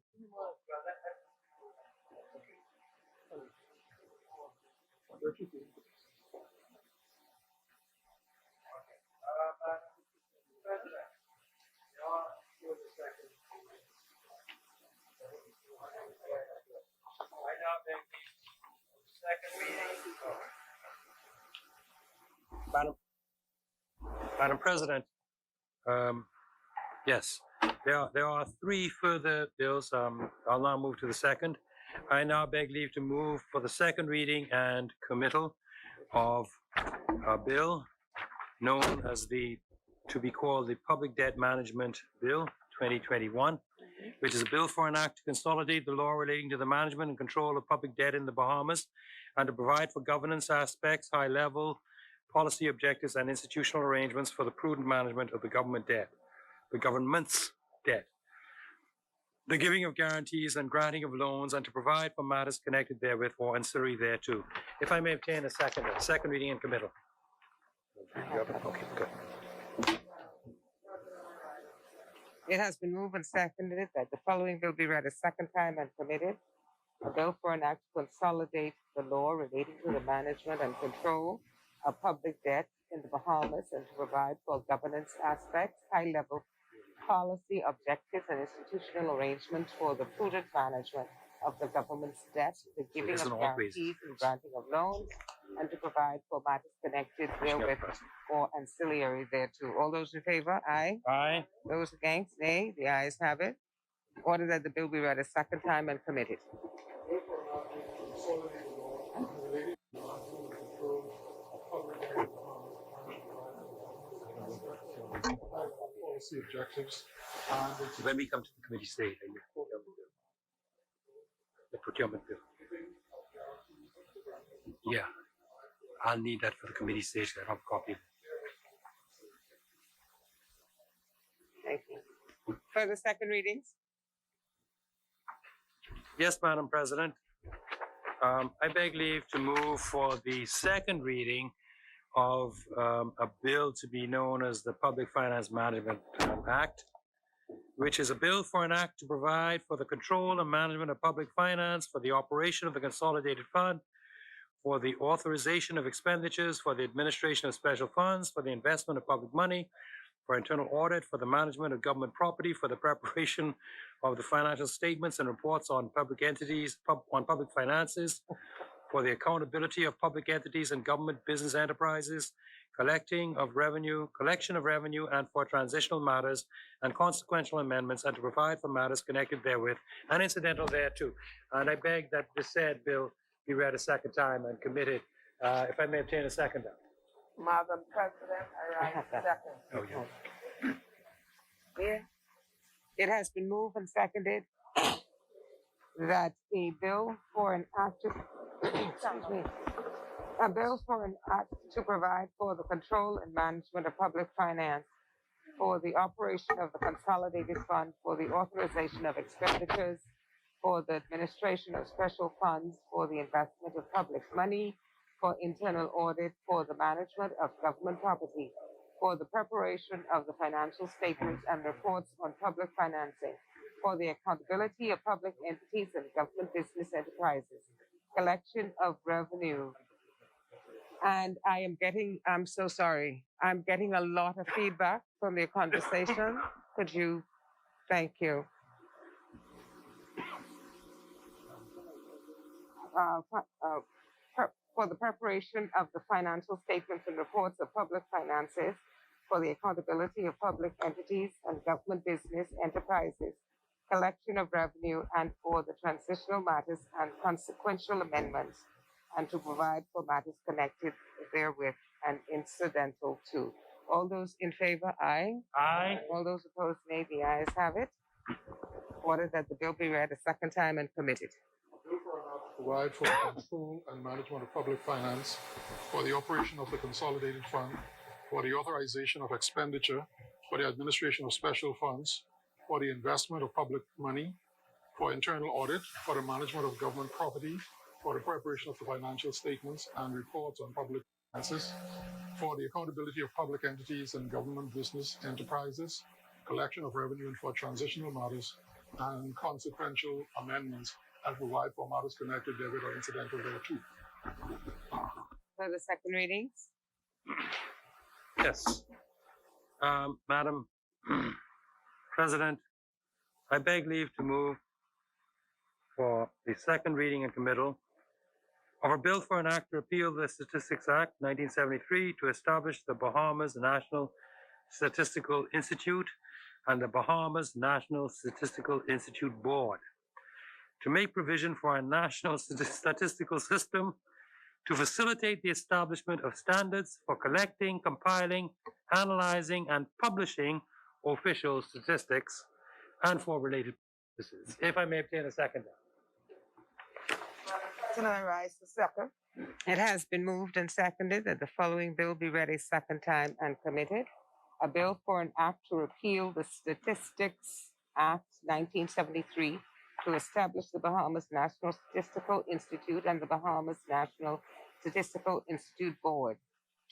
Madam President, yes, there are three further bills. I'll now move to the second. I now beg leave to move for the second reading and committal of a bill known as to be called the Public Debt Management Bill 2021, which is a bill for an act to consolidate the law relating to the management and control of public debt in the Bahamas and to provide for governance aspects, high-level policy objectives, and institutional arrangements for the prudent management of the government's debt, the giving of guarantees and granting of loans, and to provide for matters connected therewith or ancillary thereto. If I may obtain a second reading and committal. Okay, good. It has been moved and seconded that the following bill be read a second time and committed. A bill for an act to consolidate the law relating to the management and control of public debt in the Bahamas and to provide for governance aspects, high-level policy objectives, and institutional arrangements for the prudent management of the government's debt, the giving of guarantees and granting of loans, and to provide for matters connected therewith or ancillary thereto. All those in favor? Aye. Aye. Those against? Nay. The ayes have it. Order that the bill be read a second time and committed. Policy objectives. When we come to the committee stage, the procurement bill. Yeah, I'll need that for the committee stage. I have a copy. Thank you. Further second readings? Yes, Madam President. I beg leave to move for the second reading of a bill to be known as the Public Finance Management Act, which is a bill for an act to provide for the control and management of public finance, for the operation of the consolidated fund, for the authorization of expenditures, for the administration of special funds, for the investment of public money, for internal audit, for the management of government property, for the preparation of the financial statements and reports on public entities, on public finances, for the accountability of public entities and government business enterprises, collection of revenue, and for transitional matters and consequential amendments, and to provide for matters connected therewith and incidental thereto. And I beg that the said bill be read a second time and committed. If I may obtain a second. Madam President, I rise second. Oh, yeah. Yeah. It has been moved and seconded that a bill for an act to, excuse me, a bill for an act to provide for the control and management of public finance, for the operation of the consolidated fund, for the authorization of expenditures, for the administration of special funds, for the investment of public money, for internal audit for the management of government property, for the preparation of the financial statements and reports on public financing, for the accountability of public entities and government business enterprises, collection of revenue. And I'm so sorry, I'm getting a lot of feedback from your conversation. Could you, thank you. For the preparation of the financial statements and reports of public finances, for the accountability of public entities and government business enterprises, collection of revenue, and for the transitional matters and consequential amendments, and to provide for matters connected therewith and incidental to. All those in favor, aye. Aye. All those opposed, nay. The ayes have it. Order that the bill be read a second time and committed. Provide for the control and management of public finance, for the operation of the consolidated fund, for the authorization of expenditure, for the administration of special funds, for the investment of public money, for internal audit, for the management of government property, for the preparation of the financial statements and reports on public finances, for the accountability of public entities and government business enterprises, collection of revenue, and for transitional matters and consequential amendments, and provide for matters connected therewith or incidental thereto. For the second readings, Yes. Madam President, I beg leave to move for the second reading and committal of a bill for an act to repeal the Statistics Act 1973 to establish the Bahamas National Statistical Institute and the Bahamas National Statistical Institute Board, to make provision for a national statistical system, to facilitate the establishment of standards for collecting, compiling, analyzing, and publishing official statistics, and for related purposes. If I may obtain a second. President, I rise to second. It has been moved and seconded that the following bill be read a second time and committed. A bill for an act to repeal the Statistics Act 1973 to establish the Bahamas National Statistical Institute and the Bahamas National Statistical Institute Board,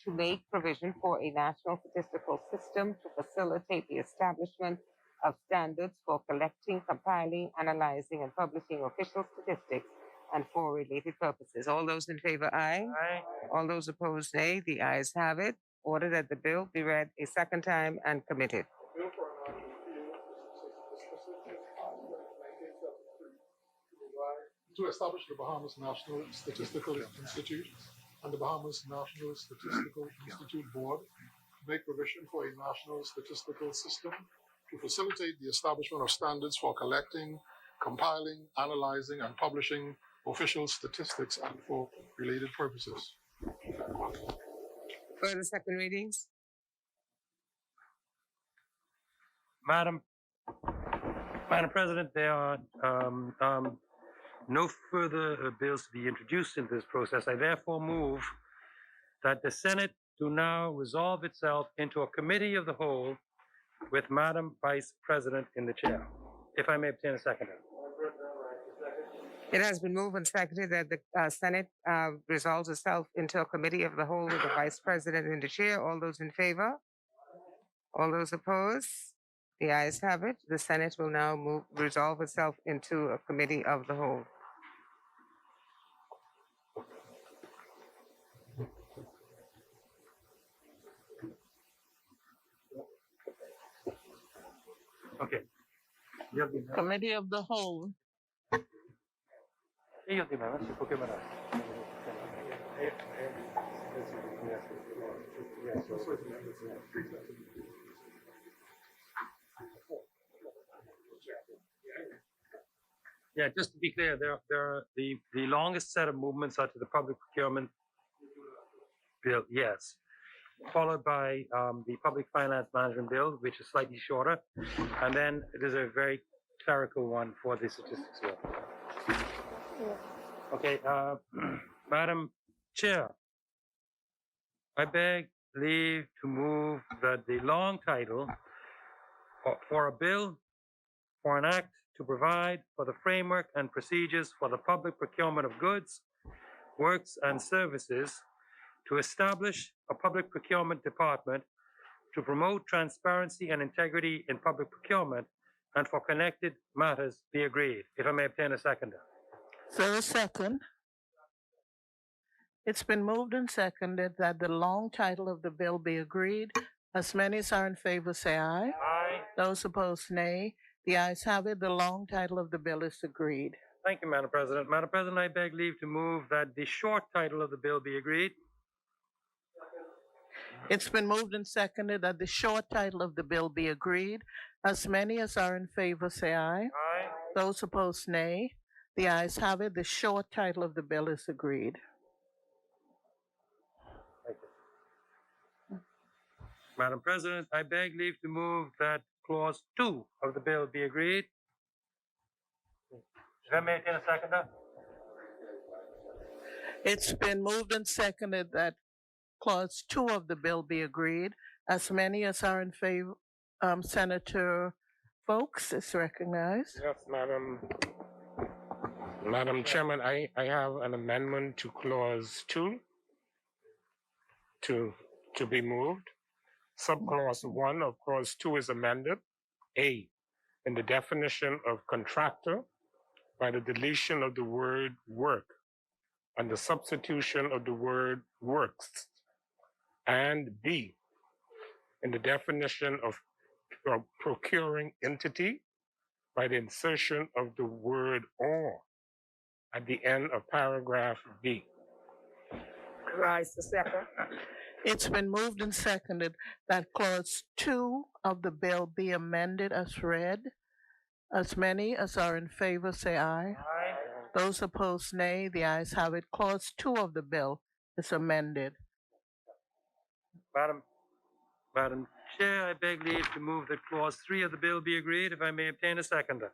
to make provision for a national statistical system to facilitate the establishment of standards for collecting, compiling, analyzing, and publishing official statistics and for related purposes. All those in favor, aye. Aye. All those opposed, nay. The ayes have it. Order that the bill be read a second time and committed. Bill for an act to repeal the Statistics Act 1973 to establish the Bahamas National Statistical Institute and the Bahamas National Statistical Institute Board, to make provision for a national statistical system to facilitate the establishment of standards for collecting, compiling, analyzing, and publishing official statistics and for related purposes. For the second readings, Madam President, there are no further bills to be introduced in this process. I therefore move that the Senate do now resolve itself into a committee of the whole with Madam Vice President in the chair. If I may obtain a second. it has been moved and seconded that the Senate resolves itself into a committee of the whole with the Vice President in the chair. All those in favor? All those opposed? The ayes have it. The Senate will now resolve itself into a committee of the whole. Okay. Committee of the Whole. Yeah, just to be clear, there are the longest set of movements are to the public procurement bill, yes, followed by the public finance management bill, which is slightly shorter, and then there's a very clerical one for the statistics bill. Okay, Madam Chair, I beg leave to move that the long title for a bill for an act to provide for the framework and procedures for the public procurement of goods, Works and Services to establish a public procurement department to promote transparency and integrity in public procurement and for connected matters be agreed. If I may obtain a seconder. Is there a second? It's been moved and seconded that the long title of the bill be agreed. As many as are in favor say aye. Aye. Those opposed, nay. The ayes have it. The long title of the bill is agreed. Thank you, Madam President. Madam President, I beg leave to move that the short title of the bill be agreed. It's been moved and seconded that the short title of the bill be agreed. As many as are in favor say aye. Aye. Those opposed, nay. The ayes have it. The short title of the bill is agreed. Thank you. Madam President, I beg leave to move that clause 2 of the bill be agreed. If I may obtain a seconder. It's been moved and seconded that clause 2 of the bill be agreed. As many as are in favor, Senator Folks is recognized. Yes, Madam Chairman, I have an amendment to clause 2 to be moved. Subclause 1 of clause 2 is amended. A, in the definition of contractor by the deletion of the word work and the substitution of the word works. And B, in the definition of procuring entity by the insertion of the word or at the end of paragraph B. Rise to second. It's been moved and seconded that clause 2 of the bill be amended as read. As many as are in favor say aye. Aye. Those opposed, nay. The ayes have it. Clause 2 of the bill is amended. Madam Chair, I beg leave to move that clause 3 of the bill be agreed. If I may obtain a seconder.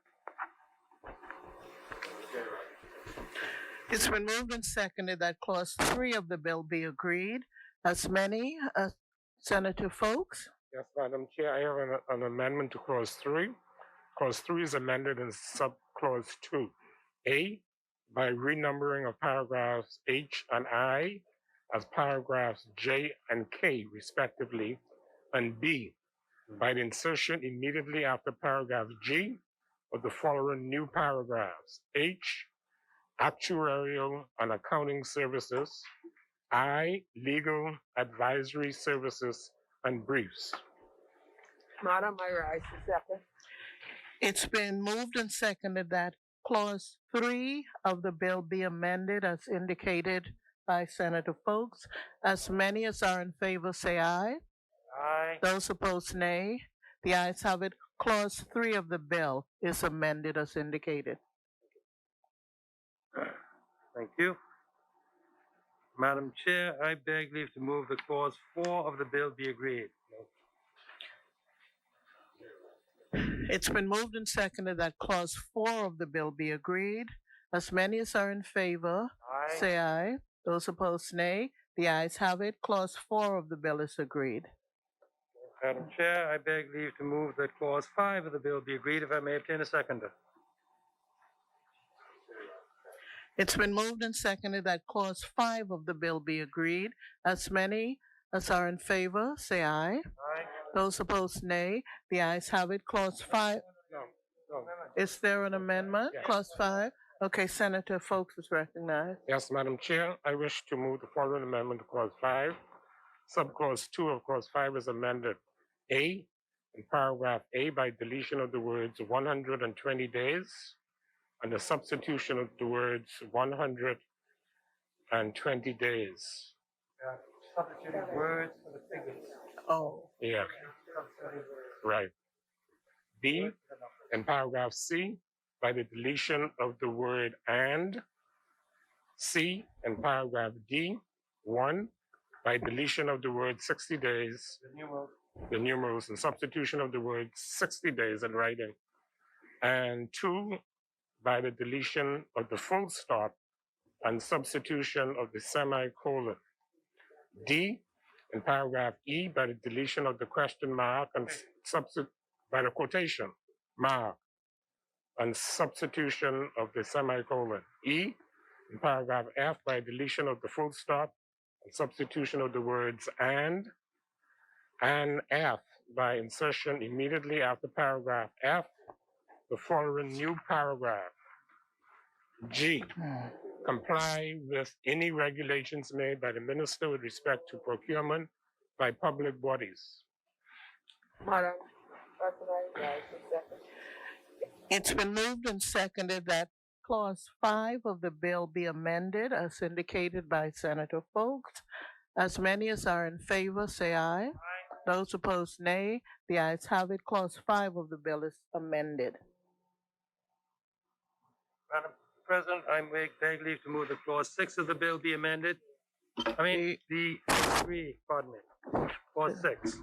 It's been moved and seconded that clause 3 of the bill be agreed. As many, Senator Folks. Yes, Madam Chair, I have an amendment to clause 3. Clause 3 is amended in subclause 2. A, by renumbering of paragraphs H and I as paragraphs J and K, respectively, and B, by the insertion immediately after paragraph G of the following new paragraphs: H, actuarial and accounting services; I, legal advisory services and briefs. Madam, I rise to second. It's been moved and seconded that clause 3 of the bill be amended as indicated by Senator Folks. As many as are in favor say aye. Aye. Those opposed, nay. The ayes have it. Clause 3 of the bill is amended as indicated. Thank you. Madam Chair, I beg leave to move that clause 4 of the bill be agreed. It's been moved and seconded that clause 4 of the bill be agreed. As many as are in favor Aye. say aye. Those opposed, nay. The ayes have it. Clause 4 of the bill is agreed. Madam Chair, I beg leave to move that clause 5 of the bill be agreed. If I may obtain a seconder. It's been moved and seconded that clause 5 of the bill be agreed. As many as are in favor say aye. Aye. Those opposed, nay. The ayes have it. Clause 5. No. Is there an amendment? Yes. Clause 5? Okay, Senator Folks is recognized. Yes, Madam Chair, I wish to move the following amendment to clause 5. Subclause 2 of clause 5 is amended. A, in paragraph A, by deletion of the words 120 days and the substitution of the words 120 days. Substituting words for the figures. Oh, Yeah, right. B, in paragraph C, by the deletion of the word and. C, in paragraph D, 1, by deletion of the word 60 days, the numerals, and substitution of the word 60 days in writing. And 2, by the deletion of the full stop and substitution of the semicolon. D, in paragraph E, by the deletion of the question mark and by the quotation mark and substitution of the semicolon. E, In paragraph F, by deletion of the full stop and substitution of the words and F, by insertion immediately after paragraph F, the following new paragraph. G, comply with any regulations made by the minister with respect to procurement by public bodies. Madam President, I rise to second. It's been moved and seconded that Clause 5 of the bill be amended as indicated by Senator Folks. As many as are in favor, say aye. Those opposed, nay. The ayes have it. Clause 5 of the bill is amended. Madam President, I beg leave to move that clause 6 of the bill be amended. The 3, pardon me, clause 6.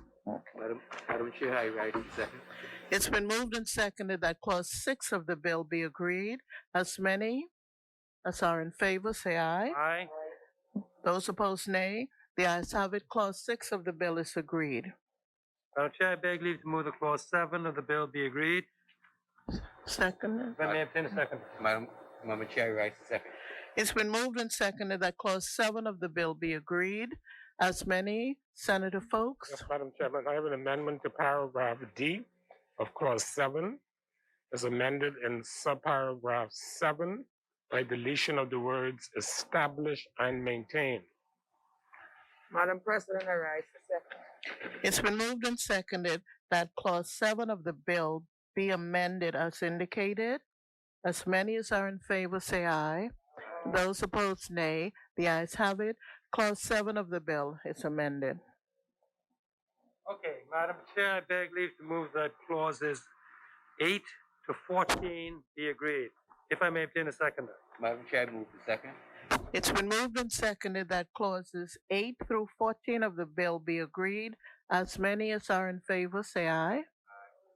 Madam Chair, I rise to second. It's been moved and seconded that Clause 6 of the bill be agreed. As many as are in favor, say aye. Aye. Those opposed, nay. The ayes have it. Clause 6 of the bill is agreed. Madam Chair, I beg leave to move that clause 7 of the bill be agreed. Second. If I may obtain a second. Madam Chair, I rise to second. It's been moved and seconded that Clause 7 of the bill be agreed. As many, Senator Folks. Yes, Madam Chairman, I have an amendment to paragraph D of clause 7 is amended in subparagraph 7 by deletion of the words establish and maintain. Madam President, I rise to second. It's been moved and seconded that Clause 7 of the bill be amended as indicated. As many as are in favor, say aye. Those opposed, nay. The ayes have it. Clause 7 of the bill is amended. Okay, Madam Chair, I beg leave to move that clauses 8 to 14 be agreed. If I may obtain a second. Madam Chair, I move to second. It's been moved and seconded that clauses 8 through 14 of the bill be agreed. As many as are in favor, say aye.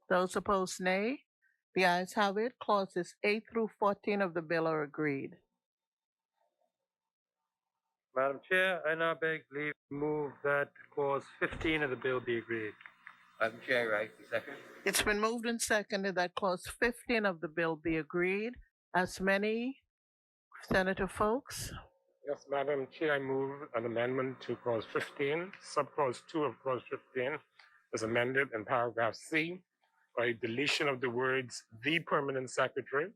Those opposed, nay. The ayes have it. Clauses 8 through 14 of the bill are agreed. Madam Chair, I now beg leave to move that clause 15 of the bill be agreed. Madam Chair, I rise to second. It's been moved and seconded that clause 15 of the bill be agreed. As many, Senator Folks. Yes, Madam Chair, I move an amendment to clause 15. Subclause 2 of clause 15 is amended in paragraph C by deletion of the words the permanent secretary,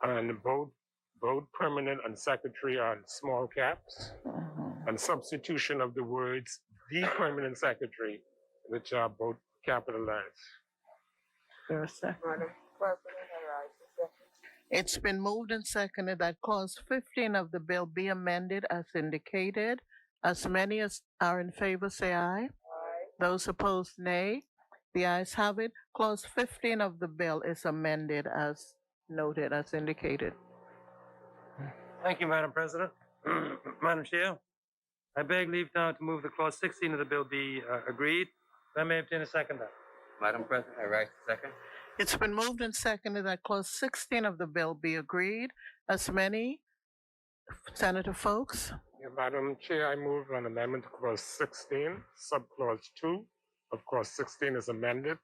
and both permanent and secretary are in small caps, and substitution of the words the permanent secretary, which are both capitalized. There a second? Madam President, I rise to second. It's been moved and seconded that clause 15 of the bill be amended as indicated. As many as are in favor, say aye. Those opposed, nay. The ayes have it. Clause 15 of the bill is amended as noted, as indicated. Thank you, Madam President. Madam Chair, I beg leave now to move the clause 16 of the bill be agreed. If I may obtain a second. Madam President, I rise to second. It's been moved and seconded that clause 16 of the bill be agreed. As many, Senator Folks. Yeah, Madam Chair, I move an amendment to clause 16. Subclause 2 of clause 16 is amended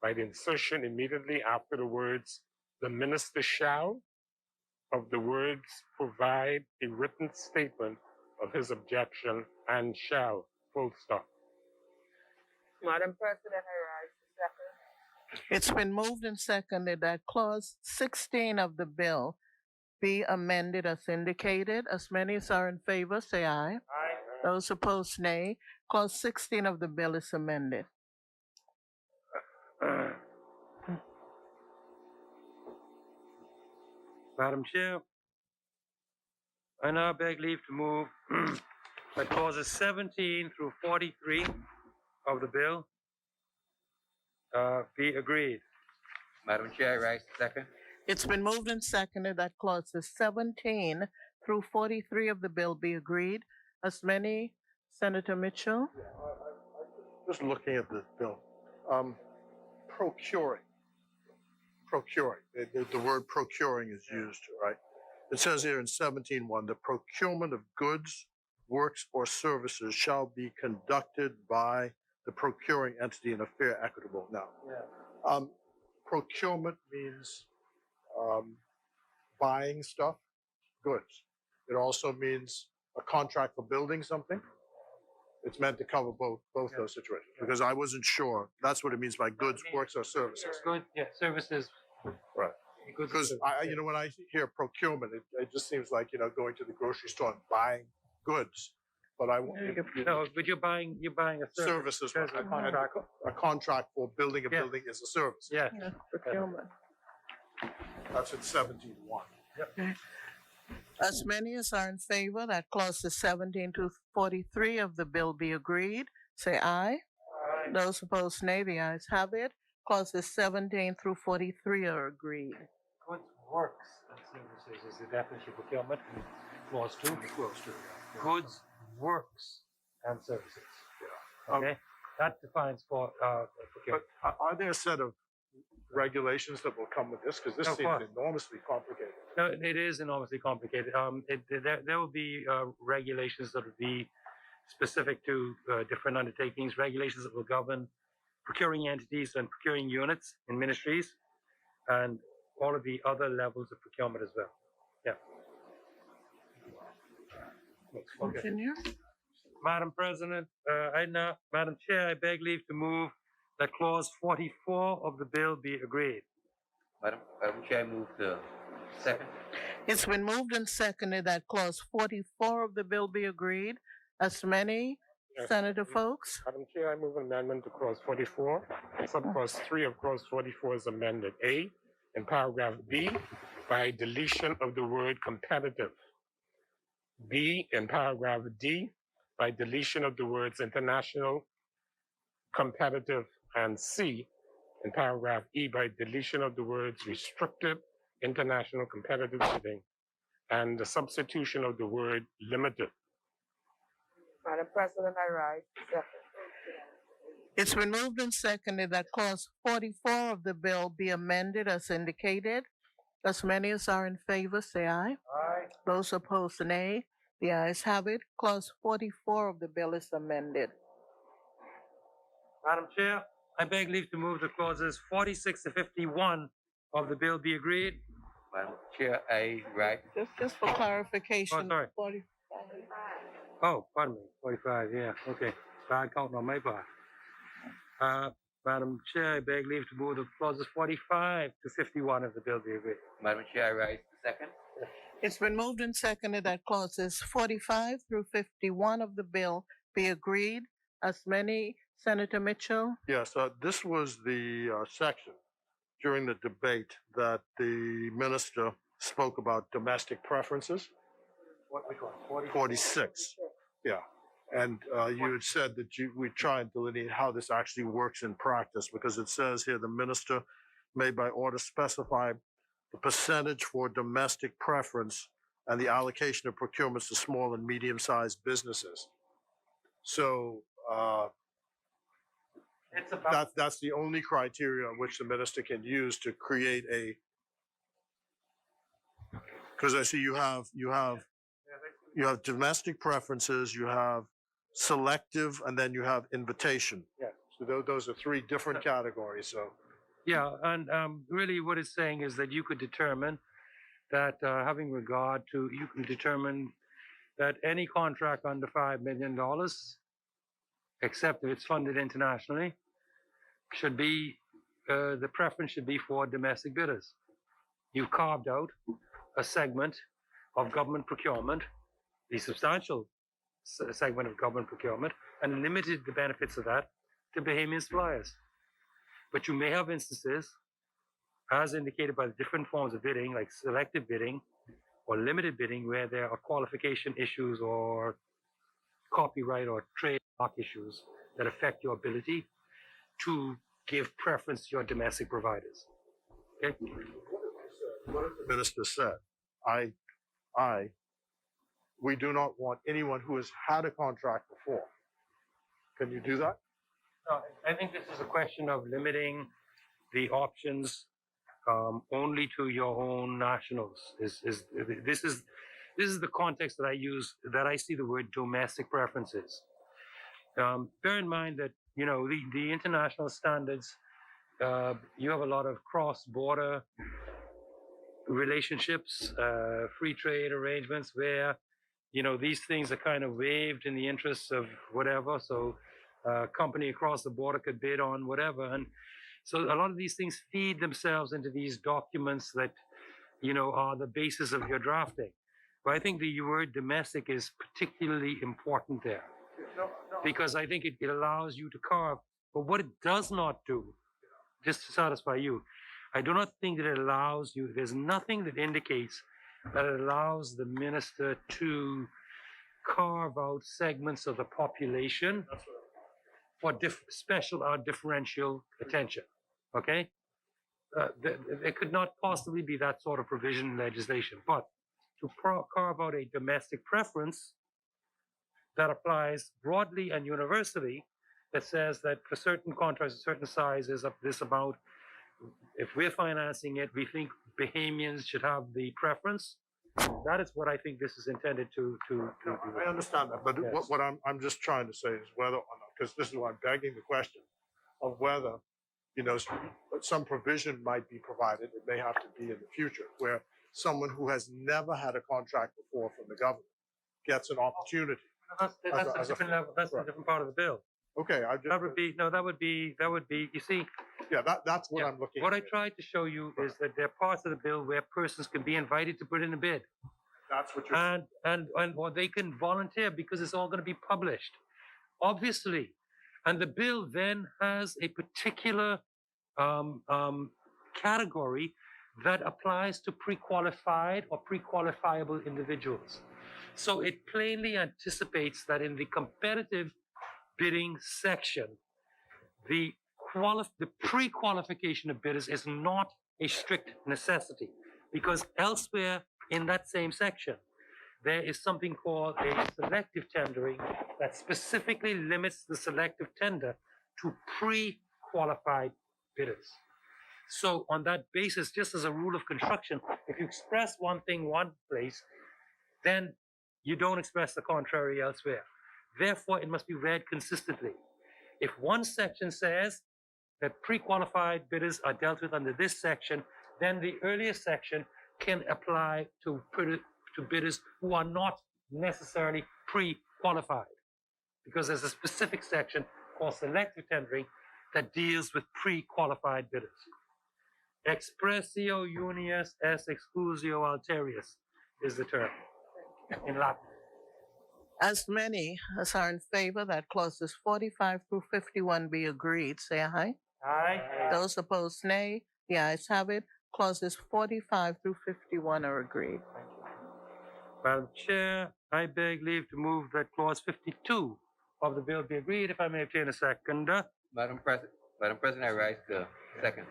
by the insertion immediately after the words the minister shall of the words provide a written statement of his objection and shall, full stop. Madam President, I rise to second. It's been moved and seconded that clause 16 of the bill be amended as indicated. As many as are in favor, say aye. Aye. Those opposed, nay. Clause 16 of the bill is amended. Madam Chair, I now beg leave to move that clauses 17 through 43 of the bill be agreed. Madam Chair, I rise to second. It's been moved and seconded that clauses 17 through 43 of the bill be agreed. As many, Senator Mitchell. Just looking at this bill, procuring. The word procuring is used, right? It says here in 17.1, the procurement of goods, works, or services shall be conducted by the procuring entity in a fair, equitable. Now, procurement means buying stuff, goods. It also means a contract for building something. It's meant to cover both Yeah. those situations, because I wasn't sure. That's what it means by goods, works, or services. Good, yeah, services. Right. Goods and Because services, when I hear procurement, it just seems like, going to the grocery store and buying goods. But No, but you're buying a service. services, There's a and contract. a contract for building a Yeah. building is a service. Yeah. Procurement. That's in 17.1. As many as are in favor that clauses 17 to 43 of the bill be agreed, say aye. Those opposed, nay. The ayes have it. Clauses 17 through 43 are agreed. Goods, works, and services is the definition of procurement. in Clause 2. Close to, yeah. Goods, works, and services. Yeah. Okay? That defines for procurement. But are there a set of regulations that will come with this? Because this Of seems course. enormously complicated. No, it is enormously complicated. There will be regulations that will be specific to different undertakings, regulations that will govern procuring entities and procuring units in ministries, and all of the other levels of procurement as well. Yeah. Okay. Continue. Madam President, Madam Chair, I beg leave to move that clause 44 of the bill be agreed. Madam Chair, I move the second. It's been moved and seconded that clause 44 of the bill be agreed. As many, Yes. Senator Folks? Madam Chair, I move an amendment to clause 44. Subclause 3 of clause 44 is amended. A, in paragraph B, by deletion of the word competitive. B, in paragraph D, by deletion of the words international, competitive, and C, in paragraph E, by deletion of the words restricted, international, competitive bidding, and the substitution of the word limited. Madam President, I rise. Second. It's been moved and seconded that clause 44 of the bill be amended as indicated. As many as are in favor, say aye. Aye. Those opposed, nay. The ayes have it. Clause 44 of the bill is amended. Madam Chair, I beg leave to move the clauses 46 to 51 of the bill be agreed. Madam Chair, I rise. Just for clarification. sorry. 40 Oh, pardon me, 45, yeah, okay. Bad counting on my part. Madam Chair, I beg leave to move the clauses 45 to 51 of the bill be agreed. Madam Chair, I rise the second. It's been moved and seconded that clauses 45 through 51 of the bill be agreed. As many, Senator Mitchell? Yes, this was the section during the debate that the minister spoke about domestic preferences. What we call 46. Yeah. And you had said that we try and delineate how this actually works in practice, because it says here the minister may by order specify the percentage for domestic preference and the allocation of procurements to small and medium-sized businesses. So It's about that's the only criteria which the minister can use to create a. Because I see you have domestic preferences, you have selective, and then you have invitation. Yeah. So those are three different categories. So Yeah, and really what it's saying is that you could determine that you can determine that any contract under $5 million, except if it's funded internationally, should be, the preference should be for domestic bidders. You carved out a segment of government procurement, the substantial segment of government procurement, and limited the benefits of that to Bahamian suppliers. But you may have instances, as indicated by the different forms of bidding, like selective bidding or limited bidding, where there are qualification issues or copyright or trademark issues that affect your ability to give preference to your domestic providers. Okay? what the minister said, we do not want anyone who has had a contract before. Can you do that? No, I think this is a question of limiting the options only to your own nationals. This is the context that I use, that I see the word domestic preferences. Bear in mind that, you know, the international standards, you have a lot of cross-border relationships, free trade arrangements where, you know, these things are kind of waived in the interests of whatever. So a company across the border could bid on whatever. And so a lot of these things feed themselves into these documents that, you know, are the basis of your drafting. But I think the word domestic is particularly important there because I think it allows you to carve. But what it does not do, just to satisfy you, I do not think that it allows you, there's nothing that indicates that it allows the minister to carve out segments of the population for special or differential attention. Okay? There could not possibly be that sort of provision in legislation, but to carve out a domestic preference that applies broadly and universally, that says that for certain contracts of certain sizes of this amount, if we're financing it, we think Bahamians should have the preference. That is what I think this is intended to do. I understand that, but Yes. what I'm just trying to say is whether or not, because this is why I'm begging the question of whether, you know, some provision might be provided, it may have to be in the future, where someone who has never had a contract before from the government gets an opportunity. That's a as a- different level. That's a right. different part of the bill. Okay, I just, That would be, no, that would be, you see, yeah, that's what yeah, I'm looking what I at. tried to show you is that there are parts of the bill where persons can be invited to put in a bid. That's what you're, And or they can volunteer because it's all going to be published, obviously. And the bill then has a particular category that applies to pre-qualified or pre-qualifiable individuals. So it plainly anticipates that in the competitive bidding section, the pre-qualification of bidders is not a strict necessity, because elsewhere in that same section, there is something called a selective tendering that specifically limits the selective tender to pre-qualified bidders. So on that basis, just as a rule of construction, if you express one thing one place, then you don't express the contrary elsewhere. Therefore, it must be read consistently. If one section says that pre-qualified bidders are dealt with under this section, then the earlier section can apply to bidders who are not necessarily pre-qualified, because there's a specific section called selective tendering that deals with pre-qualified bidders. Expressio unius est exclusio alterius is the term in Latin. As many as are in favor that clauses 45 through 51 be agreed, say aye. Aye. Those opposed, nay. The ayes have it. Clauses 45 through 51 are agreed. Madam Chair, I beg leave to move that clause 52 of the bill be agreed. If I may obtain a second. Madam President, I rise to second.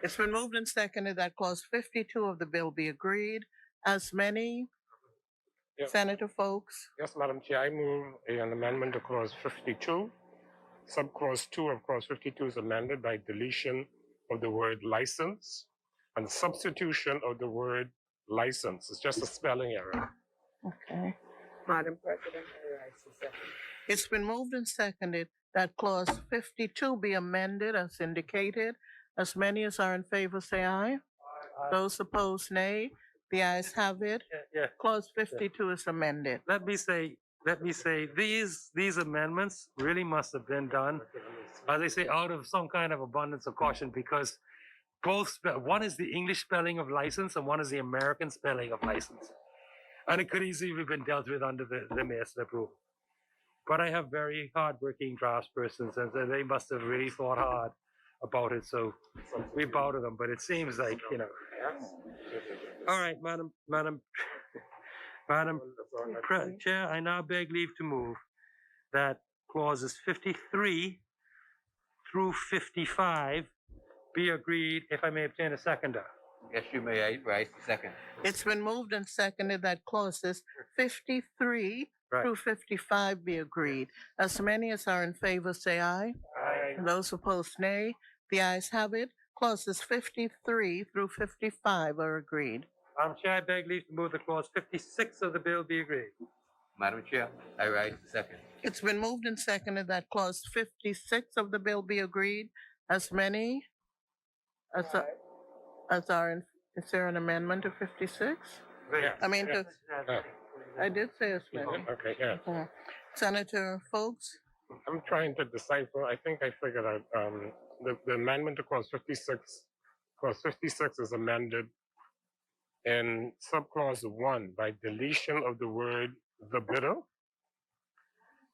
It's been moved and seconded that clause 52 of the bill be agreed. As many, Yes. Senator Folks, Yes, Madam Chair, I move an amendment to clause 52. Subclause 2 of clause 52 is amended by deletion of the word license and substitution of the word license. It's just a spelling error. okay. Madam President, I rise to second. It's been moved and seconded that clause 52 be amended as indicated. As many as are in favor, say aye. Those opposed, nay. The ayes have it. Yeah. Clause 52 is amended. Let me say, these amendments really must have been done, as I say, out of some kind of abundance of caution, because one is the English spelling of license and one is the American spelling of license. And it could easily have been dealt with under the mayor's approval. But I have very hardworking draftspersons, and they must have really thought hard about it. So we bow to them, but it seems like, you know. All right, Madam Chair, I now beg leave to move that clauses 53 through 55 be agreed, if I may obtain a seconder. Yes, you may, I rise to second. It's been moved and seconded that clauses 53 Right. through 55 be agreed. As many as are in favor, say aye. Aye. Those opposed, nay. The ayes have it. Clauses 53 through 55 are agreed. Madam Chair, I beg leave to move that clause 56 of the bill be agreed. Madam Chair, I rise to second. It's been moved and seconded that clause 56 of the bill be agreed. As many as are in Is there an amendment to 56? Yes, I mean, yes. I did say a amendment. Okay, yeah. Senator Folks? I'm trying to decipher. I think I figured out the amendment to clause 56. Clause 56 is amended in subclause 1 by deletion of the word the bidder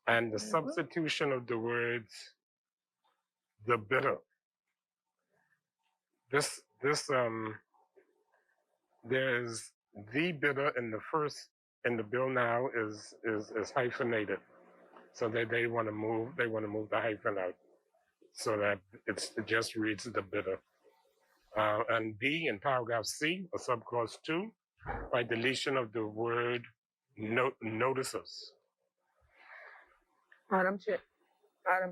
and the substitution of the words the bidder. There's the bidder in the bill now is hyphenated. So they want to move the hyphen out so that it just reads the bidder. And B in paragraph C, or subclause 2, by deletion of the word notices. Madam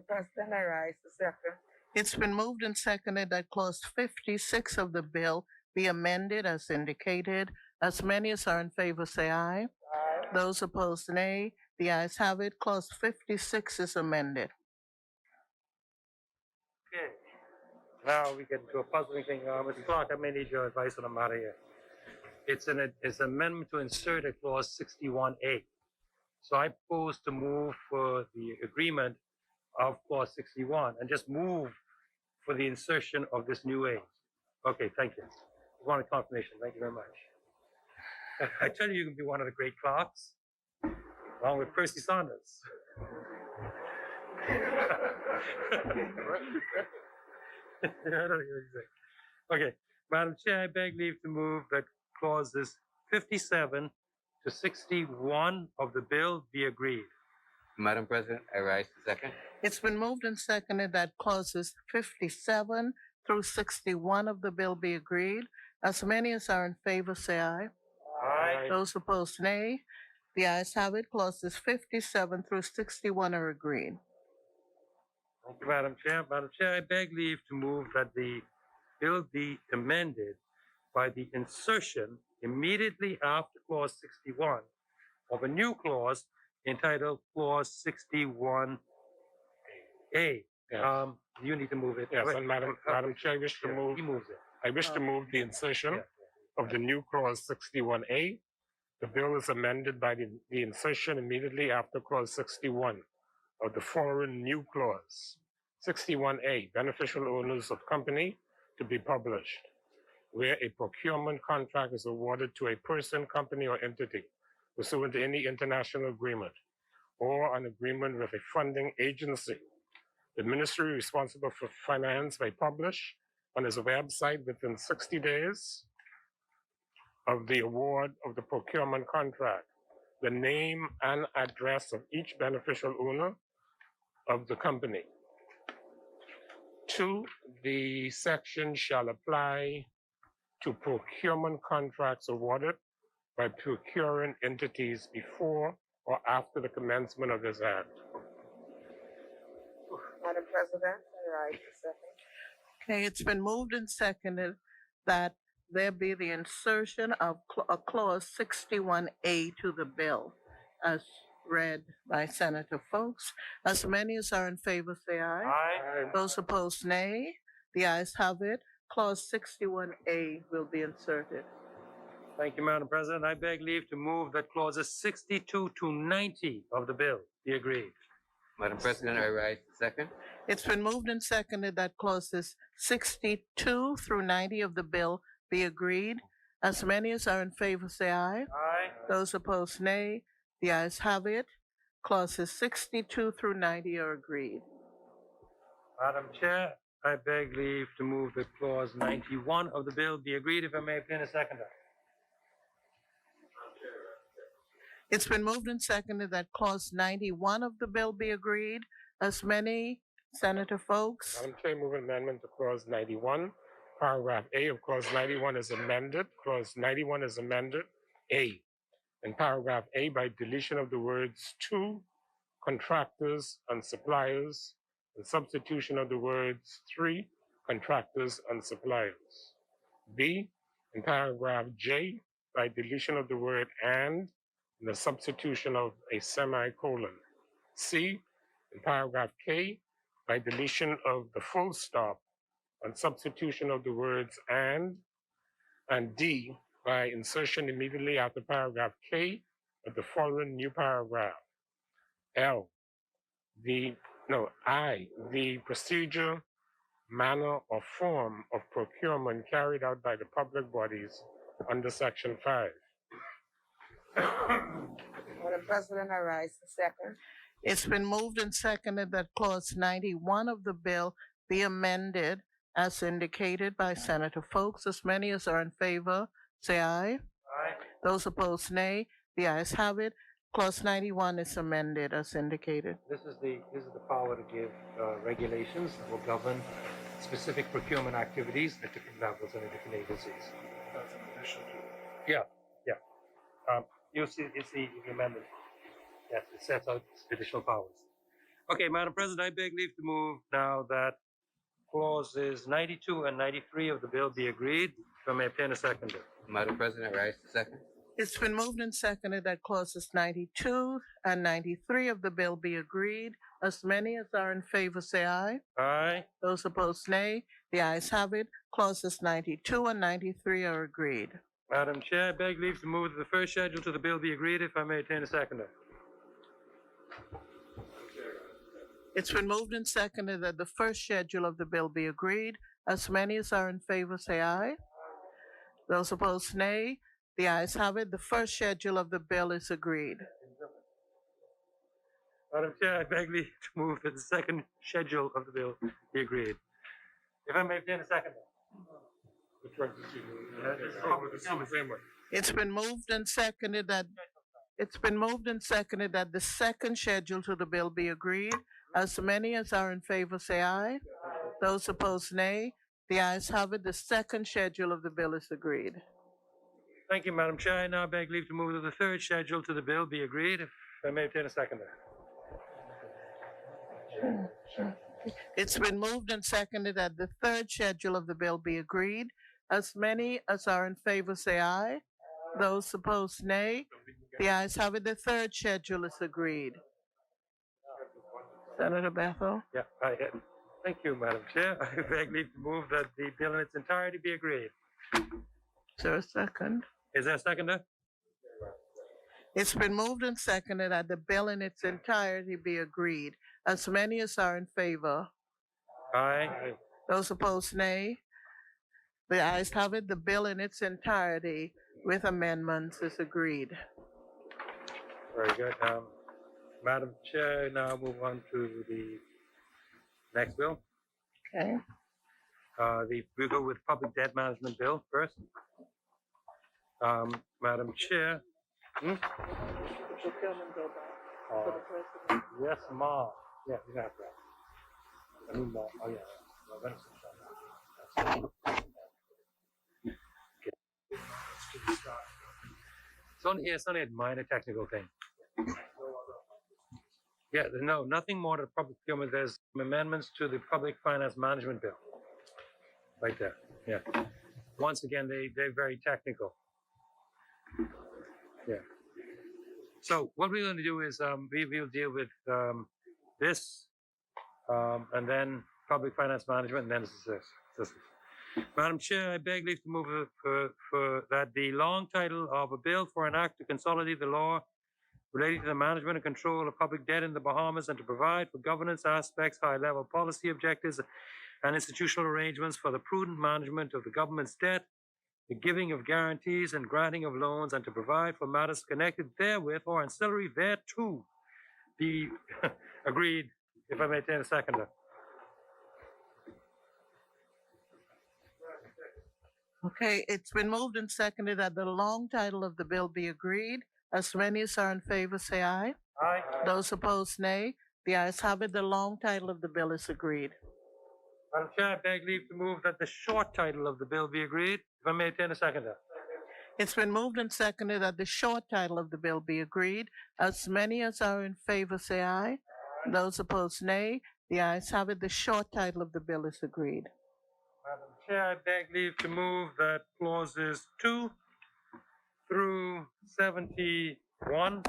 President, I rise to second. It's been moved and seconded that clause 56 of the bill be amended as indicated. As many as are in favor say aye. Aye. Those opposed, nay. The ayes have it. Clause 56 is amended. Okay. Now we get into a puzzling thing. Mr. Clark, I may need your advice on a matter here. It's an amendment to insert a clause 61A. So I propose to move for the agreement of clause 61 and just move for the insertion of this new A. Okay, thank you. I want a confirmation. Thank you very much. I tell you, you can be one of the great clerks, along with Percy Saunders. I don't hear anything. Okay, Madam Chair, I beg leave to move that clauses 57 to 61 of the bill be agreed. Madam President, I rise to second. It's been moved and seconded that clauses 57 through 61 of the bill be agreed. As many as are in favor say aye. Aye. Those opposed, nay. The ayes have it. Clauses 57 through 61 are agreed. Thank you, Madam Chair. Madam Chair, I beg leave to move that the bill be amended by the insertion immediately after clause 61 of a new clause entitled clause 61A. Yes. You need to move it. Yes, Wait, and Madam Chair, I wish to yeah, move. He moves it. I wish to move the insertion of the new clause 61A. The bill is amended by the insertion immediately after clause 61 of the foreign new clause 61A, beneficial owners of company to be published, where a procurement contract is awarded to a person, company, or entity pursuant to any international agreement or an agreement with a funding agency. The ministry responsible for finance may publish on its website within 60 days of the award of the procurement contract the name and address of each beneficial owner of the company. 2, the section shall apply to procurement contracts awarded by procuring entities before or after the commencement of this act. Madam President, I rise to second. Okay, it's been moved and seconded that there be the insertion of a clause 61A to the bill, as read by Senator Folks. As many as are in favor say aye. Aye. Those opposed, nay. The ayes have it. Clause 61A will be inserted. Thank you, Madam President. I beg leave to move that clauses 62 to 90 of the bill be agreed. Madam President, I rise to second. It's been moved and seconded that clauses 62 through 90 of the bill be agreed. As many as are in favor say aye. Aye. Those opposed, nay. The ayes have it. Clauses 62 through 90 are agreed. Madam Chair, I beg leave to move that clause 91 of the bill be agreed, if I may obtain a seconder. It's been moved and seconded that clause 91 of the bill be agreed. As many, Senator Folks? Madam Chair, move amendment to clause 91. Paragraph A of clause 91 is amended. Clause 91 is amended. A. In paragraph A, by deletion of the words to contractors and suppliers, and substitution of the words 3 contractors and suppliers. B. In paragraph J, by deletion of the word and the substitution of a semicolon. C. In paragraph K, by deletion of the full stop and substitution of the words and and D, by insertion immediately after paragraph K of the following new paragraph. I, the procedure, manner, or form of procurement carried out by the public bodies under Section 5. Madam President, I rise to second. It's been moved and seconded that clause 91 of the bill be amended as indicated by Senator Folks. As many as are in favor, say aye. Aye. Those opposed, nay. The ayes have it. Clause 91 is amended as indicated. This is the power to give regulations that will govern specific procurement activities at different levels and at different agencies. That's in addition to. Yeah. You'll see the amendment. Yes, it sets out additional powers. Okay, Madam President, I beg leave to move now that clauses 92 and 93 of the bill be agreed. If I may obtain a seconder. Madam President, rise to second. It's been moved and seconded that clauses 92 and 93 of the bill be agreed. As many as are in favor, say aye. Aye. Those opposed, nay. The ayes have it. Clauses 92 and 93 are agreed. Madam Chair, I beg leave to move that the first schedule to the bill be agreed. If I may obtain a seconder. It's been moved and seconded that the first schedule of the bill be agreed. As many as are in favor, say aye. Those opposed, nay. The ayes have it. The first schedule of the bill is agreed. Madam Chair, I beg leave to move that the second schedule of the bill be agreed. If I may obtain a seconder. It's been moved and seconded that the second schedule to the bill be agreed. As many as are in favor, say aye. Those opposed, nay. The ayes have it. The second schedule of the bill is agreed. Thank you, Madam Chair. I now beg leave to move that the third schedule to the bill be agreed. If I may obtain a seconder. It's been moved and seconded that the third schedule of the bill be agreed. As many as are in favor, say aye. Those opposed, nay. The ayes have it. The third schedule is agreed. Senator Bethel? Yeah, thank you, Madam Chair. I beg leave to move that the bill in its entirety be agreed. Is there a second? Is there a seconder? It's been moved and seconded that the bill in its entirety be agreed. As many as are in favor. Aye. Those opposed, nay. The ayes have it. The bill in its entirety with amendments is agreed. Very good. Madam Chair, now move on to the next bill. Okay. We'll go with Public Debt Management Bill first. Madam Chair. Yes, Ma. Yeah, you got that. I mean, oh yeah. It's only a minor technical thing. Yeah, no, nothing more to public procurement. There's some amendments to the Public Finance Management Bill. Right there, yeah. Once again, they're very technical. Yeah. So what we're going to do is we'll deal with this and then Public Finance Management and then this. Madam Chair, I beg leave to move for that the long title of a bill for an act to consolidate the law relating to the management and control of public debt in the Bahamas and to provide for governance aspects, high-level policy objectives, and institutional arrangements for the prudent management of the government's debt, the giving of guarantees and granting of loans, and to provide for matters connected therewith or ancillary thereto be agreed, if I may obtain a seconder. Okay, it's been moved and seconded that the long title of the bill be agreed. As many as are in favor, say aye. Aye. Those opposed, nay. The ayes have it. The long title of the bill is agreed. Madam Chair, I beg leave to move that the short title of the bill be agreed. If I may obtain a seconder. It's been moved and seconded that the short title of the bill be agreed. As many as are in favor, say aye. Those opposed, nay. The ayes have it. The short title of the bill is agreed. Madam Chair, I beg leave to move that clauses 2 through 71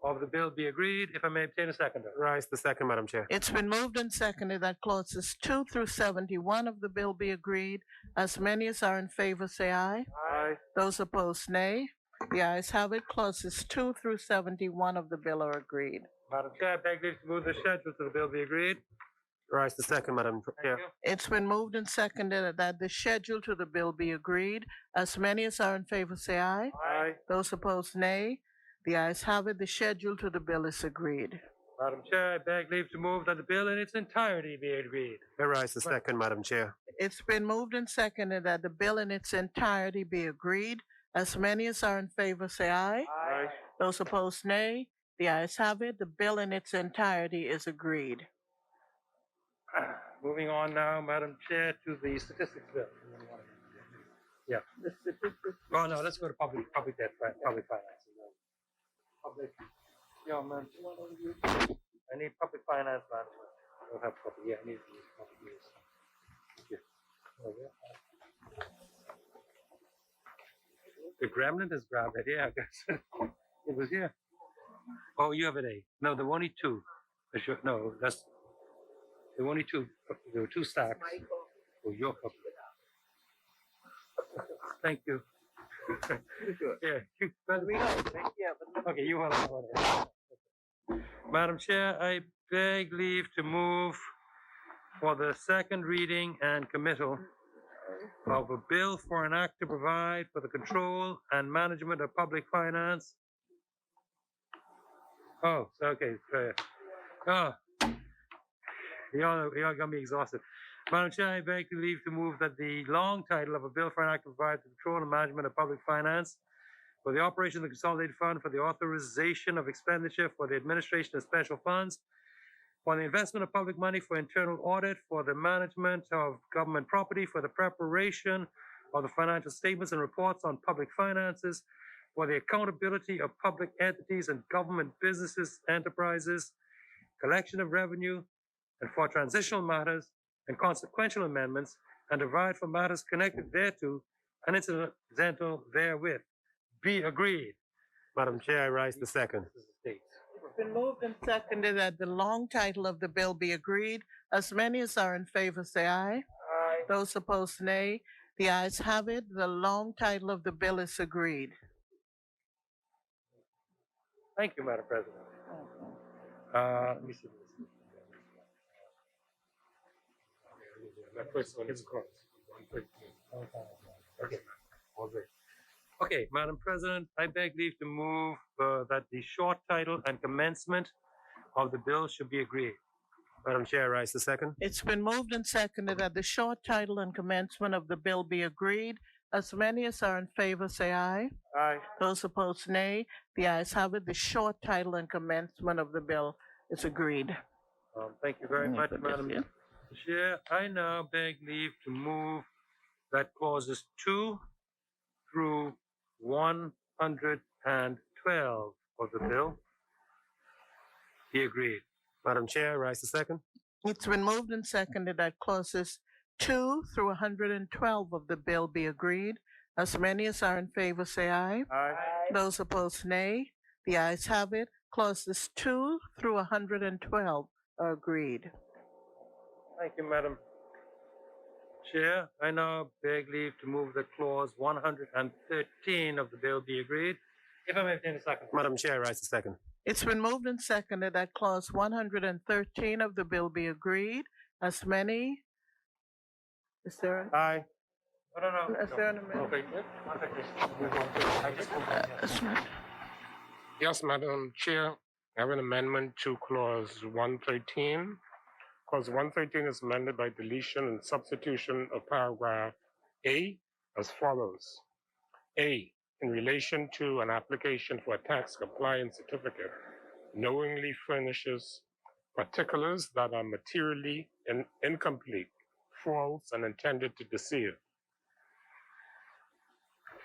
of the bill be agreed. If I may obtain a seconder. Rise the second, Madam Chair. It's been moved and seconded that clauses 2 through 71 of the bill be agreed. As many as are in favor say aye. Aye. Those opposed, nay. The ayes have it. Clauses 2 through 71 of the bill are agreed. Madam Chair, I beg leave to move the schedule to the bill be agreed. Rise the second, Madam Chair. Thank you. It's been moved and seconded that the schedule to the bill be agreed. As many as are in favor say aye. Aye. Those opposed, nay. The ayes have it. The schedule to the bill is agreed. Madam Chair, I beg leave to move that the bill in its entirety be agreed. I rise the second, Madam Chair. It's been moved and seconded that the bill in its entirety be agreed. As many as are in favor say aye. Aye. Those opposed, nay. The ayes have it. The bill in its entirety is agreed. Moving on now, Madam Chair, to the statistics bill. Yeah. Oh, no, let's go to public debt, public finance. Public, man. I need public finance management. I don't have public, yeah, I need public use. Thank you. The gremlin has grabbed it, yeah, I guess. It was here. Oh, you have an A. No, there were only two. No, that's, there were only two. There were two stacks. Oh, your copy. Thank you. Yeah. Okay, you want to. Madam Chair, I beg leave to move for the second reading and committal of a bill for an act to provide for the control and management of public finance. Oh, okay. Oh, y'all got me exhausted. Madam Chair, I beg to leave to move that the long title of a bill for an act to provide for the control and management of public finance for the operation of the Consolidated Fund, for the authorization of expenditure, for the administration of special funds, for the investment of public money, for internal audit, for the management of government property, for the preparation of the financial statements and reports on public finances, for the accountability of public entities and government businesses, enterprises, collection of revenue, and for transitional matters and consequential amendments, and to provide for matters connected thereto and incidental therewith. Be agreed. Madam Chair, I rise the second. It's been moved and seconded that the long title of the bill be agreed. As many as are in favor say aye. Aye. Those opposed, nay. The ayes have it. The long title of the bill is agreed. Thank you, Madam President. Let me see this. That first one is closed. Okay, Madam President, I beg leave to move that the short title and commencement of the bill should be agreed. Madam Chair, I rise the second. It's been moved and seconded that the short title and commencement of the bill be agreed. As many as are in favor say aye. Aye. Those opposed, nay. The ayes have it. The short title and commencement of the bill is agreed. Thank you very much, Put this Madam here. Chair. I now beg leave to move that clauses 2 through 112 of the bill be agreed. Madam Chair, I rise the second. It's been moved and seconded that clauses 2 through 112 of the bill be agreed. As many as are in favor say aye. Aye. Those opposed, nay. The ayes have it. Clauses 2 through 112 are agreed. Thank you, Madam Chair. I now beg leave to move that clause 113 of the bill be agreed. If I may obtain a second. Madam Chair, I rise the second. It's been moved and seconded that clause 113 of the bill be agreed. As many. Is there? Aye. No. Is there an amendment? Okay. I just moved that, yeah. Yes, Madam Chair, I have an amendment to clause 113. Clause 113 is amended by deletion and substitution of paragraph A as follows. A, in relation to an application for a tax compliance certificate, knowingly furnishes particulars that are materially incomplete, false, and intended to deceive.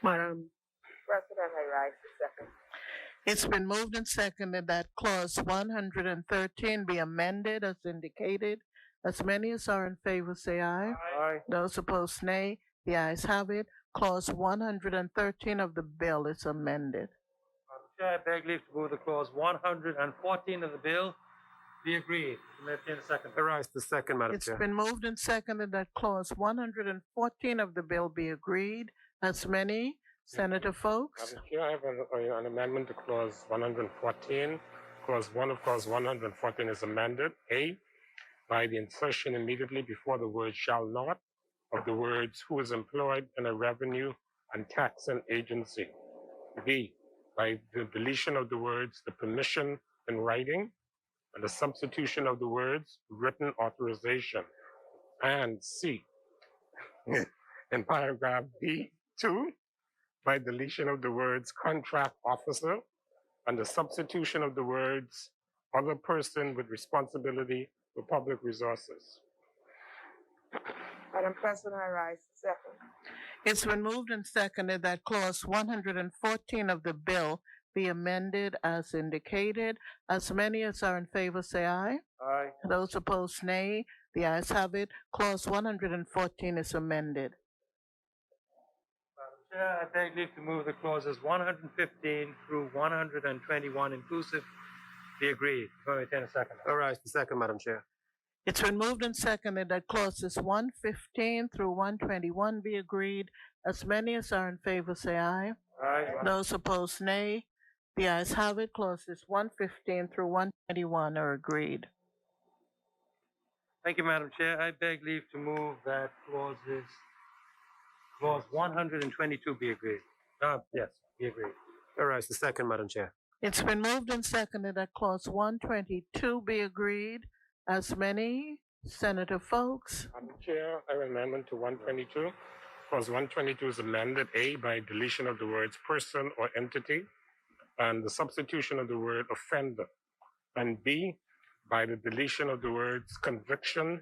Madam. President, I rise the second. It's been moved and seconded that clause 113 be amended as indicated. As many as are in favor say aye. Aye. Those opposed, nay. The ayes have it. Clause 113 of the bill is amended. Madam Chair, I beg leave to move the clause 114 of the bill be agreed. You may obtain a second. I rise to second, Madam It's Chair. been moved and seconded that clause 114 of the bill be agreed. As many, Senator Folks? Madam Chair, I have an amendment to clause 114. Clause 1 of clause 114 is amended. A, by the insertion immediately before the word shall not of the words who is employed in a revenue and taxing agency. B, by the deletion of the words the permission in writing and the substitution of the words written authorization. And C, in paragraph B2, by deletion of the words contract officer and the substitution of the words other person with responsibility for public resources. Madam President, I rise to second. It's been moved and seconded that clause 114 of the bill be amended as indicated. As many as are in favor say aye. Aye. Those opposed, nay. The ayes have it. Clause 114 is amended. Madam Chair, I beg leave to move the clauses 115 through 121 inclusive be agreed. If I may obtain a second. I rise to second, Madam Chair. It's been moved and seconded that clauses 115 through 121 be agreed. As many as are in favor say aye. Aye. Those opposed, nay. The ayes have it. Clauses 115 through 121 are agreed. Thank you, Madam Chair. I beg leave to move that clause 122 be agreed. Yes, be agreed. I rise to second, Madam Chair. It's been moved and seconded that clause 122 be agreed. As many, Senator Folks? Madam Chair, I have an amendment to 122. Clause 122 is amended. A, by deletion of the words person or entity and the substitution of the word offender. And B, by the deletion of the words conviction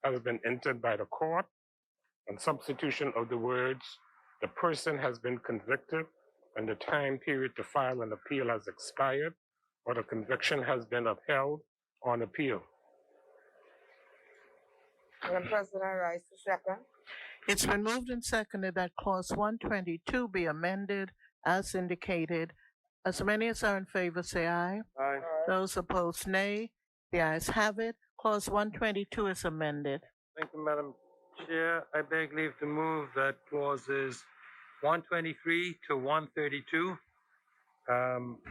has been entered by the court and substitution of the words the person has been convicted and the time period to file an appeal has expired or the conviction has been upheld on appeal. Madam President, I rise to second. It's been moved and seconded that clause 122 be amended as indicated. As many as are in favor say aye. Aye. Those opposed, nay. The ayes have it. Clause 122 is amended. Thank you, Madam Chair. I beg leave to move that clauses 123 to 132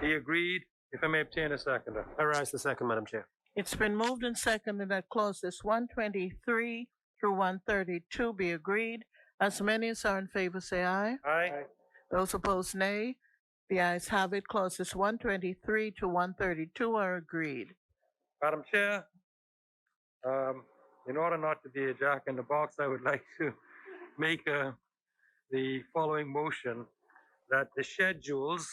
be agreed. If I may obtain a seconder. I rise to second, Madam Chair. It's been moved and seconded that clauses 123 through 132 be agreed. As many as are in favor say aye. Aye. Those opposed, nay. The ayes have it. Clauses 123 to 132 are agreed. Madam Chair, in order not to be a jack in the box, I would like to make the following motion that the schedules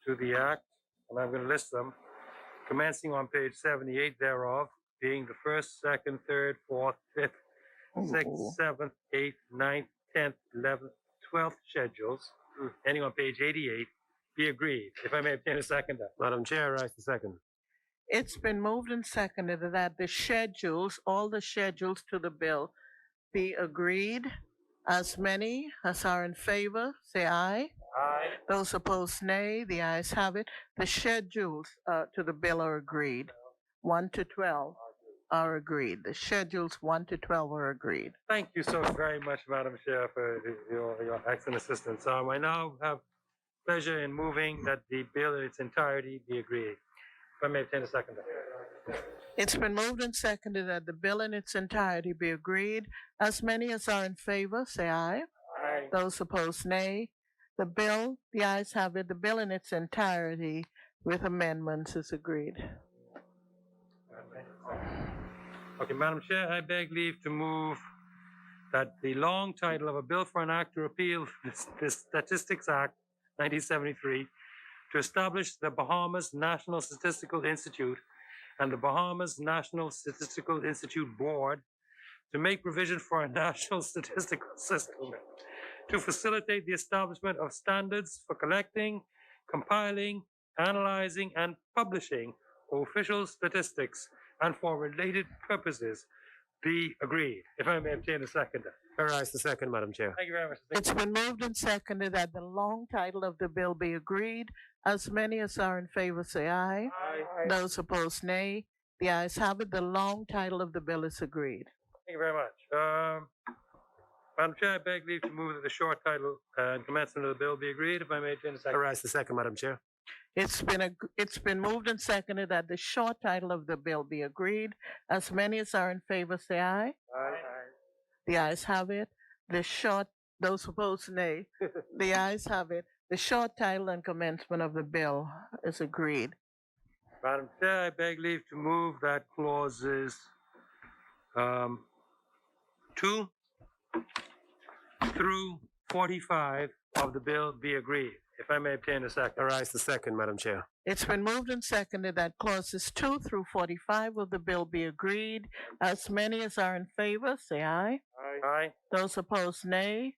to the Act, and I'm going to list them, commencing on page 78 thereof, being the first, second, third, fourth, fifth, sixth, seventh, eighth, ninth, 10th, 11th, 12th schedules, ending on page 88, be agreed. If I may obtain a seconder. Madam Chair, I rise to second. It's been moved and seconded that the schedules, all the schedules to the bill be agreed. As many as are in favor, say aye. Aye. Those opposed, nay. The ayes have it. The schedules to the bill are agreed. 1 to 12 are agreed. The schedules 1 to 12 are agreed. Thank you so very much, Madam Chair, for your excellent assistance. I now have pleasure in moving that the bill in its entirety be agreed. If I may obtain a seconder. It's been moved and seconded that the bill in its entirety be agreed. As many as are in favor, say aye. Aye. Those opposed, nay. The bill, the ayes have it. The bill in its entirety with amendments is agreed. Okay, Madam Chair, I beg leave to move that the long title of a bill for an act to repeal the Statistics Act 1973 to establish the Bahamas National Statistical Institute and the Bahamas National Statistical Institute Board to make provision for a national statistical system to facilitate the establishment of standards for collecting, compiling, analyzing, and publishing official statistics and for related purposes, be agreed. If I may obtain a second. I rise to second, Madam Chair. Thank you very much. It's been moved and seconded that the long title of the bill be agreed. As many as are in favor say aye. Aye. Those opposed, nay. The ayes have it. The long title of the bill is agreed. Thank you very much. Madam Chair, I beg leave to move that the short title and commencement of the bill be agreed. If I may obtain a I second. rise to second, Madam Chair. It's been moved and seconded that the short title of the bill be agreed. As many as are in favor say aye. Aye. The ayes have it. Those opposed, nay. The ayes have it. The short title and commencement of the bill is agreed. Madam Chair, I beg leave to move that clauses 2 through 45 of the bill be agreed. If I may obtain a I second. rise to second, Madam Chair. It's been moved and seconded that clauses 2 through 45 of the bill be agreed. As many as are in favor, say aye. Aye. Those opposed, nay.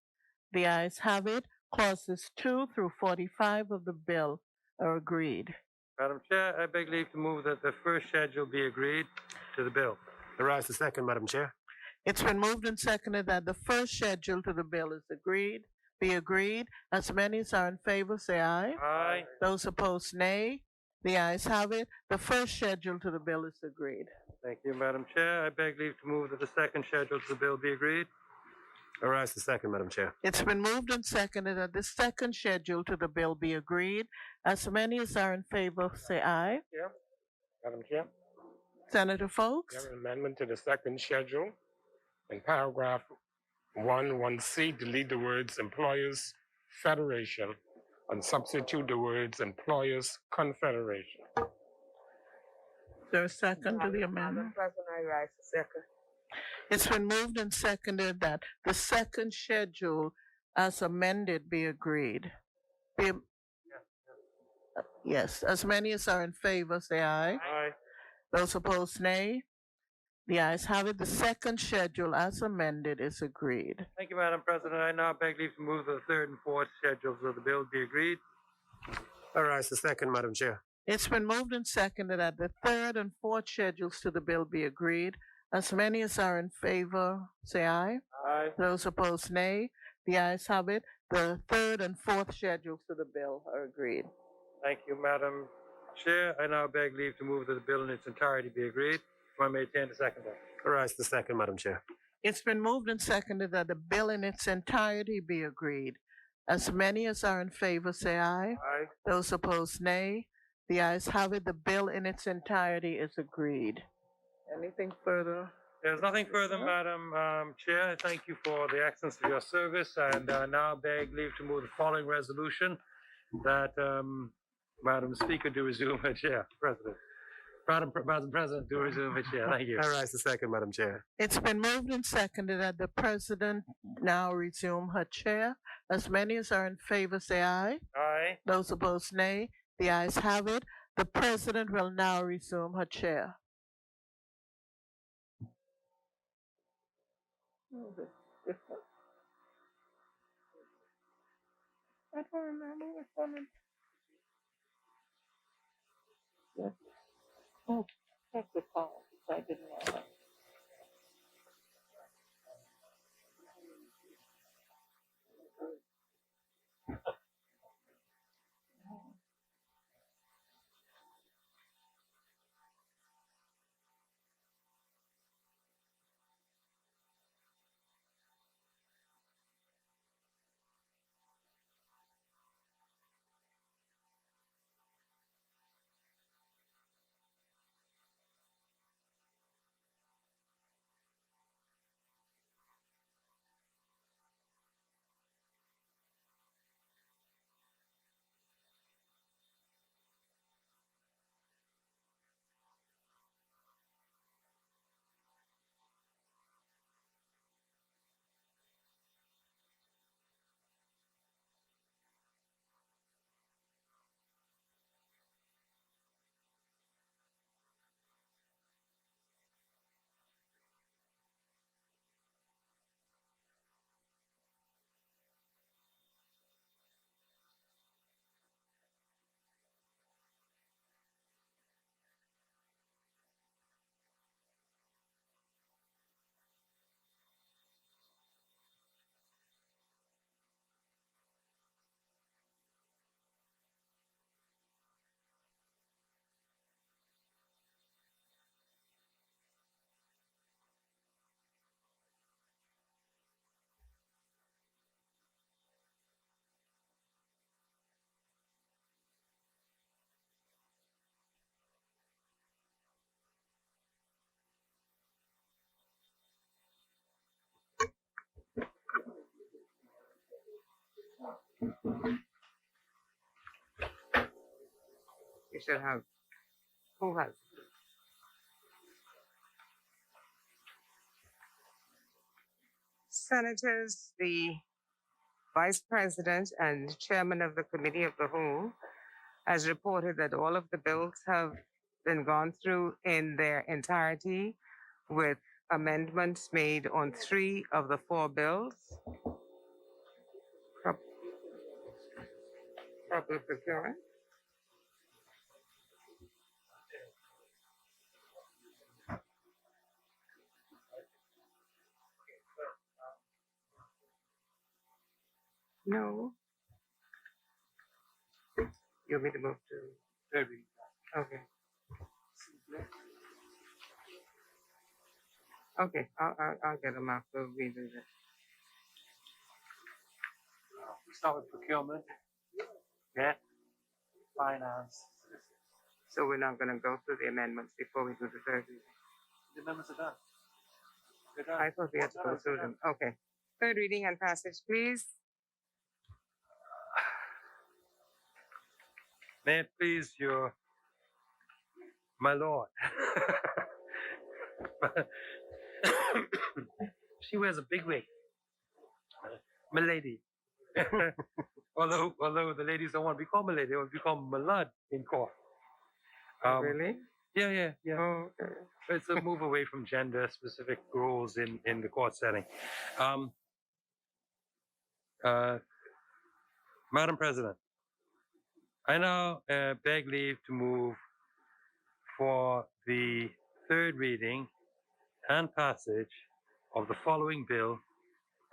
The ayes have it. Clauses 2 through 45 of the bill are agreed. Madam Chair, I beg leave to move that the first schedule be agreed to the bill. I rise to second, Madam Chair. It's been moved and seconded that the first schedule to the bill is be agreed. As many as are in favor, say aye. Aye. Those opposed, nay. The ayes have it. The first schedule to the bill is agreed. Thank you, Madam Chair. I beg leave to move that the second schedule to the bill be agreed. I rise to second, Madam Chair. It's been moved and seconded that the second schedule to the bill be agreed. As many as are in favor, say aye. Madam Chair, Senator we Folks? have an amendment to the second schedule. In paragraph 1(c), delete the words employers federation and substitute the words employers confederation. Is there a second to the amendment? Madam President, I rise to second. It's been moved and seconded that the second schedule as amended be agreed. Yes, as many as are in favor, say aye. Aye. Those opposed, nay. The ayes have it. The second schedule as amended is agreed. Thank you, Madam President. I now beg leave to move that the third and fourth schedules of the bill be agreed. I rise to second, Madam Chair. It's been moved and seconded that the third and fourth schedules to the bill be agreed. As many as are in favor, say aye. Aye. Those opposed, nay. The ayes have it. The third and fourth schedules to the bill are agreed. Thank you, Madam Chair. I now beg leave to move that the bill in its entirety be agreed. If I may obtain a second. I rise to second, Madam Chair. It's been moved and seconded that the bill in its entirety be agreed. As many as are in favor, say aye. Aye. Those opposed, nay. The ayes have it. The bill in its entirety is agreed. Anything further? There's nothing further, Madam Chair. I thank you for the excellence of your service, and now beg leave to move the following resolution that Madam Speaker do resume her chair. Madam President, do resume her chair. Thank you. I rise to second, Madam Chair. It's been moved and seconded that the president now resume her chair. As many as are in favor, say aye. Aye. Those opposed, nay. The ayes have it. The president will now resume her chair. I don't remember which one. Yes. Oh, check the call. I didn't know that. You should have, who has? Senators, the Vice President and Chairman of the Committee of the Whole has reported that all of the bills have been gone through in their entirety with amendments made on 3 of the 4 bills. Public procurement. No. You want me to move to? Third reading. Okay. Okay, I'll get them after we do this. We start with procurement, debt, finance. So we're not gonna go through the amendments before we do the third reading. The amendments are done. They're done. I thought we had to go through them. Okay. Third reading and passage, please. May it please your, my lord. She wears a big wig. My lady. although the ladies don't want to be called my lady, they want to be called my lord in court. Really? Yeah. Oh, okay. It's a move away from gender-specific roles in the court setting. Madam President, I now beg leave to move for the third reading and passage of the following bill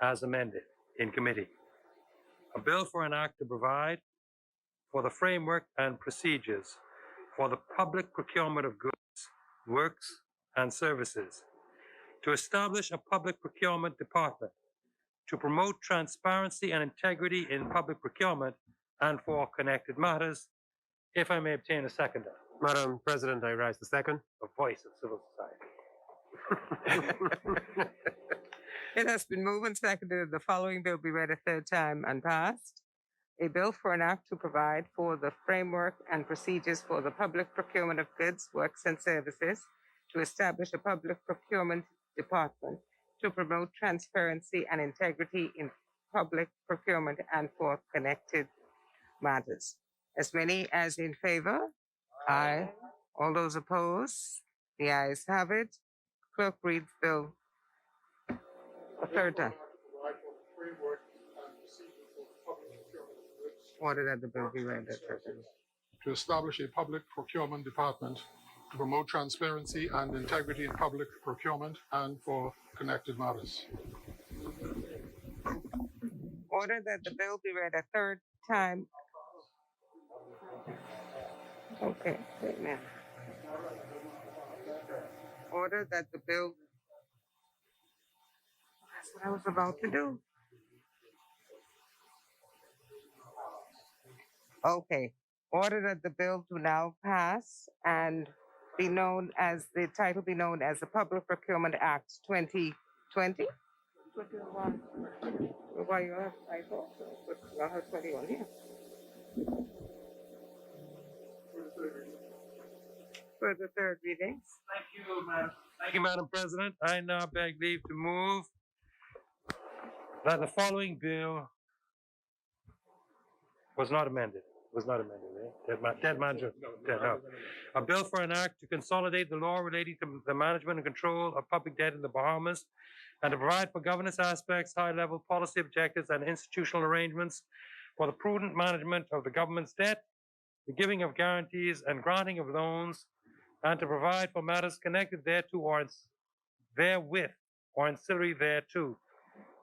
as amended in committee. A bill for an act to provide for the framework and procedures for the public procurement of goods, works, and services, to establish a public procurement department, to promote transparency and integrity in public procurement and for connected matters, if I may obtain a seconder. Madam President, I rise the second. A voice of civil society. It has been moved and seconded that the following bill be read a third time and passed. A bill for an act to provide for the framework and procedures for the public procurement of goods, works, and services, to establish a public procurement department, to promote transparency and integrity in public procurement and for connected matters. As many as in favor? Aye. All those opposed? The ayes have it. Clerk reads bill a third time. Order that the bill be read a third time. To establish a public procurement department to promote transparency and integrity in public procurement and for connected matters. Order that the bill be read a third time. Okay, wait a minute. Order that the bill. That's what I was about to do. Okay, order that the bill do now pass and be known as, the title be known as the Public Procurement Act 2020. 21. Why you have, I thought, but I have 21 here. For the third reading. Thank you, Madam President. I now beg leave to move that the following bill was not amended. Was not amended, right? Dead man. No. A bill for an act to consolidate the law relating to the management and control of public debt in the Bahamas and to provide for governance aspects, high-level policy objectives, and institutional arrangements for the prudent management of the government's debt, the giving of guarantees and granting of loans, and to provide for matters connected thereto or therewith or ancillary thereto.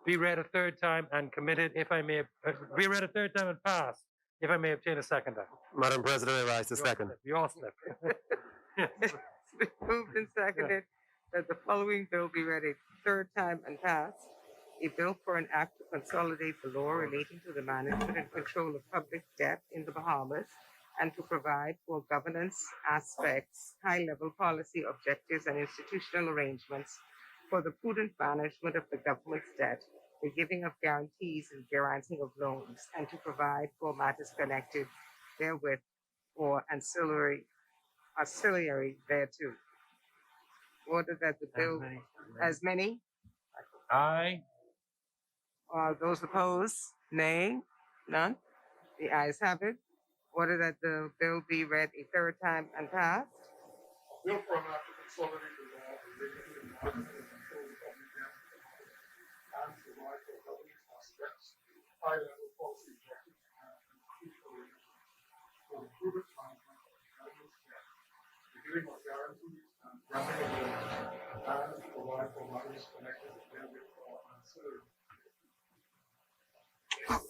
Be read a third time and committed, if I may, be read a third time and passed, if I may obtain a seconder. Madam President, I rise the second. We all slip. It's been moved and seconded that the following bill be read a third time and passed. A bill for an act to consolidate the law relating to the management and control of public debt in the Bahamas and to provide for governance aspects, high-level policy objectives, and institutional arrangements for the prudent management of the government's debt, the giving of guarantees and granting of loans, and to provide for matters connected therewith or ancillary thereto. Order that the bill, as many, Aye. those opposed, nay, none. The ayes have it. Order that the bill be read a third time and passed. Bill for an act to consolidate the law relating to the management and control of public debt and provide for governance aspects, high-level policy objectives, and future arrangements for the prudent management of the government's debt, the giving of guarantees and granting of loans, and to provide for matters connected therewith or ancillary.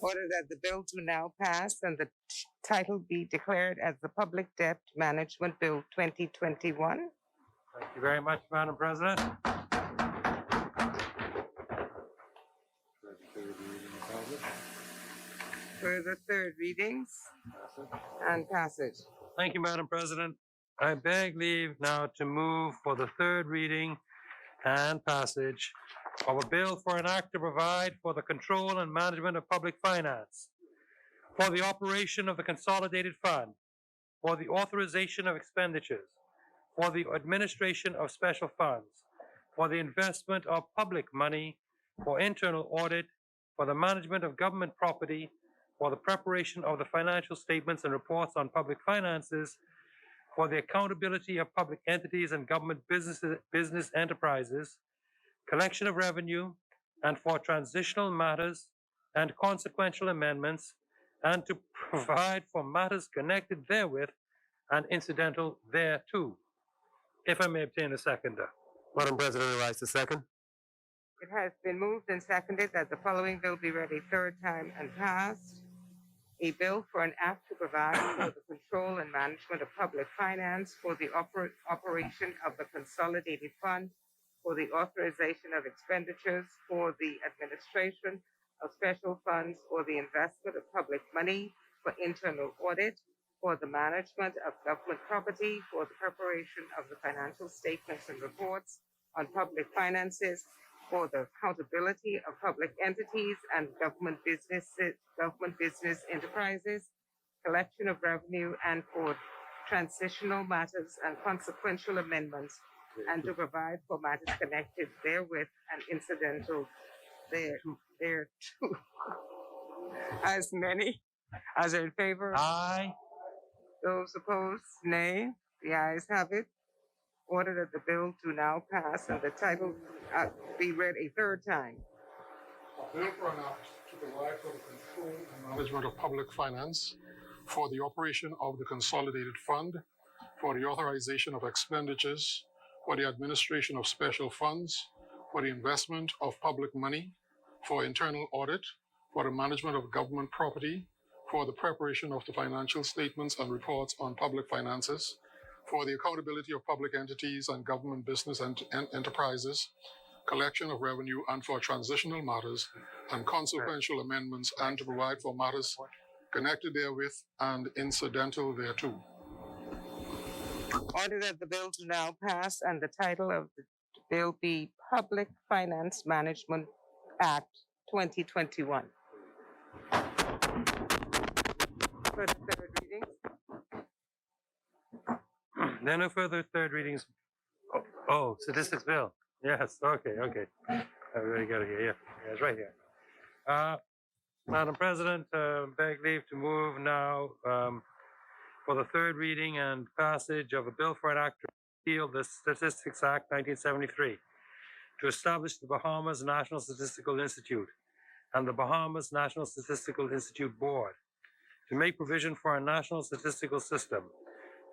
Order that the bill do now pass and the title be declared as the Public Debt Management Bill 2021. Thank you very much, Madam President. Further third readings and passage. Thank you, Madam President. I beg leave now to move for the third reading and passage of a bill for an act to provide for the control and management of public finance, for the operation of the consolidated fund, for the authorization of expenditures, for the administration of special funds, for the investment of public money, for internal audit, for the management of government property, for the preparation of the financial statements and reports on public finances, for the accountability of public entities and government business enterprises, collection of revenue, and for transitional matters and consequential amendments, and to provide for matters connected therewith and incidental thereto. If I may obtain a seconder. Madam President, I rise to second. It has been moved and seconded that the following bill be read a third time and passed. A bill for an act to provide for the control and management of public finance, for the operation of the consolidated fund, for the authorization of expenditures, for the administration of special funds, or the investment of public money, for internal audit, for the management of government property, for the preparation of the financial statements and reports on public finances, for the accountability of public entities and government business enterprises, collection of revenue, and for transitional matters and consequential amendments, and to provide for matters connected therewith and incidental thereto. As many as are in favor. Aye. Those opposed, nay. The ayes have it. Order that the bill do now pass and the title be read a third time. A bill for an act to provide for the control and management of public finance, for the operation of the consolidated fund, for the authorization of expenditures, for the administration of special funds, for the investment of public money, for internal audit, for the management of government property, for the preparation of the financial statements and reports on public finances, for the accountability of public entities and government business enterprises, collection of revenue, and for transitional matters and consequential amendments, and to provide for matters connected therewith and incidental thereto. Order that the bill do now pass and the title of the bill be Public Finance Management Act 2021. For the third reading. There are no further third readings. Oh, statistics bill. Yes, okay. I really got it here. Yeah, it's right here. Madam President, beg leave to move now for the third reading and passage of a bill for an act to repeal the Statistics Act 1973 to establish the Bahamas National Statistical Institute and the Bahamas National Statistical Institute Board, to make provision for a national statistical system,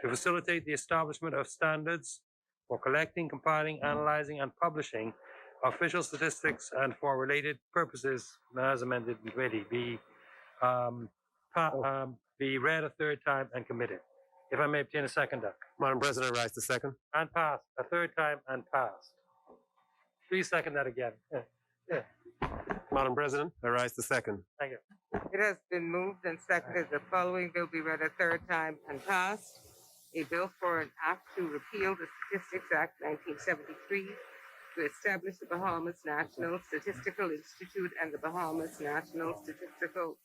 to facilitate the establishment of standards for collecting, compiling, analyzing, and publishing official statistics, and for related purposes, as amended in committee, be read a third time and committed. If I may obtain a seconder. Madam President, I rise to second. And passed, a third time and passed. Please second that again. Yeah. Madam President, I rise to second. Thank you. It has been moved and seconded the following bill be read a third time and passed. A bill for an act to repeal the Statistics Act 1973 to to establish the Bahamas National Statistical Institute and the Bahamas National Statistical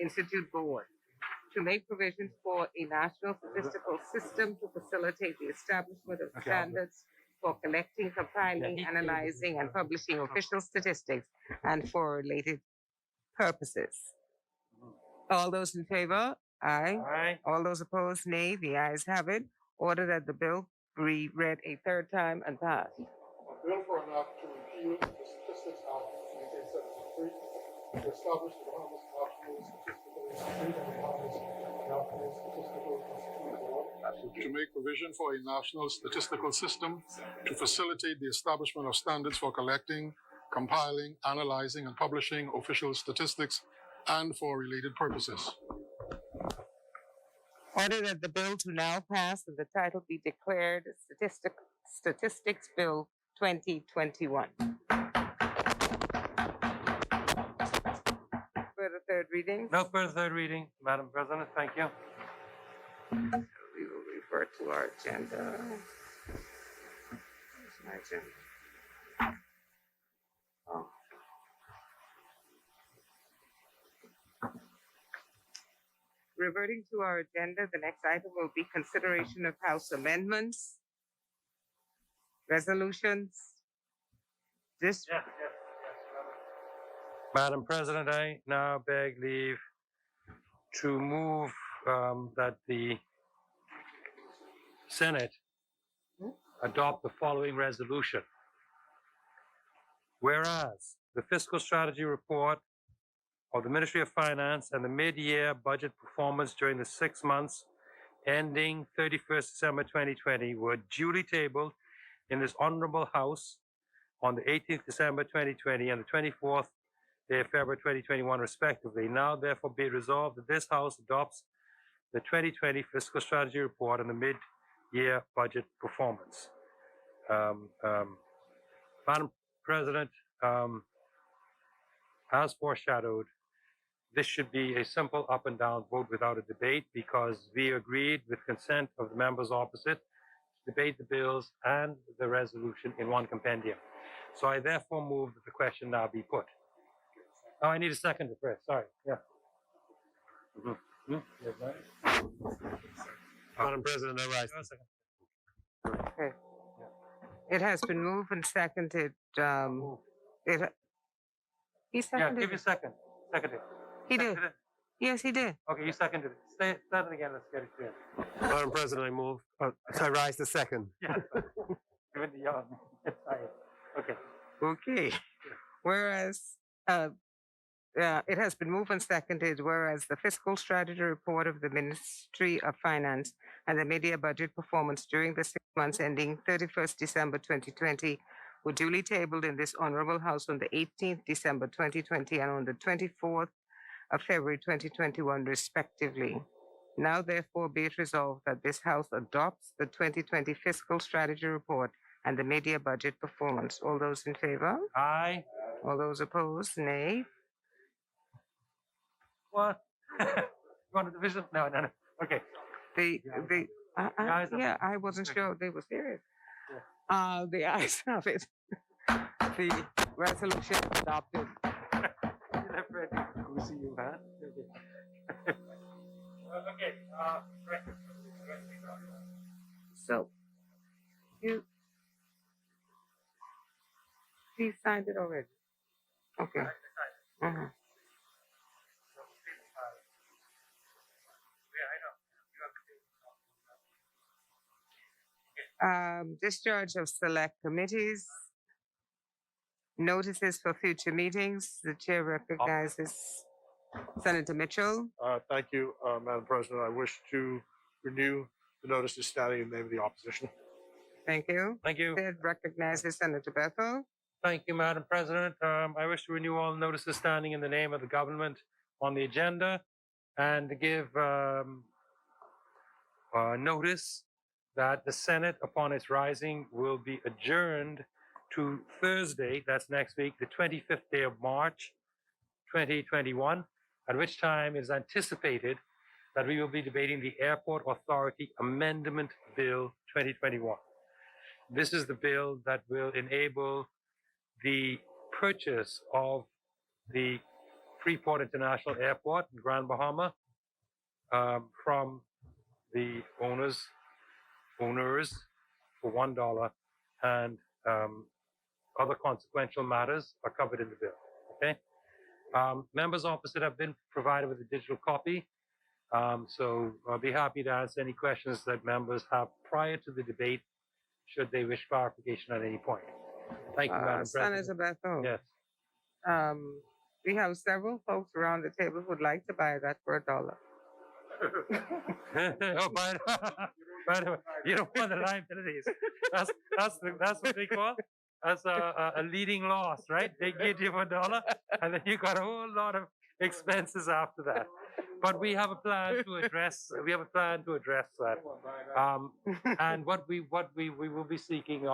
Institute Board, to make provisions for a national statistical system to facilitate the establishment of standards for collecting, compiling, analyzing, and publishing official statistics and for related purposes. All those in favor? Aye. Aye. All those opposed? Nay. The ayes have it. Order that the bill be read a third time and passed. A bill for an act to repeal the Statistics Act of 1973 to establish the Bahamas National Statistical Institute and the Bahamas National Statistical Institute Board, to make provision for a national statistical system to facilitate the establishment of standards for collecting, compiling, analyzing, and publishing official statistics and for related purposes. Order that the bill to now pass and the title be declared Statistics Bill 2021. Further third reading? No further third reading, Madam President. Thank you. We will refer to our agenda. Where's my agenda? Oh. Reverting to our agenda, the next item will be consideration of House amendments, resolutions. This Madam President, I now beg leave to move that the Senate adopt the following resolution. Whereas the fiscal strategy report of the Ministry of Finance and the mid-year budget performance during the 6 months ending 31st December 2020 were duly tabled in this honorable House on the 18th December 2020 and the 24th day of February 2021 respectively. Now therefore be resolved that this House adopts the 2020 fiscal strategy report and the mid-year budget performance. Madam President, as foreshadowed, this should be a simple up and down vote without a debate because we agreed with consent of the members opposite to debate the bills and the resolution in one compendium. So I therefore move that the question now be put. Oh, I need a second to press. Sorry. Yeah. Madam President, I rise. Okay. It has been moved and seconded. He Yeah, seconded give you a it. second. Second it. He did. Seconded it? Yes, he did. Okay, you seconded it. Say it again. Let's get it clear. Madam President, I move. I rise to second. Yeah. Give it the yawn. Okay. Okay. Whereas it has been moved and seconded, whereas the fiscal strategy report of the Ministry of Finance and the mid-year budget performance during the 6 months ending 31st December 2020 were duly tabled in this honorable House on the 18th December 2020 and on the 24th of February 2021, respectively. Now, therefore, be it resolved that this House adopts the 2020 fiscal strategy report and the mid-year budget performance. All those in favor? Aye. All those opposed? Nay. What? You want a division? No. Okay. Yeah, I wasn't sure they were serious. The ayes have it. The resolution adopted. We see you, huh? Okay. So, he signed it already. Okay. Uh-huh. Discharge of select committees, notices for future meetings. The chair recognizes Senator Mitchell. Thank you, Madam President. I wish to renew the notices standing in the name of the opposition. Thank you. Thank you. Chair recognizes Senator Bethel. Thank you, Madam President. I wish to renew all notices standing in the name of the government on the agenda and to give notice that the Senate, upon its rising, will be adjourned to Thursday, that's next week, the 25th day of March, 2021, at which time it is anticipated that we will be debating the Airport Authority Amendment Bill 2021. This is the bill that will enable the purchase of the Freeport International Airport in Grand Bahama from the owners for $1, and other consequential matters are covered in the bill. Okay. Members opposite have been provided with a digital copy, so I'll be happy to answer any questions that members have prior to the debate, should they wish clarification at any point. Thank you, Madam President. Senator Bethel. Yes. We have several folks around the table who'd like to buy that for $1. Oh, by the way, you don't want the liabilities. That's what they call. That's a leading loss, right? They give you $1, and then you got a whole lot of expenses after that. But we have a plan to address. That. And what we will be seeking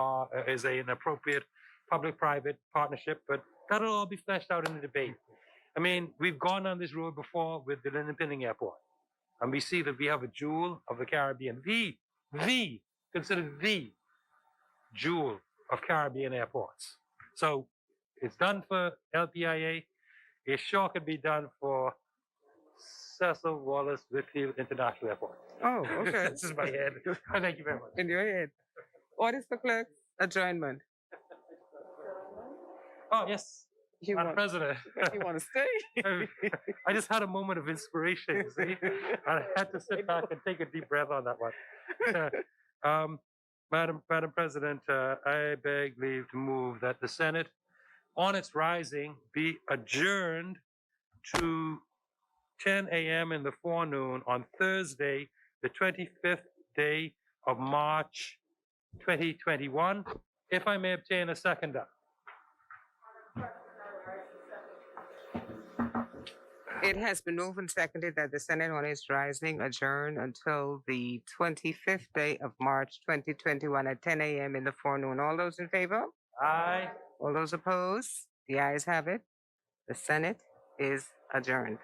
is an appropriate public-private partnership. But that'll all be fleshed out in the debate. I mean, we've gone on this road before with the Linden Pinning Airport, and we see that we have a jewel of the Caribbean, considered the jewel of Caribbean airports. So it's done for LPIA. It sure could be done for Cecil Wallace Whitfield International Airport. Oh, okay. This is my head. Thank you very much. In your head. What is the clerk's adjournment? Oh, yes. You Madam want, President. you want to stay? I just had a moment of inspiration, you see. I had to sit back and take a deep breath on that one. Madam President, I beg leave to move that the Senate, on its rising, be adjourned to 10 a.m. in the forenoon on Thursday, the 25th day of March, 2021. If I may obtain a seconder. It has been moved and seconded that the Senate on its rising adjourn until the 25th day of March 2021 at 10 a.m. in the forenoon. All those in favor? Aye. All those opposed? The ayes have it. The Senate is adjourned.